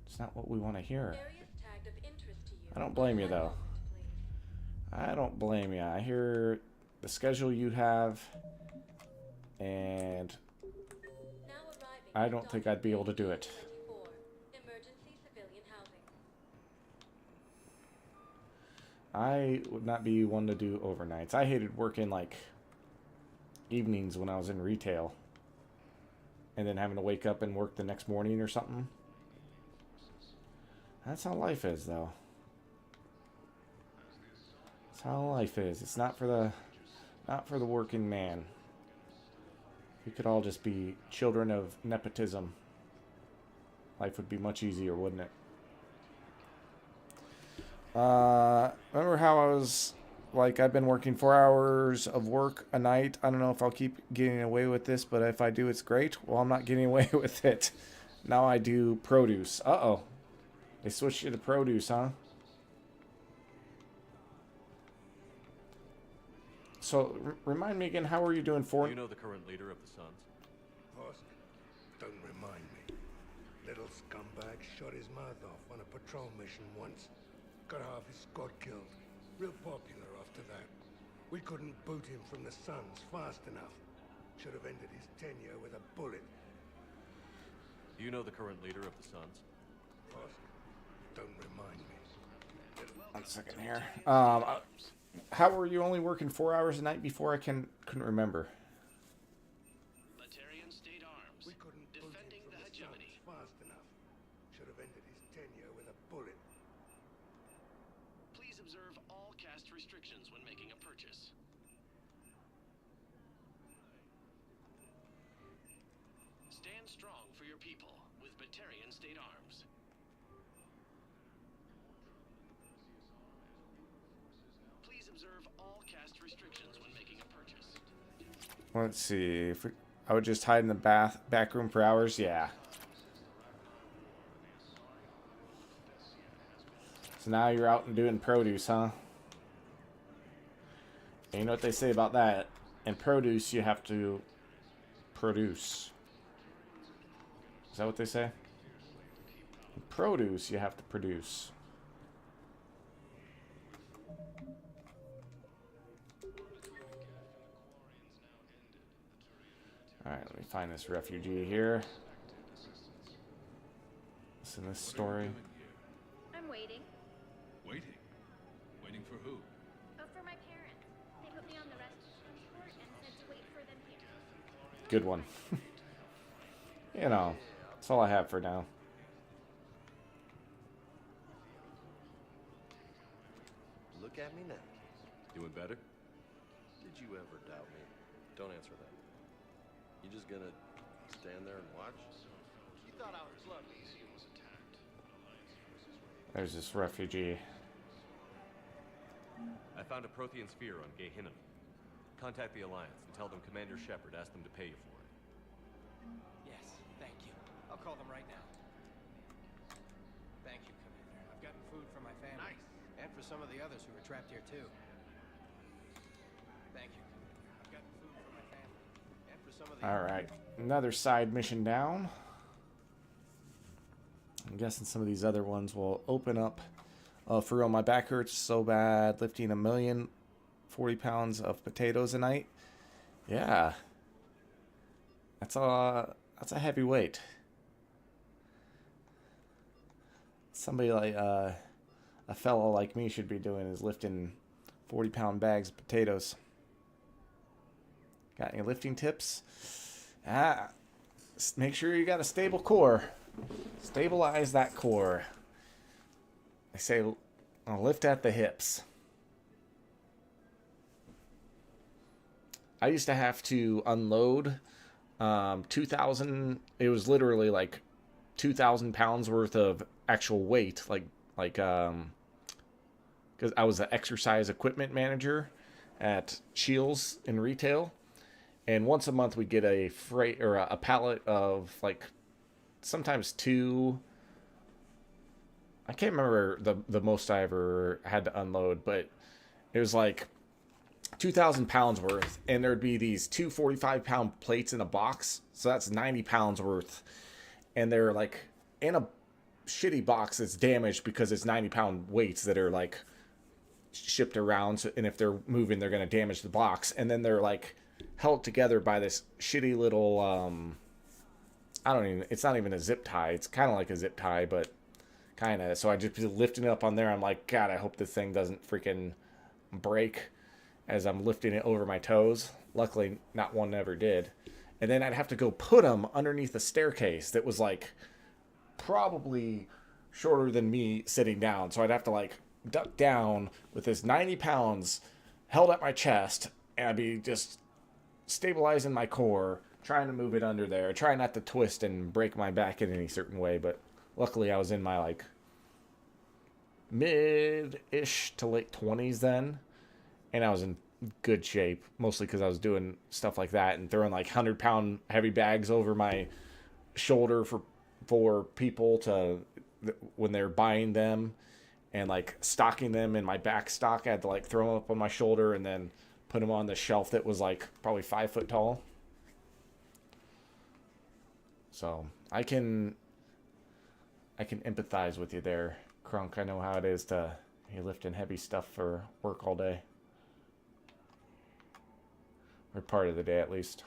It's not what we want to hear. Areas tagged of interest to you. I don't blame you, though. I don't blame you. I hear the schedule you have, and I don't think I'd be able to do it. Emergency civilian housing. I would not be one to do overnights. I hated working like evenings when I was in retail, and then having to wake up and work the next morning or something. That's how life is, though. That's how life is. It's not for the working man. We could all just be children of nepotism. Life would be much easier, wouldn't it? Remember how I was like, I've been working 4 hours of work a night. I don't know if I'll keep getting away with this, but if I do, it's great. Well, I'm not getting away with it. Now I do produce. Uh-oh. They switched you to produce, huh? So, remind me again, how are you doing for... You know the current leader of the Suns? Husk, don't remind me. Little scumbag shot his mouth off on a patrol mission once. Got half his squad killed. Real popular after that. We couldn't boot him from the Suns fast enough. Should have ended his tenure with a bullet. Do you know the current leader of the Suns? Husk, don't remind me. 1 second here. How were you only working 4 hours a night before? I couldn't remember. Batarian State Arms. We couldn't defending the hegemony. Fast enough. Should have ended his tenure with a bullet. Please observe all caste restrictions when making a purchase. Stand strong for your people with Batarian State Arms. Please observe all caste restrictions when making a purchase. Let's see. If I would just hide in the back room for hours. Yeah. So now you're out and doing produce, huh? And you know what they say about that? In produce, you have to produce. Is that what they say? In produce, you have to produce. Alright, let me find this refugee here. What's in this story? I'm waiting. Waiting? Waiting for who? Oh, for my parents. They put me on the rescue transport and said to wait for them here. Good one. You know, that's all I have for now. Look at me now. Doing better? Did you ever doubt me? Don't answer that. You just gonna stand there and watch? You thought I was lucky. There's this refugee. I found a Prothean sphere on Gehinnom. Contact the Alliance and tell them Commander Shepard asked them to pay you for it. Yes, thank you. I'll call them right now. Thank you, Commander. I've gotten food for my family. Nice. And for some of the others who are trapped here, too. Thank you, Commander. I've gotten food for my family. And for some of the Alright, another side mission down. I'm guessing some of these other ones will open up. For real, my back hurts so bad. Lifting 40 pounds of potatoes a night. Yeah. That's a heavy weight. Somebody like a fellow like me should be doing is lifting 40-pound bags of potatoes. Got any lifting tips? Make sure you got a stable core. Stabilize that core. I say I'll lift at the hips. I used to have to unload 2,000. It was literally like 2,000 pounds worth of actual weight, like because I was an exercise equipment manager at Shields in retail, and once a month we'd get a freight or a pallet of like sometimes two. I can't remember the most I ever had to unload, but it was like 2,000 pounds worth, and there'd be these 45-pound plates in a box, so that's 90 pounds worth, and they're like in a shitty box that's damaged because it's 90-pound weights that are like shipped around, so, and if they're moving, they're going to damage the box, and then they're like held together by this shitty little it's not even a zip tie. It's kind of like a zip tie, but kind of. So I just be lifting it up on there. I'm like, God, I hope this thing doesn't freaking break as I'm lifting it over my toes. Luckily, not one ever did. And then I'd have to go put them underneath a staircase that was like probably shorter than me sitting down. So I'd have to like duck down with this 90 pounds held at my chest, and I'd be just stabilizing my core, trying to move it under there, trying not to twist and break my back in any certain way. But luckily I was in my like mid-ish to late 20s then, and I was in good shape, mostly because I was doing stuff like that and throwing like 100-pound heavy bags over my shoulder for people to when they're buying them, and like stocking them in my back stock. I had to like throw them up on my shoulder and then put them on the shelf that was like probably 5 foot tall. So I can empathize with you there, Crunk. I know how it is to be lifting heavy stuff for work all day. Or part of the day, at least.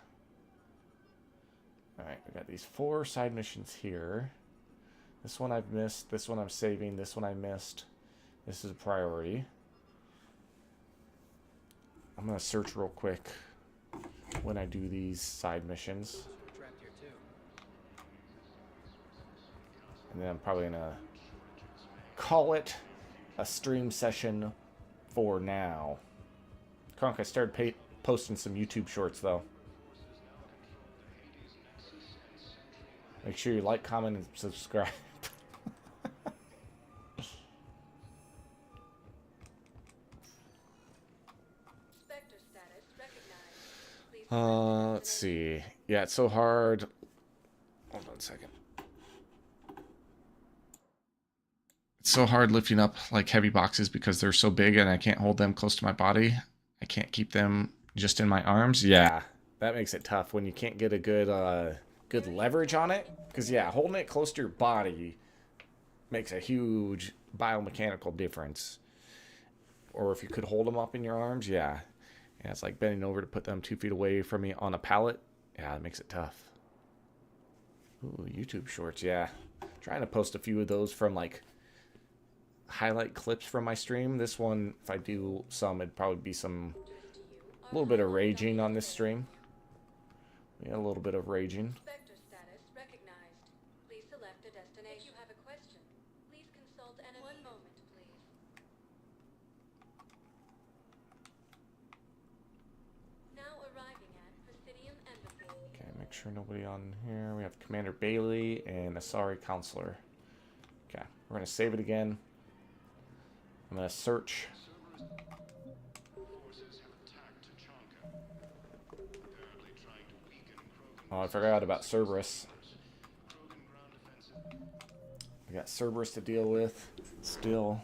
Alright, we got these 4 side missions here. This one I've missed. This one I'm saving. This one I missed. This is a priority. I'm going to search real quick when I do these side missions. And then I'm probably going to call it a stream session for now. Kronk, I started posting some YouTube shorts, though. Make sure you like, comment, and subscribe. Let's see. Yeah, it's so hard. Hold on a second. It's so hard lifting up like heavy boxes because they're so big and I can't hold them close to my body. I can't keep them just in my arms. Yeah, that makes it tough when you can't get a good leverage on it. Because yeah, holding it close to your body makes a huge biomechanical difference. Or if you could hold them up in your arms, yeah. Yeah, it's like bending over to put them 2 feet away from me on a pallet. Yeah, it makes it tough. Ooh, YouTube shorts, yeah. Trying to post a few of those from like highlight clips from my stream. This one, if I do some, it'd probably be a little bit of raging on this stream. Yeah, a little bit of raging. Spectre status recognized. Please select a destination. If you have a question, please consult and 1 moment, please. Now arriving at Presidium Embassy. Okay, make sure nobody on here. We have Commander Bailey and Asari Counselor. Okay, we're going to save it again. I'm going to search. Oh, I forgot about Cerberus. We got Cerberus to deal with still.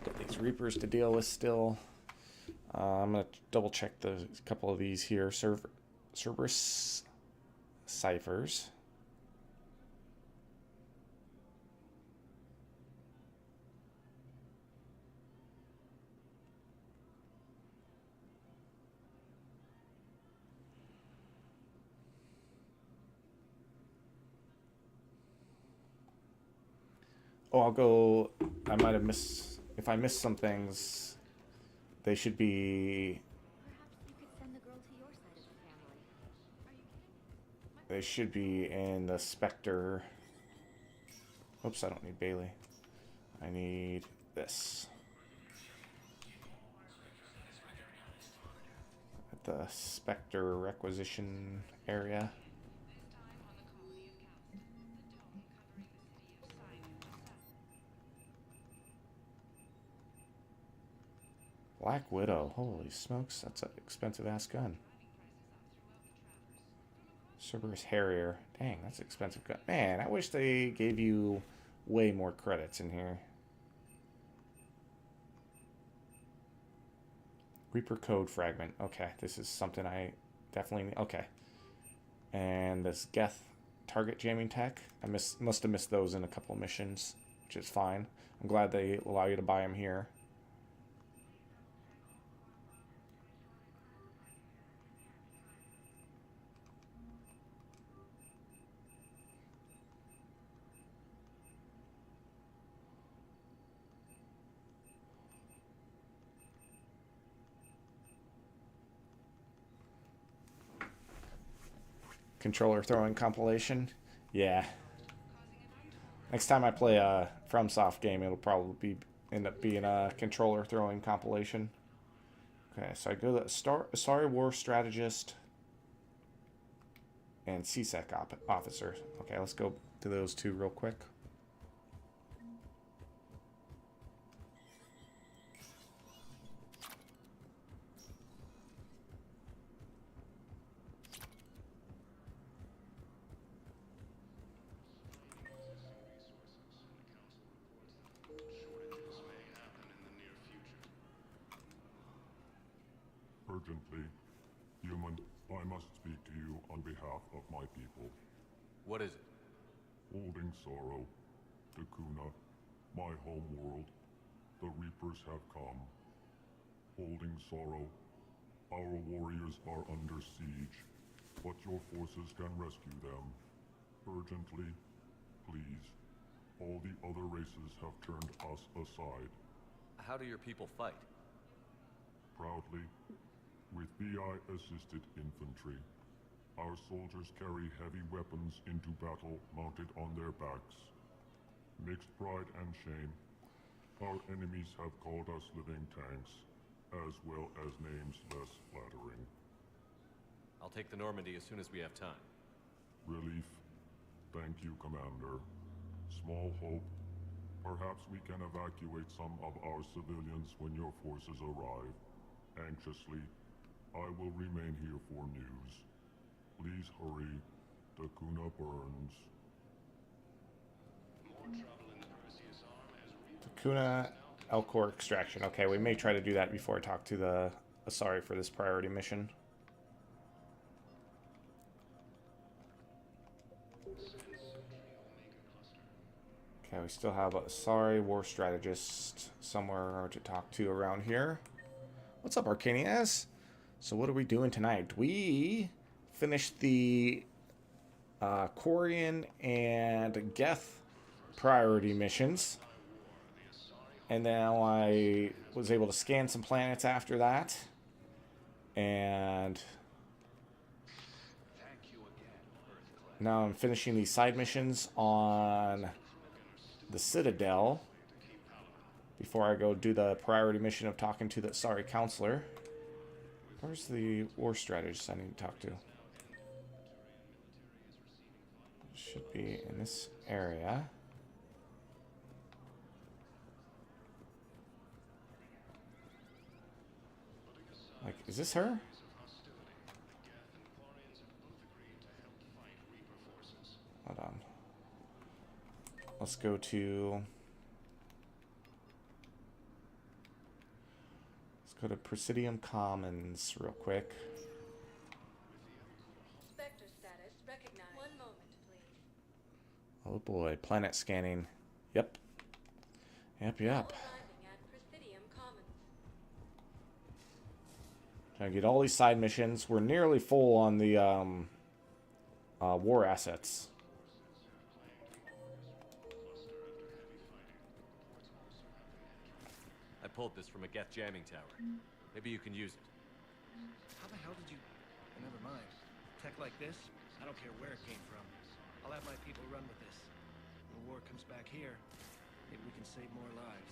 Got these Reapers to deal with still. I'm going to double check the couple of these here. Cerberus ciphers. Oh, I'll go. I might have missed. If I missed some things, they should be. They should be in the Spectre. Oops, I don't need Bailey. I need this. At the Spectre requisition area. Black Widow. Holy smokes, that's an expensive ass gun. Cerberus Harrier. Dang, that's an expensive gun. Man, I wish they gave you way more credits in here. Reaper Code Fragment. Okay, this is something I definitely need. Okay. And this Geth target jamming tech. I must have missed those in a couple of missions, which is fine. I'm glad they allow you to buy them here. Controller throwing compilation. Yeah. Next time I play a FromSoft game, it'll probably end up being a controller throwing compilation. Okay, so I go to Asari War Strategist and CSEC Officer. Okay, let's go to those two real quick. Urgently, human, I must speak to you on behalf of my people. What is it? Holding sorrow, Dakuna, my home world, the Reapers have come. Holding sorrow, our warriors are under siege, but your forces can rescue them. Urgently, please. All the other races have turned us aside. How do your people fight? Proudly, with BI-assisted infantry. Our soldiers carry heavy weapons into battle mounted on their backs. Mixed pride and shame, our enemies have called us living tanks, as well as names less flattering. I'll take the Normandy as soon as we have time. Relief. Thank you, Commander. Small hope. Perhaps we can evacuate some of our civilians when your forces arrive. Anxiously, I will remain here for news. Please hurry. Dakuna burns. Kuna Elcor extraction. Okay, we may try to do that before I talk to the Asari for this priority mission. Okay, we still have a Asari war strategist somewhere to talk to around here. What's up, Arcanias? So what are we doing tonight? We finished the Quarian and Geth priority missions. And now I was able to scan some planets after that. And now I'm finishing these side missions on the Citadel before I go do the priority mission of talking to the Asari counselor. Where's the war strategist I need to talk to? Should be in this area. Like, is this her? Hold on. Let's go to... Let's go to Presidium Commons real quick. Spectre status recognized. 1 moment, please. Oh boy, planet scanning. Yep. Yep. Arriving at Presidium Commons. Trying to get all these side missions. We're nearly full on the war assets. I pulled this from a geth jamming tower. Maybe you can use it. How the hell did you... Never mind. Tech like this, I don't care where it came from. I'll have my people run with this. When the war comes back here, maybe we can save more lives.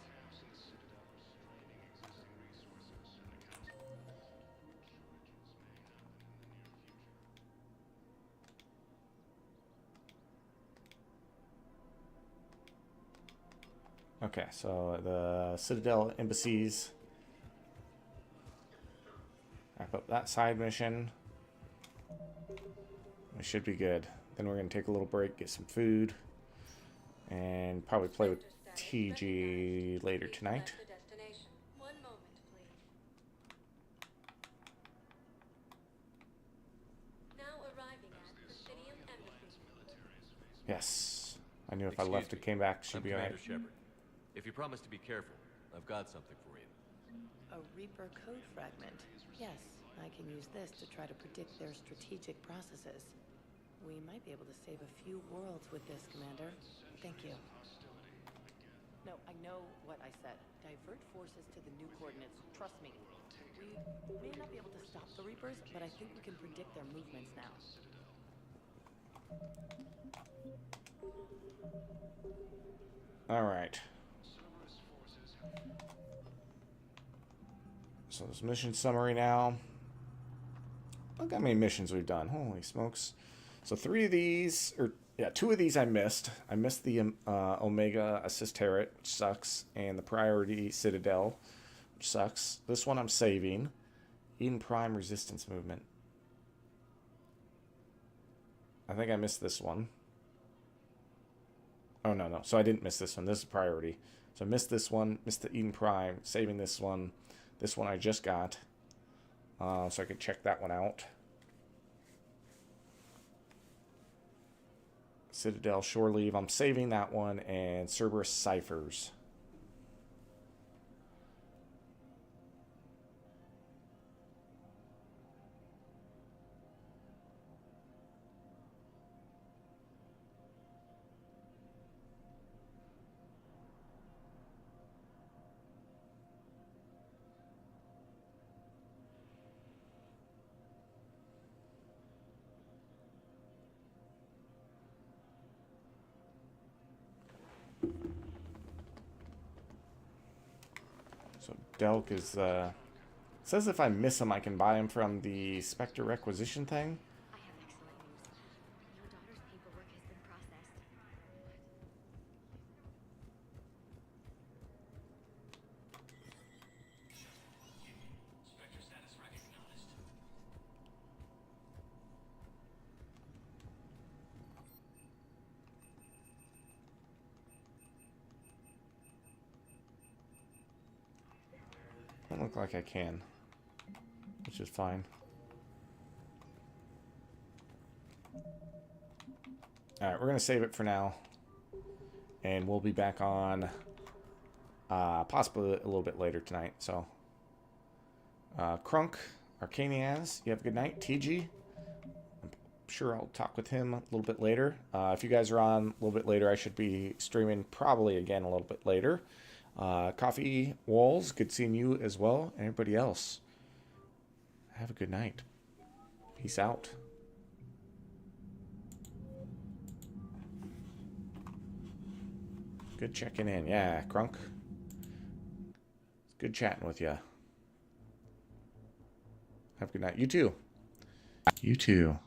Okay, so the Citadel embassies. Wrap up that side mission. We should be good. Then we're going to take a little break, get some food, and probably play with TG later tonight. 1 moment, please. Now arriving at Presidium Embassy. Yes. I knew if I left and came back, she'd be alright. If you promise to be careful, I've got something for you. A Reaper code fragment. Yes, I can use this to try to predict their strategic processes. We might be able to save a few worlds with this, Commander. Thank you. No, I know what I said. Divert forces to the new coordinates. Trust me. We may not be able to stop the Reapers, but I think we can predict their movements now. Alright. So this mission summary now. Look how many missions we've done. Holy smokes. So 3 of these, or yeah, 2 of these I missed. I missed the Omega Assist Turret, which sucks, and the Priority Citadel, which sucks. This one I'm saving. Eden Prime Resistance Movement. I think I missed this one. Oh, no. So I didn't miss this one. This is Priority. So I missed this one, missed the Eden Prime, saving this one. This one I just got. So I could check that one out. Citadel Shore Leave. I'm saving that one. And Cerberus Ciphers. So Delk is, says if I miss him, I can buy him from the Spectre requisition thing. I have excellent news. Your daughter's paperwork has been processed. Spectre status recognized. Doesn't look like I can, which is fine. Alright, we're going to save it for now. And we'll be back on possibly a little bit later tonight. So, Crunk, Arcaniaz, you have a good night. TG, I'm sure I'll talk with him a little bit later. If you guys are on a little bit later, I should be streaming probably again a little bit later. Coffee Walls, good seeing you as well. And everybody else, have a good night. Peace out. Good checking in. Yeah, Crunk. It's good chatting with you. Have a good night. You too. You too.